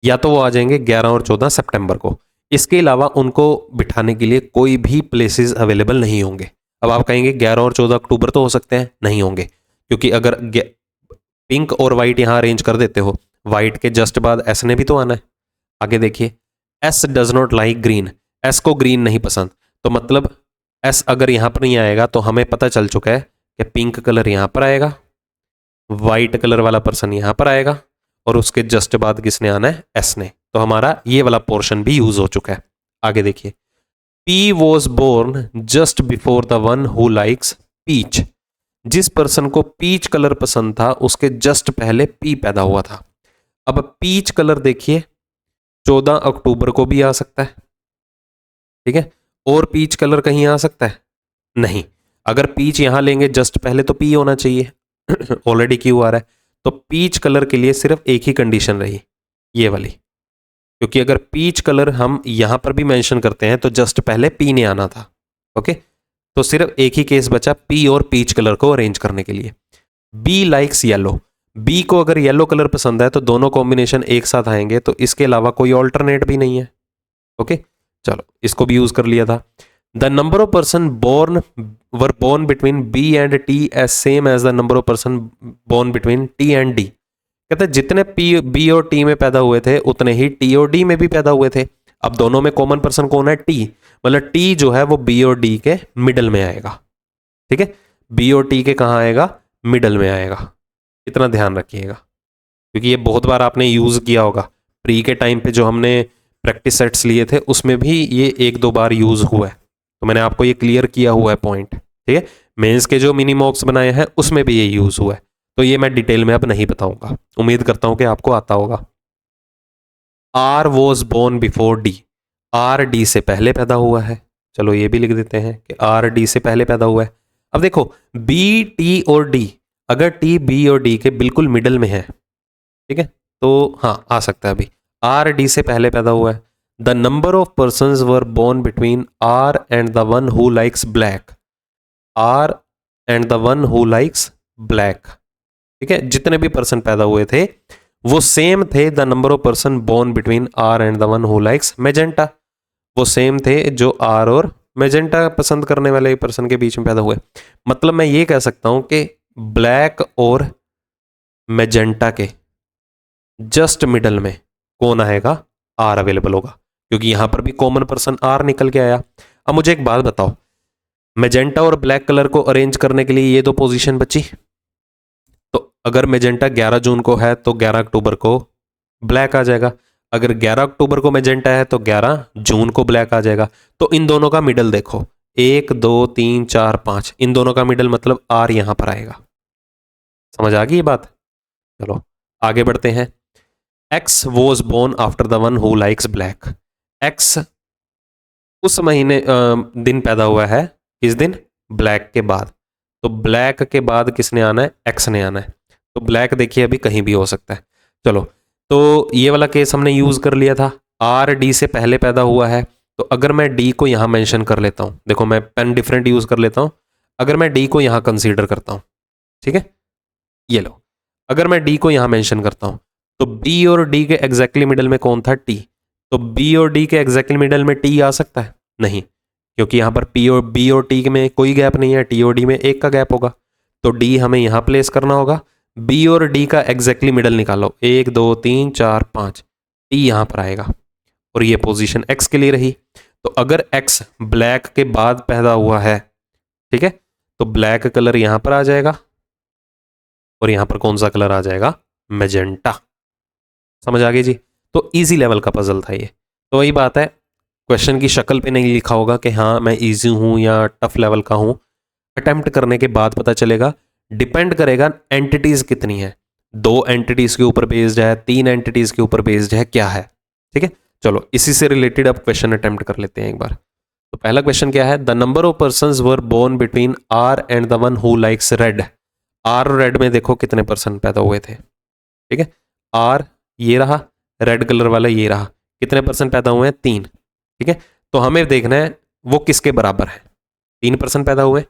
या तो वो आ जाएंगे 11 और 14 सितंबर को। इसके अलावा उनको बिठाने के लिए कोई भी प्लेसेस अवेलेबल नहीं होंगे। अब आप कहेंगे 11 और 14 अक्टूबर तो हो सकते हैं, नहीं होंगे, क्योंकि अगर पिंक और व्हाइट यहां अरेंज कर देते हो, व्हाइट के जस्ट बाद एस ने भी तो आना है, आगे देखिए, S does not like green, S को ग्रीन नहीं पसंद, तो मतलब एस अगर यहां पर नहीं आएगा तो हमें पता चल चुका है कि पिंक कलर यहां पर आएगा, वाइट कलर वाला पर्सन यहां पर आएगा, और उसके जस्ट बाद किसने आना है, एस ने। तो हमारा ये वाला पोर्शन भी यूज हो चुका है। आगे देखिए, P was born just before the one who likes peach, जिस पर्सन को पीच कलर पसंद था उसके जस्ट पहले पी पैदा हुआ था। अब पीच कलर देखिए 14 अक्टूबर को भी आ सकता है, ठीक है, और पीच कलर कहीं आ सकता है नहीं। अगर पीच यहां लेंगे जस्ट पहले तो पी होना चाहिए, ऑलरेडी क्यू आ रहा है, तो पीच कलर के लिए सिर्फ एक ही कंडीशन रही, ये वाली, क्योंकि अगर पीच कलर हम यहां पर भी मेंशन करते हैं तो जस्ट पहले पी ने आना था। ओके, तो सिर्फ एक ही केस बचा पी और पीच कलर को अरेंज करने के लिए। बी लाइक्स येलो, बी को अगर येलो कलर पसंद है तो दोनों कॉम्बिनेशन एक साथ आएंगे, तो इसके अलावा कोई ऑल्टरनेट भी नहीं है। ओके, चलो इसको भी यूज कर लिया था। The number of person born were born between B and T as same as the number of person born between T and D. कहते हैं जितने पी बी और टी में पैदा हुए थे उतने ही टी और डी में भी पैदा हुए थे। अब दोनों में कॉमन पर्सन कौन है, टी, मतलब टी जो है वो बी और डी के मिडल में आएगा। ठीक है, बी और टी के कहाँ आएगा, मिडल में आएगा। इतना ध्यान रखिएगा, क्योंकि ये बहुत बार आपने यूज किया होगा। प्री के टाइम पे जो हमने प्रैक्टिस सेट्स लिए थे उसमें भी ये एक दो बार यूज हुआ है, तो मैंने आपको ये क्लियर किया हुआ है पॉइंट। ठीक है, मेंस के जो मिनी मॉक्स बनाए हैं उसमें भी ये यूज हुआ है, तो ये मैं डिटेल में अब नहीं बताऊंगा, उम्मीद करता हूं कि आपको आता होगा। R was born before D, R D से पहले पैदा हुआ है, चलो ये भी लिख देते हैं कि आर डी से पहले पैदा हुआ है। अब देखो बी टी और डी, अगर टी बी और डी के बिल्कुल मिडल में है, ठीक है, तो हाँ आ सकता है। अभी आर डी से पहले पैदा हुआ है। The number of person were born between R and the one who likes black, R and the one who likes black, ठीक है, जितने भी पर्सन पैदा हुए थे वो सेम थे। The number of person born between R and the one who likes magenta, वो सेम थे जो आर और मेजेंटा पसंद करने वाले पर्सन के बीच में पैदा हुए। मतलब मैं ये कह सकता हूं कि ब्लैक और मेजेंटा के जस्ट मिडल में कौन आएगा, आर अवेलेबल होगा, क्योंकि यहां पर भी कॉमन पर्सन आर निकल के आया। अब मुझे एक बात बताओ, मेजेंटा और ब्लैक कलर को अरेंज करने के लिए ये दो पोजीशन बची, तो अगर मेजेंटा 11 जून को है तो 11 अक्टूबर को ब्लैक आ जाएगा, अगर 11 अक्टूबर को मेजेंटा है तो 11 जून को ब्लैक आ जाएगा। तो इन दोनों का मिडल देखो, 1 2 3 4 5, इन दोनों का मिडल मतलब आर यहां पर आएगा। समझ आ गई ये बात? चलो आगे बढ़ते हैं। X was born after the one who likes black, X उस महीने दिन पैदा हुआ है, किस दिन, ब्लैक के बाद। तो ब्लैक के बाद किसने आना है, एक्स ने आना है। तो ब्लैक देखिए अभी कहीं भी हो सकता है। चलो तो ये वाला केस हमने यूज कर लिया था, आर डी से पहले पैदा हुआ है। तो अगर मैं डी को यहां मेंशन कर लेता हूं, देखो मैं पेन डिफरेंट यूज कर लेता हूं, अगर मैं डी को यहां कंसीडर करता हूं, ठीक है, ये लो, अगर मैं डी को यहां मेंशन करता हूं तो बी और डी के एग्जैक्टली मिडल में कौन था, टी। तो बी और डी के एग्जैक्टली मिडल में टी आ सकता है, नहीं, क्योंकि यहां पर पी और बी और टी में कोई गैप नहीं है, टी और डी में एक का गैप होगा। तो डी हमें यहां प्लेस करना होगा, बी और डी का एग्जैक्टली मिडल निकालो, 1 2 3 4 5, टी यहां पर आएगा, और ये पोजीशन एक्स के लिए रही। तो अगर एक्स ब्लैक के बाद पैदा हुआ है, ठीक है, तो ब्लैक कलर यहां पर आ जाएगा, और यहां पर कौन सा कलर आ जाएगा, मैजेंटा। समझ आ गई जी? तो इजी लेवल का पजल था ये। तो वही बात है, क्वेश्चन की शक्ल पे नहीं लिखा होगा कि हाँ मैं इजी हूं या टफ लेवल का हूं, अटेम्प्ट करने के बाद पता चलेगा। डिपेंड करेगा एंटिटीज कितनी है, 2 एंटिटीज के ऊपर बेस्ड है, 3 एंटिटीज के ऊपर बेस्ड है, क्या है। ठीक है, चलो इसी से रिलेटेड अब क्वेश्चन अटेम्प्ट कर लेते हैं एक बार। तो पहला क्वेश्चन क्या है, the number of persons were born between R and the one who likes red, R और रेड में देखो कितने पर्सन पैदा हुए थे। ठीक है, आर ये रहा, रेड कलर वाला ये रहा, कितने पर्सन पैदा हुए हैं, 3। ठीक है, तो हमें देखना है वो किसके बराबर है, 3 पर्सन पैदा हुए।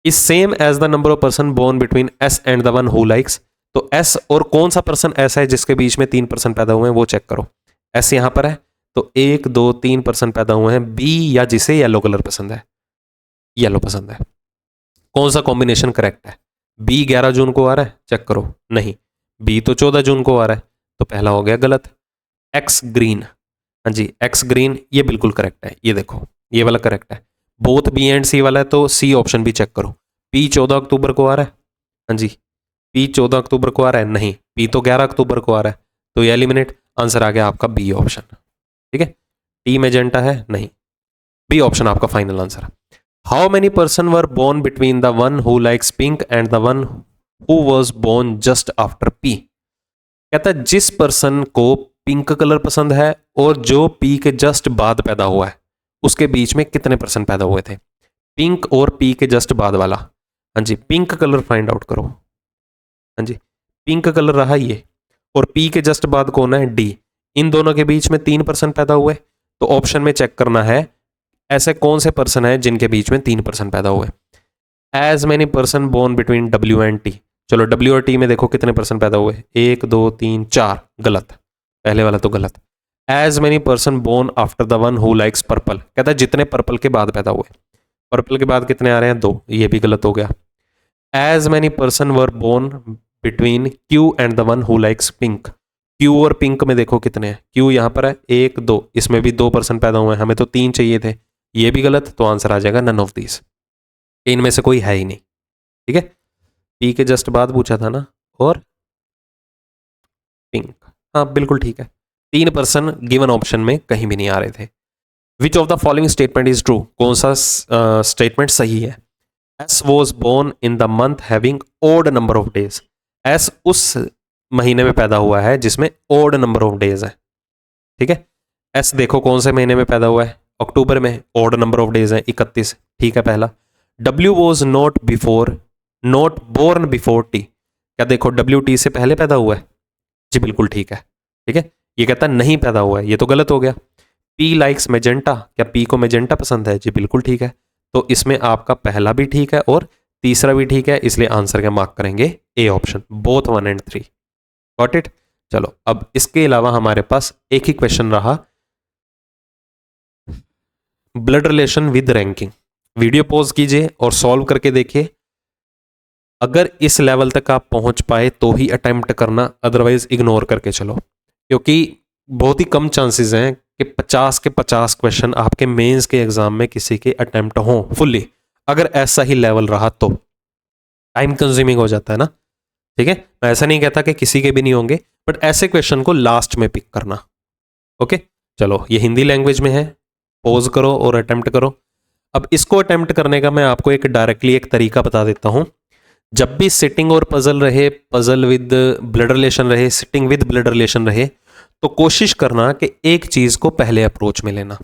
Is same as the number of person born between S and the one who likes, तो एस और कौन सा पर्सन ऐसा है जिसके बीच में 3 पर्सन पैदा हुए हैं वो चेक करो। एस यहां पर है तो 1 2 3 पर्सन पैदा हुए हैं, बी या जिसे येलो कलर पसंद है, येलो पसंद है, कौन सा कॉम्बिनेशन करेक्ट है, बी 11 जून को आ रहा है, चेक करो, नहीं, बी तो 14 जून को आ रहा है, तो पहला हो गया गलत। एक्स ग्रीन, हाँ जी, एक्स ग्रीन, ये बिल्कुल करेक्ट है, ये देखो ये वाला करेक्ट है। बोथ बी एंड सी वाला है तो सी ऑप्शन भी चेक करो। पी 14 अक्टूबर को आ रहा है, हाँ जी, पी 14 अक्टूबर को आ रहा है, नहीं, पी तो 11 अक्टूबर को आ रहा है, तो ये एलिमिनेट, आंसर आ गया आपका बी ऑप्शन। ठीक है, टी मेजेंटा है, नहीं, बी ऑप्शन आपका फाइनल आंसर है। How many person were born between the one who likes pink and the one who was born just after P. कहता है जिस पर्सन को पिंक कलर पसंद है और जो पी के जस्ट बाद पैदा हुआ है, उसके बीच में कितने पर्सन पैदा हुए थे। पिंक और पी के जस्ट बाद वाला, हाँ जी, पिंक कलर फाइंड आउट करो, हाँ जी, पिंक कलर रहा ये, और पी के जस्ट बाद कौन है, डी, इन दोनों के बीच में 3% पैदा हुए, तो ऑप्शन में चेक करना है ऐसे कौन से पर्सन है जिनके बीच में 3% पैदा हुए। As many person born between W and T, चलो डब्ल्यू और टी में देखो कितने पर्सन पैदा हुए, 1 2 3 4, गलत, पहले वाला तो गलत। As many person born after the one who likes purple, कहता है जितने पर्पल के बाद पैदा हुए, पर्पल के बाद कितने आ रहे हैं, 2, ये भी गलत हो गया। As many person were born between Q and the one who likes pink, Q और पिंक में देखो कितने हैं, क्यू यहाँ पर है 1 2, इसमें भी 2% पैदा हुए हैं, हमें तो 3 चाहिए थे, ये भी गलत, तो आंसर आ जाएगा नन ऑफ दीज, इनमें से कोई है ही नहीं। ठीक है, पी के जस्ट बाद पूछा था ना, और पिंक, हाँ बिल्कुल ठीक है, 3% गिवन ऑप्शन में कहीं भी नहीं आ रहे थे। Which of the following statement is true, कौन सा स्टेटमेंट सही है। S was born in the month having odd number of days, S उस महीने में पैदा हुआ है जिसमें ओड नंबर ऑफ डेज है। ठीक है, एस देखो कौन से महीने में पैदा हुआ है, अक्टूबर में, ओड नंबर ऑफ डेज है 31, ठीक है पहला। W was not born before T, क्या देखो डब्ल्यू टी से पहले पैदा हुआ है, जी बिल्कुल ठीक है। ठीक है, ये कहता नहीं पैदा हुआ है, ये तो गलत हो गया। पी लाइक्स मेजेंटा, क्या पी को मेजेंटा पसंद है, जी बिल्कुल ठीक है, तो इसमें आपका पहला भी ठीक है और तीसरा भी ठीक है, इसलिए आंसर का मार्क करेंगे A option, both 1 and 3। Got it. चलो अब इसके अलावा हमारे पास एक ही क्वेश्चन रहा, blood relation with ranking. Video pause कीजिए और सॉल्व करके देखिए, अगर इस लेवल तक आप पहुंच पाए तो ही अटेम्प्ट करना, अदरवाइज इग्नोर करके चलो, क्योंकि बहुत ही कम चांसेस हैं कि 50 के 50 क्वेश्चन आपके मेंस के एग्जाम में किसी के अटेम्प्ट हों फुल्ली। अगर ऐसा ही लेवल रहा तो टाइम कंज्यूमिंग हो जाता है ना। ठीक है, मैं ऐसा नहीं कहता कि किसी के भी नहीं होंगे, बट ऐसे क्वेश्चन को लास्ट में पिक करना। ओके, चलो ये हिंदी लैंग्वेज में है, पॉज करो और अटेम्प्ट करो। अब इसको अटेम्प्ट करने का मैं आपको एक डायरेक्टली एक तरीका बता देता हूं। जब भी सिटिंग और पजल रहे, पजल विद ब्लड रिलेशन रहे, सिटिंग विद ब्लड रिलेशन रहे, तो कोशिश करना कि एक चीज को पहले अप्रोच में लेना,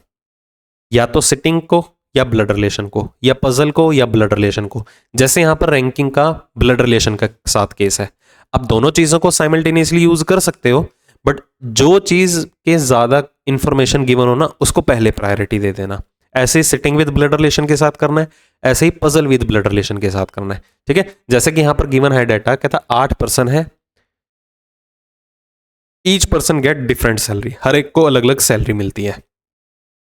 या तो सिटिंग को या ब्लड रिलेशन को, या पजल को या ब्लड रिलेशन को। जैसे यहां पर रैंकिंग का ब्लड रिलेशन का साथ केस है, अब दोनों चीजों को साइमल्टेनियसली यूज कर सकते हो, बट जो चीज के ज्यादा इंफॉर्मेशन गिवन हो ना, उसको पहले प्रायोरिटी दे देना। ऐसे ही सिटिंग विद ब्लड रिलेशन के साथ करना है, ऐसे ही पजल विद ब्लड रिलेशन के साथ करना है। ठीक है, जैसे कि यहां पर गिवन है डाटा, कहता 8 पर्सन है, each person get different salary, हर एक को अलग अलग सैलरी मिलती है।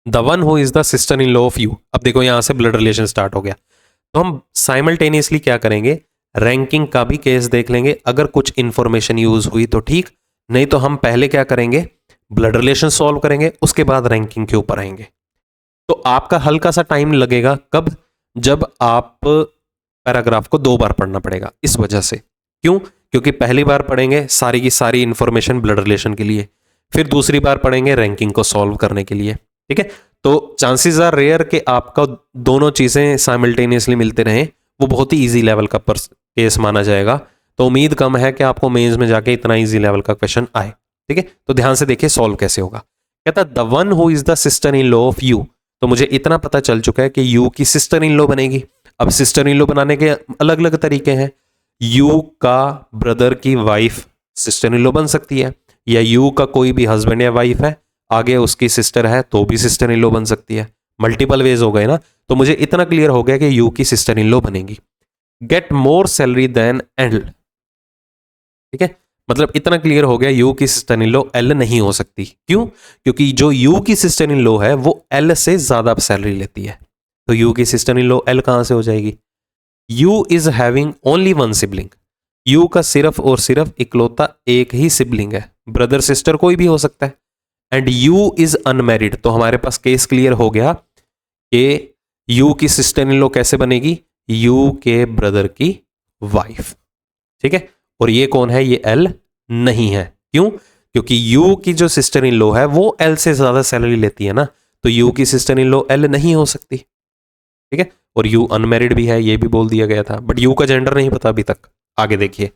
The one who is the sister in law of U, अब देखो यहां से ब्लड रिलेशन स्टार्ट हो गया, तो हम साइमल्टेनियसली क्या करेंगे, रैंकिंग का भी केस देख लेंगे, अगर कुछ इंफॉर्मेशन यूज हुई तो ठीक, नहीं तो हम पहले क्या करेंगे, ब्लड रिलेशन सॉल्व करेंगे, उसके बाद रैंकिंग के ऊपर आएंगे। तो आपका हल्का सा टाइम लगेगा, कब, जब आप पैराग्राफ को 2 बार पढ़ना पड़ेगा, इस वजह से। क्यों, क्योंकि पहली बार पढ़ेंगे सारी की सारी इंफॉर्मेशन ब्लड रिलेशन के लिए, फिर दूसरी बार पढ़ेंगे रैंकिंग को सॉल्व करने के लिए। ठीक है, तो चांसेस आर रेयर कि आपका दोनों चीजें साइमल्टेनियसली मिलते रहें, वो बहुत ही इजी लेवल का केस माना जाएगा, तो उम्मीद कम है कि आपको मेंस में जाके इतना इजी लेवल का क्वेश्चन आए। ठीक है, तो ध्यान से देखिए सॉल्व कैसे होगा। कहता the one who is the sister in law of you, तो मुझे इतना पता चल चुका है कि यू की सिस्टर इन लॉ बनेगी। अब सिस्टर इन लॉ बनाने के अलग अलग तरीके हैं, यू का ब्रदर की वाइफ सिस्टर इन लॉ बन सकती है, या यू का कोई भी हस्बैंड या वाइफ है, आगे उसकी सिस्टर है तो भी सिस्टर इन लॉ बन सकती है। मल्टीपल वेज हो गए ना, तो मुझे इतना क्लियर हो गया कि यू की सिस्टर इन लॉ बनेगी। Get more salary than L, ठीक है, मतलब इतना क्लियर हो गया यू की सिस्टर इन लॉ एल नहीं हो सकती। क्यों, क्योंकि जो यू की सिस्टर इन लॉ है वो एल से ज्यादा सैलरी लेती है, तो यू की सिस्टर इन लॉ एल कहां से हो जाएगी। You is having only one sibling, you का सिर्फ और सिर्फ इकलौता एक ही सिबलिंग है, ब्रदर सिस्टर कोई भी हो सकता है, एंड यू इज अनमैरिड, तो हमारे पास केस क्लियर हो गया कि यू की सिस्टर इन लॉ कैसे बनेगी, यू के ब्रदर की वाइफ, ठीक है। और ये कौन है, ये एल नहीं है, क्यों, क्योंकि यू की जो सिस्टर इन लॉ है वो एल से ज्यादा सैलरी लेती है ना, तो यू की सिस्टर इन लॉ एल नहीं हो सकती, ठीक है। और यू अनमैरिड भी है, ये भी बोल दिया गया था, बट यू का जेंडर नहीं पता अभी तक। आगे देखिए,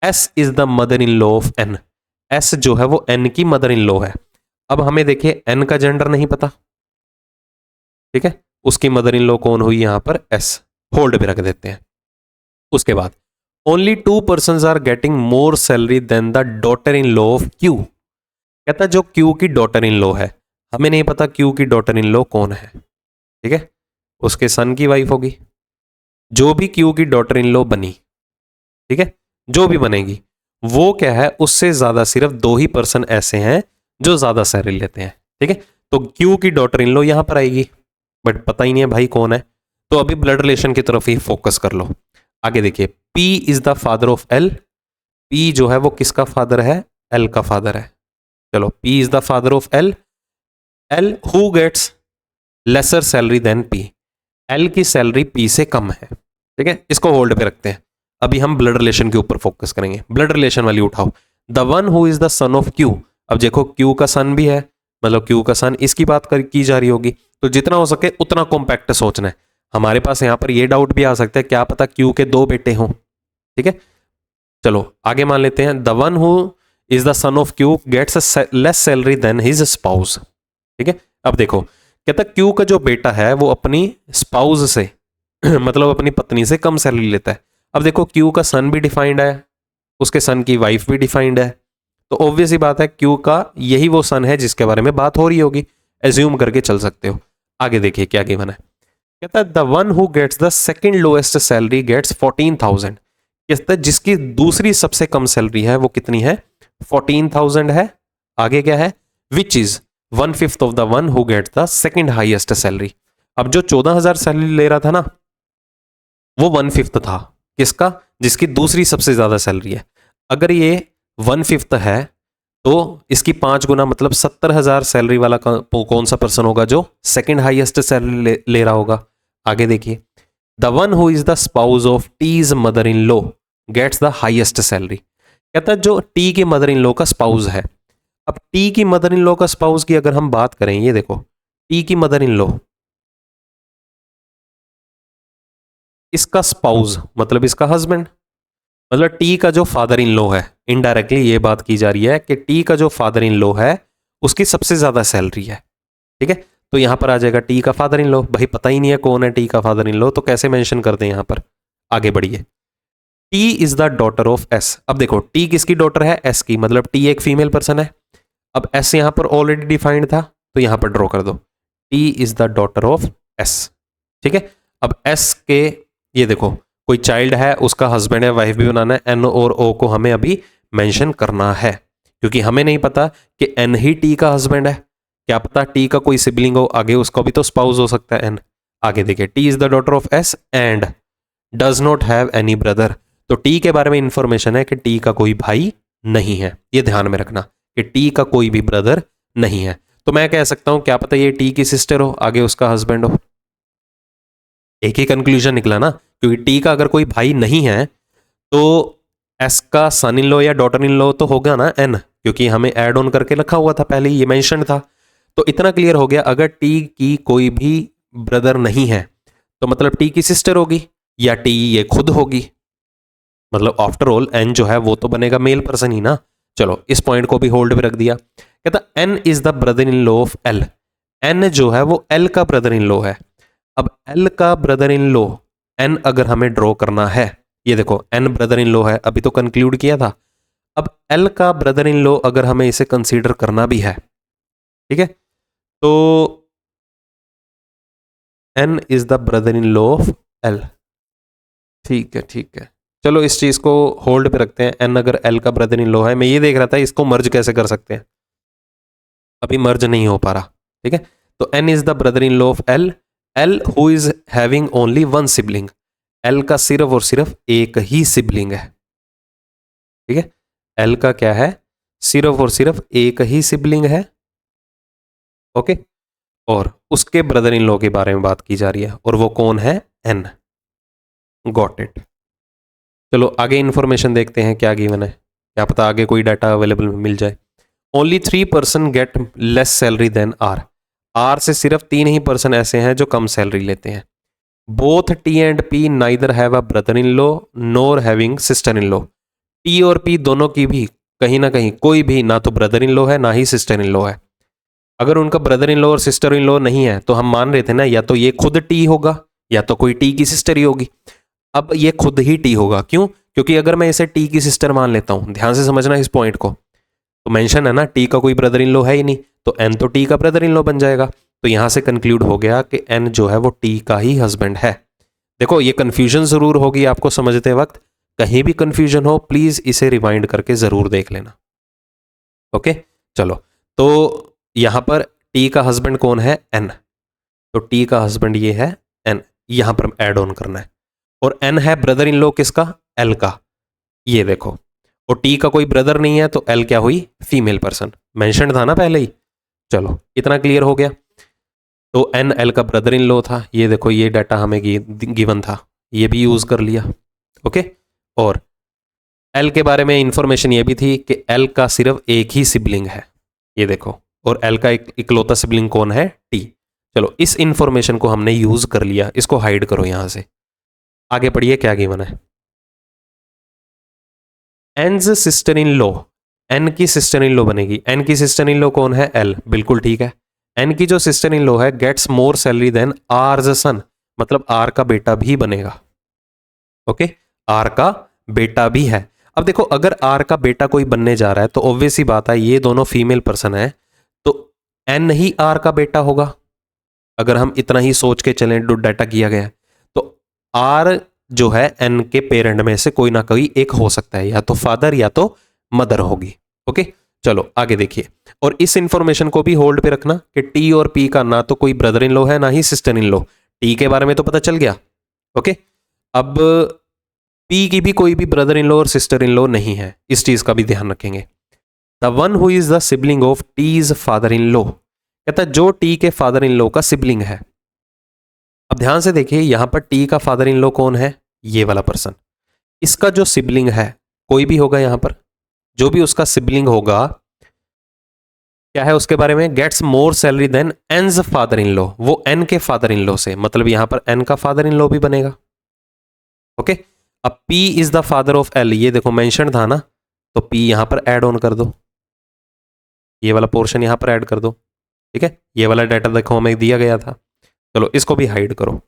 S is the mother in law of N, S जो है वो एन की मदर इन लॉ है। अब हमें देखिए एन का जेंडर नहीं पता, ठीक है, उसकी मदर इन लॉ कौन हुई यहां पर, एस, होल्ड पे रख देते हैं। उसके बाद only 2 persons are getting more salary than the daughter in law of Q, कहता जो क्यू की डॉटर इन लॉ है, हमें नहीं पता क्यू की डॉटर इन लॉ कौन है, ठीक है, उसके सन की वाइफ होगी। जो भी क्यू की डॉटर इन लॉ बनी, ठीक है, जो भी बनेगी वो क्या है, उससे ज्यादा सिर्फ 2 ही पर्सन ऐसे हैं जो ज्यादा सैलरी लेते हैं, ठीक है। तो क्यू की डॉटर इन लॉ यहां पर आएगी, बट पता ही नहीं है भाई कौन है, तो अभी ब्लड रिलेशन की तरफ ही फोकस कर लो। आगे देखिए, P is the father of L, P जो है वो किसका फादर है, L का फादर है। चलो, P is the father of L, L who gets lesser salary than P, L की सैलरी P से कम है, ठीक है, इसको होल्ड पे रखते हैं। अभी हम ब्लड रिलेशन के ऊपर फोकस करेंगे, ब्लड रिलेशन वाली उठाओ। The one who is the son of Q, अब देखो Q का सन भी है, मतलब Q का सन, इसकी बात की जा रही होगी, तो जितना हो सके उतना कॉम्पैक्ट सोचना है। हमारे पास यहां पर ये डाउट भी आ सकता है, क्या पता Q के 2 बेटे हों, ठीक है। चलो आगे मान लेते हैं, the one who is the son of Q gets less salary than his spouse, ठीक है। अब देखो, कहता Q का जो बेटा है वो अपनी स्पाउस से मतलब अपनी पत्नी से कम सैलरी लेता है। अब देखो Q का सन भी डिफाइंड है, उसके सन की वाइफ भी डिफाइंड है, तो ऑब्वियस ही बात है Q का यही वो सन है जिसके बारे में बात हो रही होगी, एज्यूम करके चल सकते हो। आगे देखिए क्या गिवन है, कहता है the one who gets the second lowest salary gets 14,000, कहता है जिसकी दूसरी सबसे कम सैलरी है वो कितनी है, 14,000 है। आगे क्या है, which is 1/5 of the one who gets the second highest salary. अब जो 14,000 सैलरी ले रहा था ना, वो 1/5 था किसका, जिसकी दूसरी सबसे ज्यादा सैलरी है। अगर ये 1/5 है तो इसकी 5 गुना, मतलब 70,000 सैलरी वाला कौन सा पर्सन होगा जो सेकंड हाईएस्ट सैलरी ले रहा होगा। आगे देखिए, the one who is the spouse of T's mother in law gets the highest salary, कहता है जो टी की मदर इन लॉ का स्पाउस है। अब टी की मदर इन लॉ का स्पाउस की अगर हम बात करें, ये देखो टी की मदर इन लॉ, इसका स्पाउस मतलब इसका हस्बैंड, मतलब टी का जो फादर इन लॉ है, इनडायरेक्टली ये बात की जा रही है कि टी का जो फादर इन लॉ है उसकी सबसे ज्यादा सैलरी है, ठीक है। तो यहां पर आ जाएगा टी का फादर इन लॉ, भाई पता ही नहीं है कौन है टी का फादर इन लॉ, तो कैसे मेंशन कर दें यहां पर। आगे बढ़िए, T is the daughter of S. अब देखो टी किसकी डॉटर है, एस की, मतलब टी एक फीमेल पर्सन है। अब एस यहां पर ऑलरेडी डिफाइंड था, तो यहां पर ड्रॉ कर दो, T is the daughter of S, ठीक है। अब एस के, ये देखो कोई चाइल्ड है, उसका हस्बैंड है, वाइफ भी बनाना है, एन और ओ को हमें अभी मेंशन करना है, क्योंकि हमें नहीं पता कि एन ही टी का हस्बैंड है, क्या पता टी का कोई सिबलिंग हो आगे, उसका भी तो स्पाउस हो सकता है एन। आगे देखिए, T is the daughter of S and does not have any brother, तो टी के बारे में इंफॉर्मेशन है कि टी का कोई भाई नहीं है, ये ध्यान में रखना कि टी का कोई भी ब्रदर नहीं है। तो मैं कह सकता हूं क्या पता ये टी की सिस्टर हो, आगे उसका हस्बैंड हो। एक ही कंक्लूजन निकला ना, क्योंकि टी का अगर कोई भाई नहीं है तो एस का सन इन लॉ या डॉटर इन लॉ तो होगा ना एन, क्योंकि हमें ऐड ऑन करके रखा हुआ था पहले, ये मेंशन था। तो इतना क्लियर हो गया, अगर टी की कोई भी ब्रदर नहीं है तो मतलब टी की सिस्टर होगी या टी ये खुद होगी, मतलब आफ्टर ऑल एन जो है वो तो बनेगा मेल पर्सन ही ना। चलो इस पॉइंट को भी होल्ड पे रख दिया। कहता N is the brother in law of L, N जो है वो एल का ब्रदर इन लॉ है। अब एल का ब्रदर इन लॉ एन अगर हमें ड्रॉ करना है, ये देखो एन ब्रदर इन लॉ है, अभी तो कंक्लूड किया था। अब एल का ब्रदर इन लॉ अगर हमें इसे कंसीडर करना भी है, ठीक है, तो N is the brother in law of L, ठीक है ठीक है। चलो इस चीज को होल्ड पे रखते हैं, एन अगर एल का ब्रदर इन लॉ है। मैं ये देख रहा था इसको मर्ज कैसे कर सकते हैं, अभी मर्ज नहीं हो पा रहा, ठीक है। तो N is the brother in law of L, L who is having only one sibling, L का सिर्फ और सिर्फ एक ही सिबलिंग है, ठीक है। एल का क्या है, सिर्फ और सिर्फ एक ही सिबलिंग है, ओके, और उसके ब्रदर इन लॉ के बारे में बात की जा रही है और वो कौन है, एन। Got it. चलो आगे इंफॉर्मेशन देखते हैं क्या गिवन है, क्या पता आगे कोई डाटा अवेलेबल मिल जाए। Only 3% get less salary than R. R से सिर्फ 3 ही पर्सन ऐसे हैं जो कम सैलरी लेते हैं। Both T and P neither have a brother in law NOR having sister in law. T और पी दोनों की भी कहीं ना कहीं कोई भी ना तो ब्रदर इन लॉ है ना ही सिस्टर इन लॉ है। अगर उनका ब्रदर इन लॉ और सिस्टर इन लॉ नहीं है तो हम मान रहे थे ना या तो ये खुद टी होगा या तो कोई टी की सिस्टर ही होगी। अब ये खुद ही टी होगा, क्यों? क्योंकि अगर मैं इसे टी की सिस्टर मान लेता हूं, ध्यान से समझना इस पॉइंट को, तो मेंशन है ना टी का कोई ब्रदर इन लॉ है ही नहीं, तो एन तो टी का ब्रदर इन लॉ बन जाएगा। तो यहां से कंक्लूड हो गया कि एन जो है वो टी का ही हस्बैंड है। देखो ये कंफ्यूजन जरूर होगी आपको समझते वक्त, कहीं भी कंफ्यूजन हो प्लीज इसे रिवाइंड करके जरूर देख लेना। ओके चलो, तो यहां पर टी का हस्बैंड कौन है, एन। तो टी का हस्बैंड ये है एन, यहां पर ऐड ऑन करना है। और एन है ब्रदर इन लॉ किसका, एल का, ये देखो। और टी का कोई ब्रदर नहीं है तो एल क्या हुई, फीमेल पर्सन, मेंशन था ना पहले ही। चलो इतना क्लियर हो गया। तो एन एल का ब्रदर इन लॉ था, ये देखो ये डाटा हमें गिवन था, ये भी यूज कर लिया। ओके, और एल के बारे में इंफॉर्मेशन ये भी थी कि एल का सिर्फ एक ही सिबलिंग है, ये देखो, और एल का एक इकलौता सिबलिंग कौन है, टी। चलो इस इंफॉर्मेशन को हमने यूज कर लिया, इसको हाइड करो यहां से। आगे पढ़िए क्या गिवन है। N's sister in law, N की सिस्टर इन लॉ बनेगी। एन की सिस्टर इन लॉ कौन है, एल, बिल्कुल ठीक है। एन की जो सिस्टर इन लॉ है gets more salary than R's son, मतलब आर का बेटा भी बनेगा। ओके, आर का बेटा भी है। अब देखो अगर आर का बेटा कोई बनने जा रहा है तो ऑब्वियस सी बात है ये दोनों फीमेल पर्सन है, तो एन ही आर का बेटा होगा। अगर हम इतना ही सोच के चलें, डाटा किया गया है, तो आर जो है एन के पेरेंट में से कोई ना कोई एक हो सकता है, या तो फादर या तो मदर होगी। ओके चलो आगे देखिए, और इस इंफॉर्मेशन को भी होल्ड पे रखना कि टी और पी का ना तो कोई ब्रदर इन लॉ है ना ही सिस्टर इन लॉ। टी के बारे में तो पता चल गया। ओके, अब पी की भी कोई भी ब्रदर इन लॉ और सिस्टर इन लॉ नहीं है, इस चीज का भी ध्यान रखेंगे। The one who is the sibling of T's father in law, कहता है जो टी के फादर इन लॉ का सिबलिंग है। अब ध्यान से देखिए यहां पर टी का फादर इन लॉ कौन है, ये वाला पर्सन। इसका जो सिबलिंग है कोई भी होगा, यहां पर जो भी उसका सिबलिंग होगा क्या है उसके बारे में, gets more salary than N's father in law, वो एन के फादर इन लॉ से, मतलब यहां पर एन का फादर इन लॉ भी बनेगा। ओके, अब P is the father of L, ये देखो मेंशन था ना, तो पी यहां पर ऐड ऑन कर दो, ये वाला पोर्शन यहां पर ऐड कर दो। ठीक है, ये वाला डाटा देखो हमें दिया गया था। चलो इसको भी हाइड करो।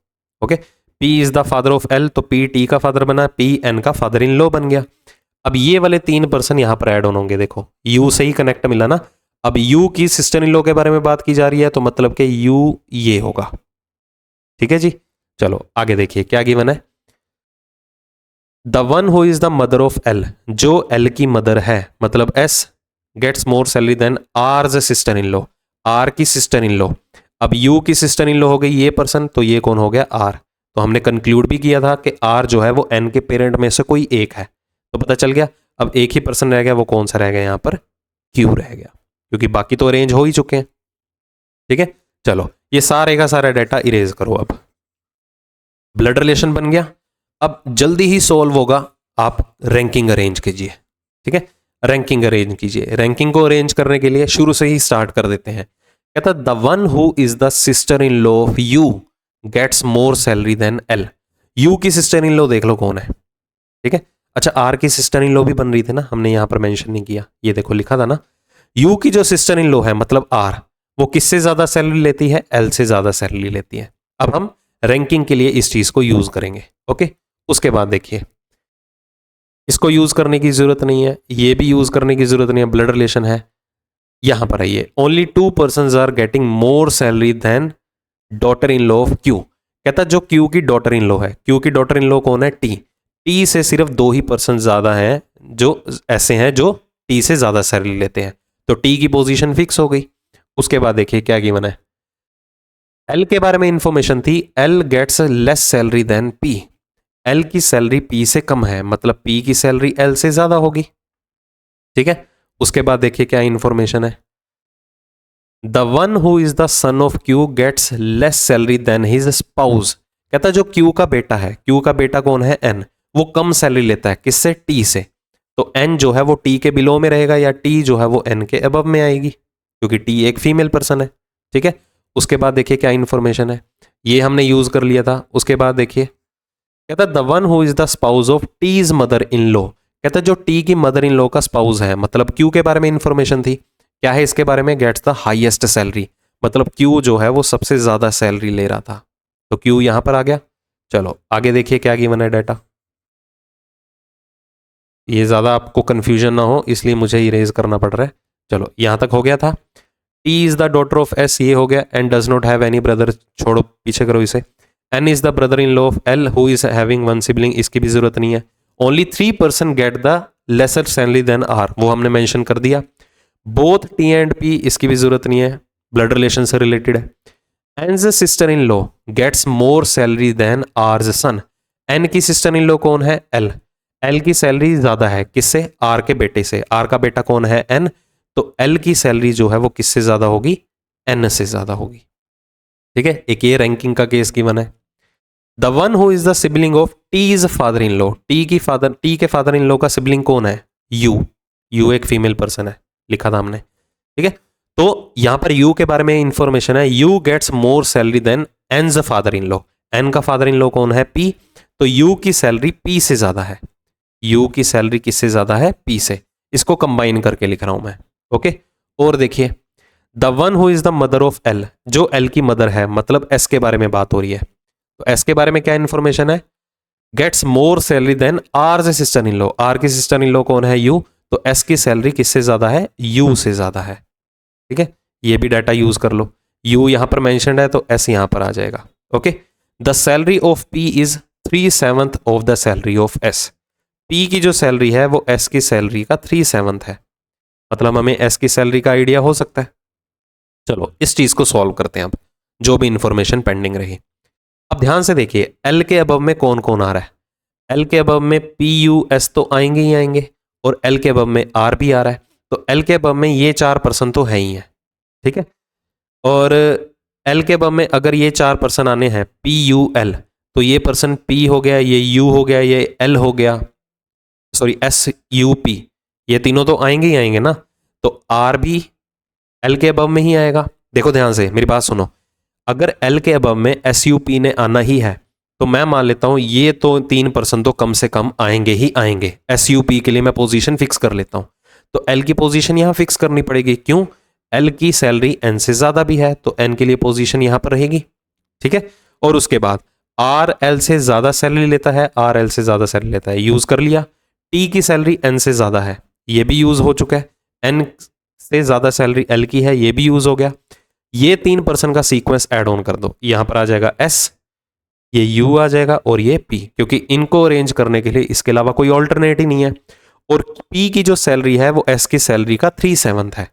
Okay, P is the father of L, तो पी टी का फादर बना, पी एन का फादर इन लॉ बन गया। अब ये वाले 3 पर्सन यहां पर ऐड ऑन होंगे, देखो यू से ही कनेक्ट मिला ना। अब यू की सिस्टर इन लॉ के बारे में बात की जा रही है, तो मतलब कि यू ये होगा। ठीक है जी, चलो आगे देखिए क्या गिवन है। The one who is the mother of L, जो एल की मदर है, मतलब S, gets more salary than R sister in law, R की सिस्टर इन लॉ। अब यू की सिस्टर इन लॉ हो गई ये पर्सन, तो ये कौन हो गया, आर। तो हमने कंक्लूड भी किया था कि आर जो है वो एन के पेरेंट में से कोई एक है, तो पता चल गया। अब एक ही पर्सन रह गया, वो कौन सा रह गया, यहां पर क्यू रह गया, क्योंकि बाकी तो अरेंज हो ही चुके हैं। ठीक है, चलो ये सारे का सारा डाटा इरेज करो। अब ब्लड रिलेशन बन गया। अब जल्दी ही सोल्व होगा, आप रैंकिंग अरेंज कीजिए। ठीक है, रैंकिंग अरेंज कीजिए। रैंकिंग को अरेंज करने के लिए शुरू से ही स्टार्ट कर देते हैं। कहता the one who is the sister in law of U gets more salary than L. U की सिस्टर इन लॉ देख लो कौन है। ठीक है, अच्छा आर की सिस्टर इन लॉ भी बन रही थी ना, हमने यहां पर मेंशन नहीं किया, ये देखो लिखा था ना। यू की जो सिस्टर इन लॉ है मतलब आर, वो किससे ज्यादा सैलरी लेती है, एल से ज्यादा सैलरी लेती है। अब हम रैंकिंग के लिए इस चीज को यूज करेंगे। ओके, उसके बाद देखिए इसको यूज करने की जरूरत नहीं है, ये भी यूज करने की जरूरत नहीं है, ब्लड रिलेशन है। यहां पर आइए, only 2 person are getting more salary than daughter in law of Q. कहता जो क्यू की डॉटर इन लॉ है, क्यू की डॉटर इन लॉ कौन है, टी। टी से सिर्फ 2 ही पर्सन ज्यादा हैं जो ऐसे हैं जो टी से ज्यादा सैलरी लेते हैं, तो टी की पोजीशन फिक्स हो गई। उसके बाद देखिए क्या गिवन है। एल के बारे में इंफॉर्मेशन थी, L gets less salary than P. L की सैलरी पी से कम है, मतलब पी की सैलरी एल से ज्यादा होगी। ठीक है, उसके बाद देखिए क्या इंफॉर्मेशन है। The one who is the son of Q gets less salary than his spouse. कहता है जो क्यू का बेटा है, क्यू का बेटा कौन है, एन, वो कम सैलरी लेता है किससे, टी से। तो एन जो है वो टी के बिलो में रहेगा या टी जो है वो एन के अबव में आएगी, क्योंकि टी एक फीमेल पर्सन है। ठीक है, उसके बाद देखिए क्या इंफॉर्मेशन है, ये हमने यूज कर लिया था। उसके बाद देखिए कहता है the one who is the spouse of T's mother in law. कहता है जो टी की मदर इन लॉ का स्पाउस है, मतलब क्यू के बारे में इंफॉर्मेशन थी, क्या है इसके बारे में, गेट्स द हाईएस्ट सैलरी, मतलब क्यू जो है वो सबसे ज्यादा सैलरी ले रहा था, तो क्यू यहां पर आ गया। चलो आगे देखिए क्या गिवन है डाटा, ये ज्यादा आपको कंफ्यूजन ना हो इसलिए मुझे इरेज करना पड़ रहा है। चलो यहां तक हो गया था। T is the daughter of S, ये हो गया, and does not have any brother, छोड़ो पीछे करो इसे। N is the brother in law of L who is having one sibling, इसकी भी जरूरत नहीं है। Only 3% get the lesser salary than R, वो हमने मेंशन कर दिया। बोथ टी एंड पी, इसकी भी जरूरत नहीं है, ब्लड रिलेशन से रिलेटेड है। N's sister in law gets more salary than R's son, N की सिस्टर इन लॉ कौन है, एल, एल की सैलरी ज्यादा है किससे, आर के बेटे से, आर का बेटा कौन है, एन, तो एल की सैलरी जो है वो किससे ज्यादा होगी, एन से ज्यादा होगी। ठीक है, एक ये रैंकिंग का केस गिवन है। The one who is the sibling of T is father in law, T के फादर इन लॉ का सिबलिंग कौन है, यू, यू एक फीमेल पर्सन है, लिखा था हमने। ठीक है, तो यहां पर यू के बारे में इंफॉर्मेशन है, U gets more salary than N's father in law, N का फादर इन लॉ कौन है, पी, तो यू की सैलरी पी से ज्यादा है, यू की सैलरी किससे ज्यादा है, पी से। इसको कंबाइन करके लिख रहा हूं मैं। ओके, और देखिए the one who is the mother of L, जो एल की मदर है, मतलब एस के बारे में बात हो रही है, तो एस के बारे में क्या इंफॉर्मेशन है, gets more salary than R sister in law, R की सिस्टर इन लॉ कौन है, यू, तो एस की सैलरी किससे ज्यादा है, यू से ज्यादा है। ठीक है, ये भी डाटा यूज कर लो, यू यहां पर मेंशन्ड है तो एस यहां पर आ जाएगा। Okay, the salary of P is 3/7 of the salary of S, P की जो सैलरी है वो एस की सैलरी का 3/7 है, मतलब हमें एस की सैलरी का आइडिया हो सकता है। चलो इस चीज को सॉल्व करते हैं अब, जो भी इंफॉर्मेशन पेंडिंग रही। अब ध्यान से देखिए एल के अबव में कौन कौन आ रहा है, एल के अबव में पी यू एस तो आएंगे ही आएंगे, और एल के अबव में आर भी आ रहा है, तो एल के अबव में ये 4% तो है ही है। ठीक है, और एल के अबव में अगर ये 4% आने हैं पी यू एल, तो ये पर्सन पी हो गया, ये यू हो गया, ये एल हो गया, सॉरी एस यू पी, ये तीनों तो आएंगे ही आएंगे ना, तो आर भी एल के अबव में ही आएगा। देखो ध्यान से मेरी बात सुनो, अगर एल के अबव में एस यू पी ने आना ही है तो मैं मान लेता हूं ये तो 3% तो कम से कम आएंगे ही आएंगे, एस यू पी के लिए मैं पोजीशन फिक्स कर लेता हूं, तो एल की पोजीशन यहां फिक्स करनी पड़ेगी, क्यों, एल की सैलरी एन से ज्यादा भी है तो एन के लिए पोजीशन यहां पर रहेगी। ठीक है, और उसके बाद आर एल से ज्यादा सैलरी लेता है, आर एल से ज्यादा सैलरी लेता है, यूज कर लिया। टी की सैलरी एन से ज्यादा है, ये भी यूज हो चुका है, एन से ज्यादा सैलरी एल की है, ये भी यूज हो गया। ये 3% का सीक्वेंस ऐड ऑन कर दो, यहां पर आ जाएगा एस, ये यू आ जाएगा और ये पी, क्योंकि इनको अरेंज करने के लिए इसके अलावा कोई ऑल्टरनेट ही नहीं है। और पी की जो सैलरी है वो एस की सैलरी का 3/7 है,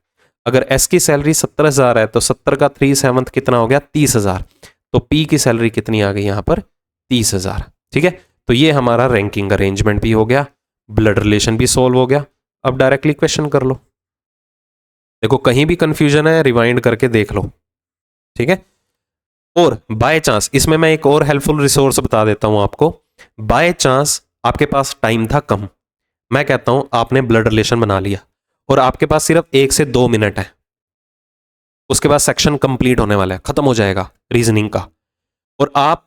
अगर एस की सैलरी 70,000 है तो 70 का 3/7 कितना हो गया, 30,000, तो पी की सैलरी कितनी आ गई यहां पर, 30,000। ठीक है, तो ये हमारा रैंकिंग अरेंजमेंट भी हो गया, ब्लड रिलेशन भी सोल्व हो गया। अब डायरेक्टली क्वेश्चन कर लो, देखो कहीं भी कंफ्यूजन है रिवाइंड करके देख लो। ठीक है, और बाय चांस इसमें मैं एक और हेल्पफुल रिसोर्स बता देता हूं आपको, बाय चांस आपके पास टाइम था कम, मैं कहता हूं आपने ब्लड रिलेशन बना लिया और आपके पास सिर्फ 1 से 2 मिनट है, उसके बाद सेक्शन कंप्लीट होने वाला है, खत्म हो जाएगा रीजनिंग का, और आप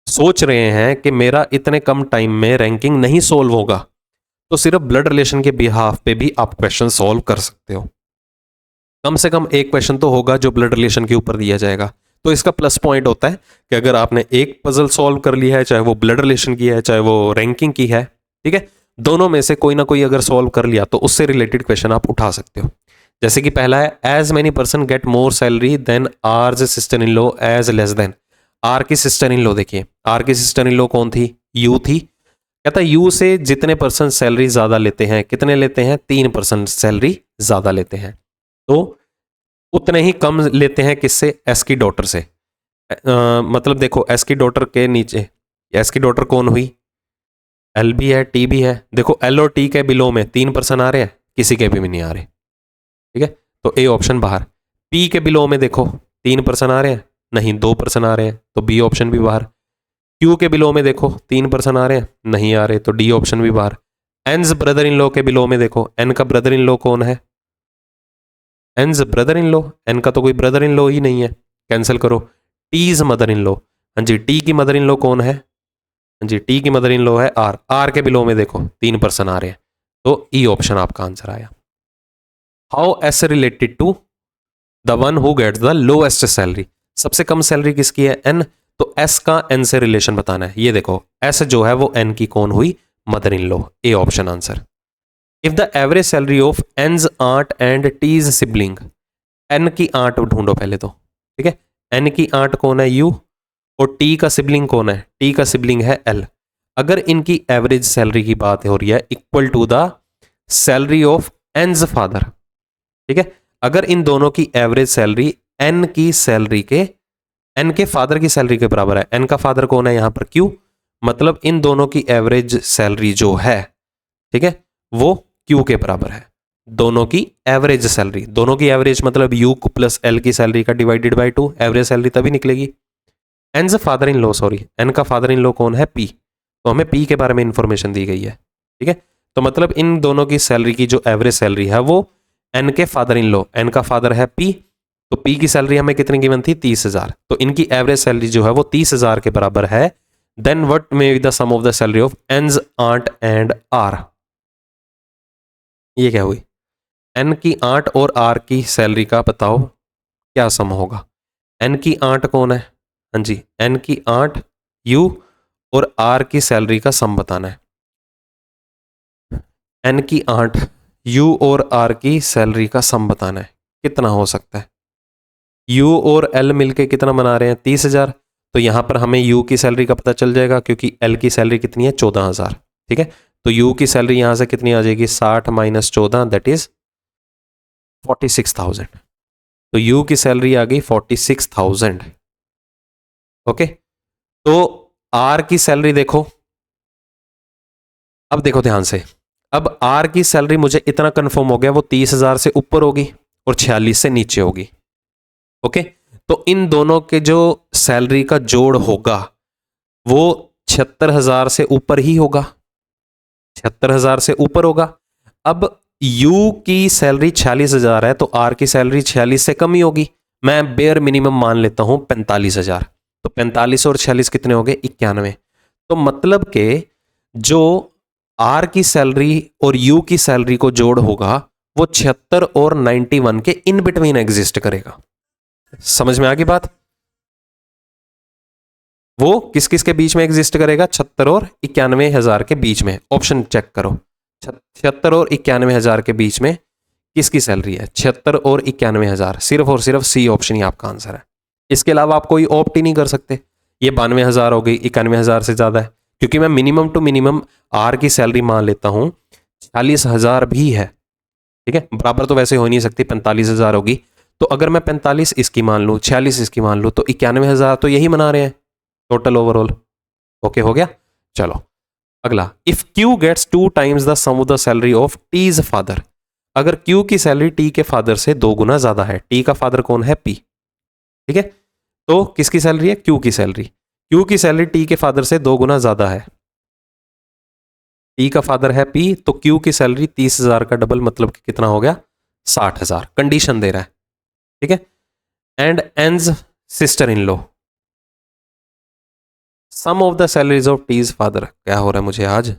सोच रहे हैं कि मेरा इतने कम टाइम में रैंकिंग नहीं सोल्व होगा, तो सिर्फ ब्लड रिलेशन के बिहाफ पे भी आप क्वेश्चन सोल्व कर सकते हो। कम से कम एक क्वेश्चन तो होगा जो ब्लड रिलेशन के ऊपर दिया जाएगा, तो इसका प्लस पॉइंट होता है कि अगर आपने एक पजल सॉल्व कर लिया है, चाहे वो ब्लड रिलेशन की है चाहे वो रैंकिंग की है, ठीक है, दोनों में से कोई ना कोई अगर सॉल्व कर लिया तो उससे रिलेटेड क्वेश्चन आप उठा सकते हो। जैसे कि पहला है, as many person get more salary than R's sister in law as less than, R की सिस्टर इन लॉ, देखिए आर की सिस्टर इन लॉ कौन थी, यू थी, कहता यू से जितने परसेंट सैलरी ज्यादा लेते हैं, कितने लेते हैं, 3% सैलरी ज्यादा लेते हैं, तो उतने ही कम लेते हैं किससे, एस की डॉटर से। मतलब देखो एस की डॉटर के नीचे, एस की डॉटर कौन हुई, एल भी है टी भी है, देखो एल और टी के बिलो में 3% आ रहे हैं, किसी के भी नहीं आ रहे। ठीक है, तो ए ऑप्शन बाहर। पी के बिलो में देखो 3% आ रहे हैं, नहीं 2% आ रहे हैं, तो बी ऑप्शन भी बाहर। क्यू के बिलो में देखो 3% आ रहे हैं, नहीं आ रहे, तो डी ऑप्शन भी बाहर। एनज ब्रदर इन लॉ के बिलो में देखो, एन का ब्रदर इन लॉ कौन है? एनज ब्रदर इन लॉ, एन का तो कोई ब्रदर इन लॉ ही नहीं है, कैंसिल करो। टीज मदर इन लॉ, हाँ जी, टी की मदर इन लॉ कौन है? हाँ जी, टी की मदर इन लॉ है आर। आर के बिलो में देखो 3% आ रहे हैं, तो ई ऑप्शन आपका आंसर आया। How S related to the one who gets the lowest salary, सबसे कम सैलरी किसकी है? एन, तो एस का एन से रिलेशन बताना है। ये देखो एस जो है वो एन की कौन हुई? Mother in law, A option answer. If the average salary of N's aunt and T's sibling, N की आंट ढूंढो पहले तो, ठीक है, एन की आंट कौन है? यू, और टी का सिबलिंग कौन है? टी का सिबलिंग है एल। अगर इनकी एवरेज सैलरी की बात हो रही है equal to the salary of N's father, ठीक है, अगर इन दोनों की एवरेज सैलरी एन की सैलरी के, एन के फादर की सैलरी के बराबर है, एन का फादर कौन है यहां पर? क्यू, मतलब इन दोनों की एवरेज सैलरी जो है, ठीक है, वो क्यू के बराबर है। दोनों की एवरेज सैलरी, दोनों की एवरेज मतलब यू प्लस एल की सैलरी का डिवाइडेड बाय 2, एवरेज सैलरी तभी निकलेगी। N's father in law, sorry, N का फादर इन लॉ कौन है? पी, तो हमें पी के बारे में इंफॉर्मेशन दी गई है, ठीक है, तो मतलब इन दोनों की सैलरी की जो एवरेज सैलरी है वो एन के फादर इन लॉ, एन का फादर है पी, तो पी की सैलरी हमें कितनी गिवन थी? 30,000, तो इनकी एवरेज सैलरी जो है वो 30,000 के बराबर है। Then what may be the sum of the salary of N's aunt and R, ये क्या हुई? एन की आंट और आर की सैलरी का बताओ क्या सम होगा? एन की आंट कौन है? हाँ जी, एन की आंट यू, और आर की सैलरी का सम बताना है। एन की आंट यू और आर की सैलरी का सम बताना है, कितना हो सकता है? यू और एल मिलके कितना बना रहे हैं? 30,000, तो यहां पर हमें यू की सैलरी का पता चल जाएगा क्योंकि एल की सैलरी कितनी है? 14,000, ठीक है, तो यू की सैलरी यहां से कितनी आ जाएगी? 60 माइनस 14, दैट इज 46,000, तो यू की सैलरी आ गई 46,000। ओके, तो आर की सैलरी देखो, अब देखो ध्यान से, अब आर की सैलरी मुझे इतना कंफर्म हो गया वो 30,000 से ऊपर होगी और 46 से नीचे होगी। ओके, तो इन दोनों के जो सैलरी का जोड़ होगा वो 76,000 से ऊपर ही होगा, 76,000 से ऊपर होगा। अब यू की सैलरी 46,000 है, तो आर की सैलरी 46 से कम ही होगी। मैं बेयर मिनिमम मान लेता हूं 45,000, तो 45 और 46 कितने हो गए? 91। तो मतलब के जो आर की सैलरी और यू की सैलरी को जोड़ होगा वो 76 और 91 के इन बिटवीन एग्जिस्ट करेगा। समझ में आ गई बात? वो किस किस के बीच में एग्जिस्ट करेगा? 76 और 91,000 के बीच में। ऑप्शन चेक करो, 76 और 91,000 के बीच में किसकी सैलरी है? 76 और 91,000, सिर्फ और सिर्फ सी ऑप्शन ही आपका आंसर है। इसके अलावा आप कोई ऑप्ट ही नहीं कर सकते। ये 92,000 हो गई, 91,000 से ज्यादा है, क्योंकि मैं मिनिमम टू मिनिमम आर की सैलरी मान लेता हूं 40,000 भी है, ठीक है, बराबर तो वैसे हो नहीं सकती, 45,000 होगी, तो अगर मैं 45 इसकी मान लूं, 46 इसकी मान लूं, तो 91,000 तो यही मना रहे हैं टोटल ओवरऑल। ओके, हो गया। चलो अगला, if Q gets 2 times the sum of the salary of T's father, अगर क्यू की सैलरी टी के फादर से 2 गुना ज्यादा है, टी का फादर कौन है? पी, ठीक है, तो किसकी सैलरी है? क्यू की सैलरी, क्यू की सैलरी टी के फादर से 2 गुना ज्यादा है, टी का फादर है पी, तो क्यू की सैलरी 30,000 का डबल, मतलब कि कितना हो गया? 60,000। कंडीशन दे रहा है, ठीक है, and N's sister in law, sum of the salaries of T's father. क्या हो रहा है मुझे आज?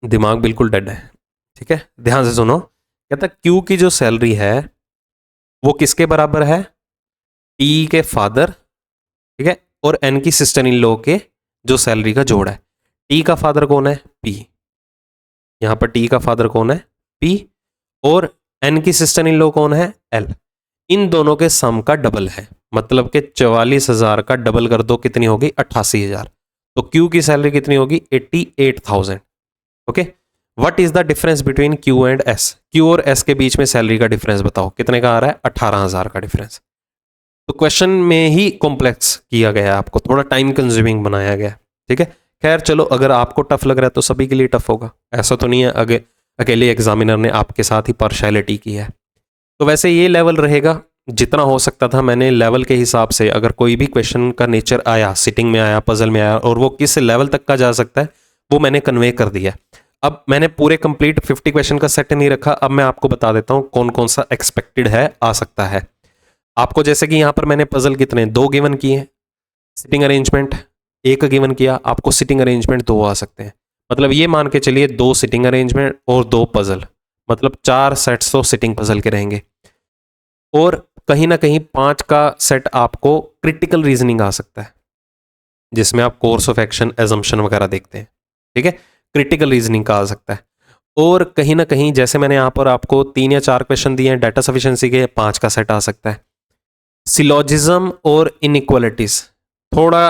दिमाग बिल्कुल डेड है, ठीक है, ध्यान से सुनो। कहता क्यू की जो सैलरी है वो किसके बराबर है? टी के फादर, ठीक है, और एन की सिस्टर इन लॉ के जो सैलरी का जोड़ है। टी का फादर कौन है? पी, यहां पर टी का फादर कौन है? पी, और एन की सिस्टर इन लॉ कौन है? एल। इन दोनों के सम का डबल है, मतलब कि 44,000 का डबल कर दो, कितनी होगी? 88,000। तो क्यू की सैलरी कितनी होगी? 88,000। Okay, what is the difference between Q and S? Q और एस के बीच में सैलरी का डिफरेंस बताओ, कितने का आ रहा है? 18,000 का डिफरेंस। तो क्वेश्चन में ही कॉम्प्लेक्स किया गया है, आपको थोड़ा टाइम कंज्यूमिंग बनाया गया, ठीक है। खैर चलो, अगर आपको टफ लग रहा है तो सभी के लिए टफ होगा, ऐसा तो नहीं है अकेले एग्जामिनर ने आपके साथ ही पार्शियलिटी की है। तो वैसे ये लेवल रहेगा, जितना हो सकता था मैंने लेवल के हिसाब से, अगर कोई भी क्वेश्चन का नेचर आया, सिटिंग में आया, पजल में आया, और वो किस लेवल तक का जा सकता है वो मैंने कन्वे कर दिया। अब मैंने पूरे कंप्लीट 50 क्वेश्चन का सेट नहीं रखा। अब मैं आपको बता देता हूँ कौन कौन सा एक्सपेक्टेड है, आ सकता है आपको। जैसे कि यहाँ पर मैंने पजल कितने 2 गिवन किए हैं, सिटिंग अरेंजमेंट 1 गिवन किया, आपको सिटिंग अरेंजमेंट 2 आ सकते हैं। मतलब ये मान के चलिए 2 सिटिंग अरेंजमेंट और 2 पजल, मतलब 4 सेट्स तो सिटिंग पजल के रहेंगे। और कहीं ना कहीं 5 का सेट आपको क्रिटिकल रीजनिंग आ सकता है, जिसमें आप कोर्स ऑफ एक्शन, एजम्पशन वगैरह देखते हैं, ठीक है, क्रिटिकल रीजनिंग का आ सकता है। और कहीं ना कहीं जैसे मैंने यहाँ पर आपको 3 या 4 क्वेश्चन दिए हैं डाटा सफिशिएंसी के, 5 का सेट आ सकता है। सिलोजिज्म और इनइक्वालिटीज थोड़ा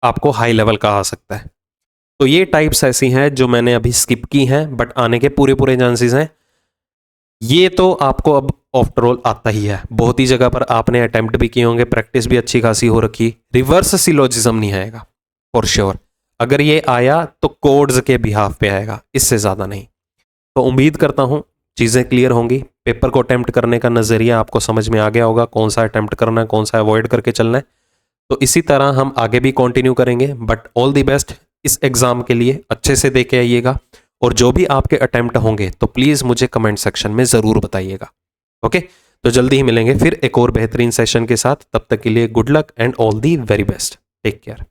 आपको हाई लेवल का आ सकता है। तो ये टाइप्स ऐसी हैं जो मैंने अभी स्किप की हैं, बट आने के पूरे पूरे चांसेस हैं। ये तो आपको अब आफ्टर ऑल आता ही है, बहुत ही जगह पर आपने अटेम्प्ट भी किए होंगे, प्रैक्टिस भी अच्छी खासी हो रखी। रिवर्स सिलोजिज्म नहीं आएगा फॉर श्योर, अगर ये आया तो कोड्स के बिहाफ पे आएगा, इससे ज़्यादा नहीं। तो उम्मीद करता हूँ चीज़ें क्लियर होंगी, पेपर को अटेम्प्ट करने का नज़रिया आपको समझ में आ गया होगा, कौन सा अटेम्प्ट करना है, कौन सा अवॉइड करके चलना है। तो इसी तरह हम आगे भी कंटिन्यू करेंगे, बट ऑल दी बेस्ट इस एग्ज़ाम के लिए, अच्छे से दे के आइएगा। और जो भी आपके अटेम्प्ट होंगे तो प्लीज़ मुझे कमेंट सेक्शन में ज़रूर बताइएगा। ओके, तो जल्दी ही मिलेंगे फिर एक और बेहतरीन सेशन के साथ। तब तक के लिए good luck and all the very best, take care.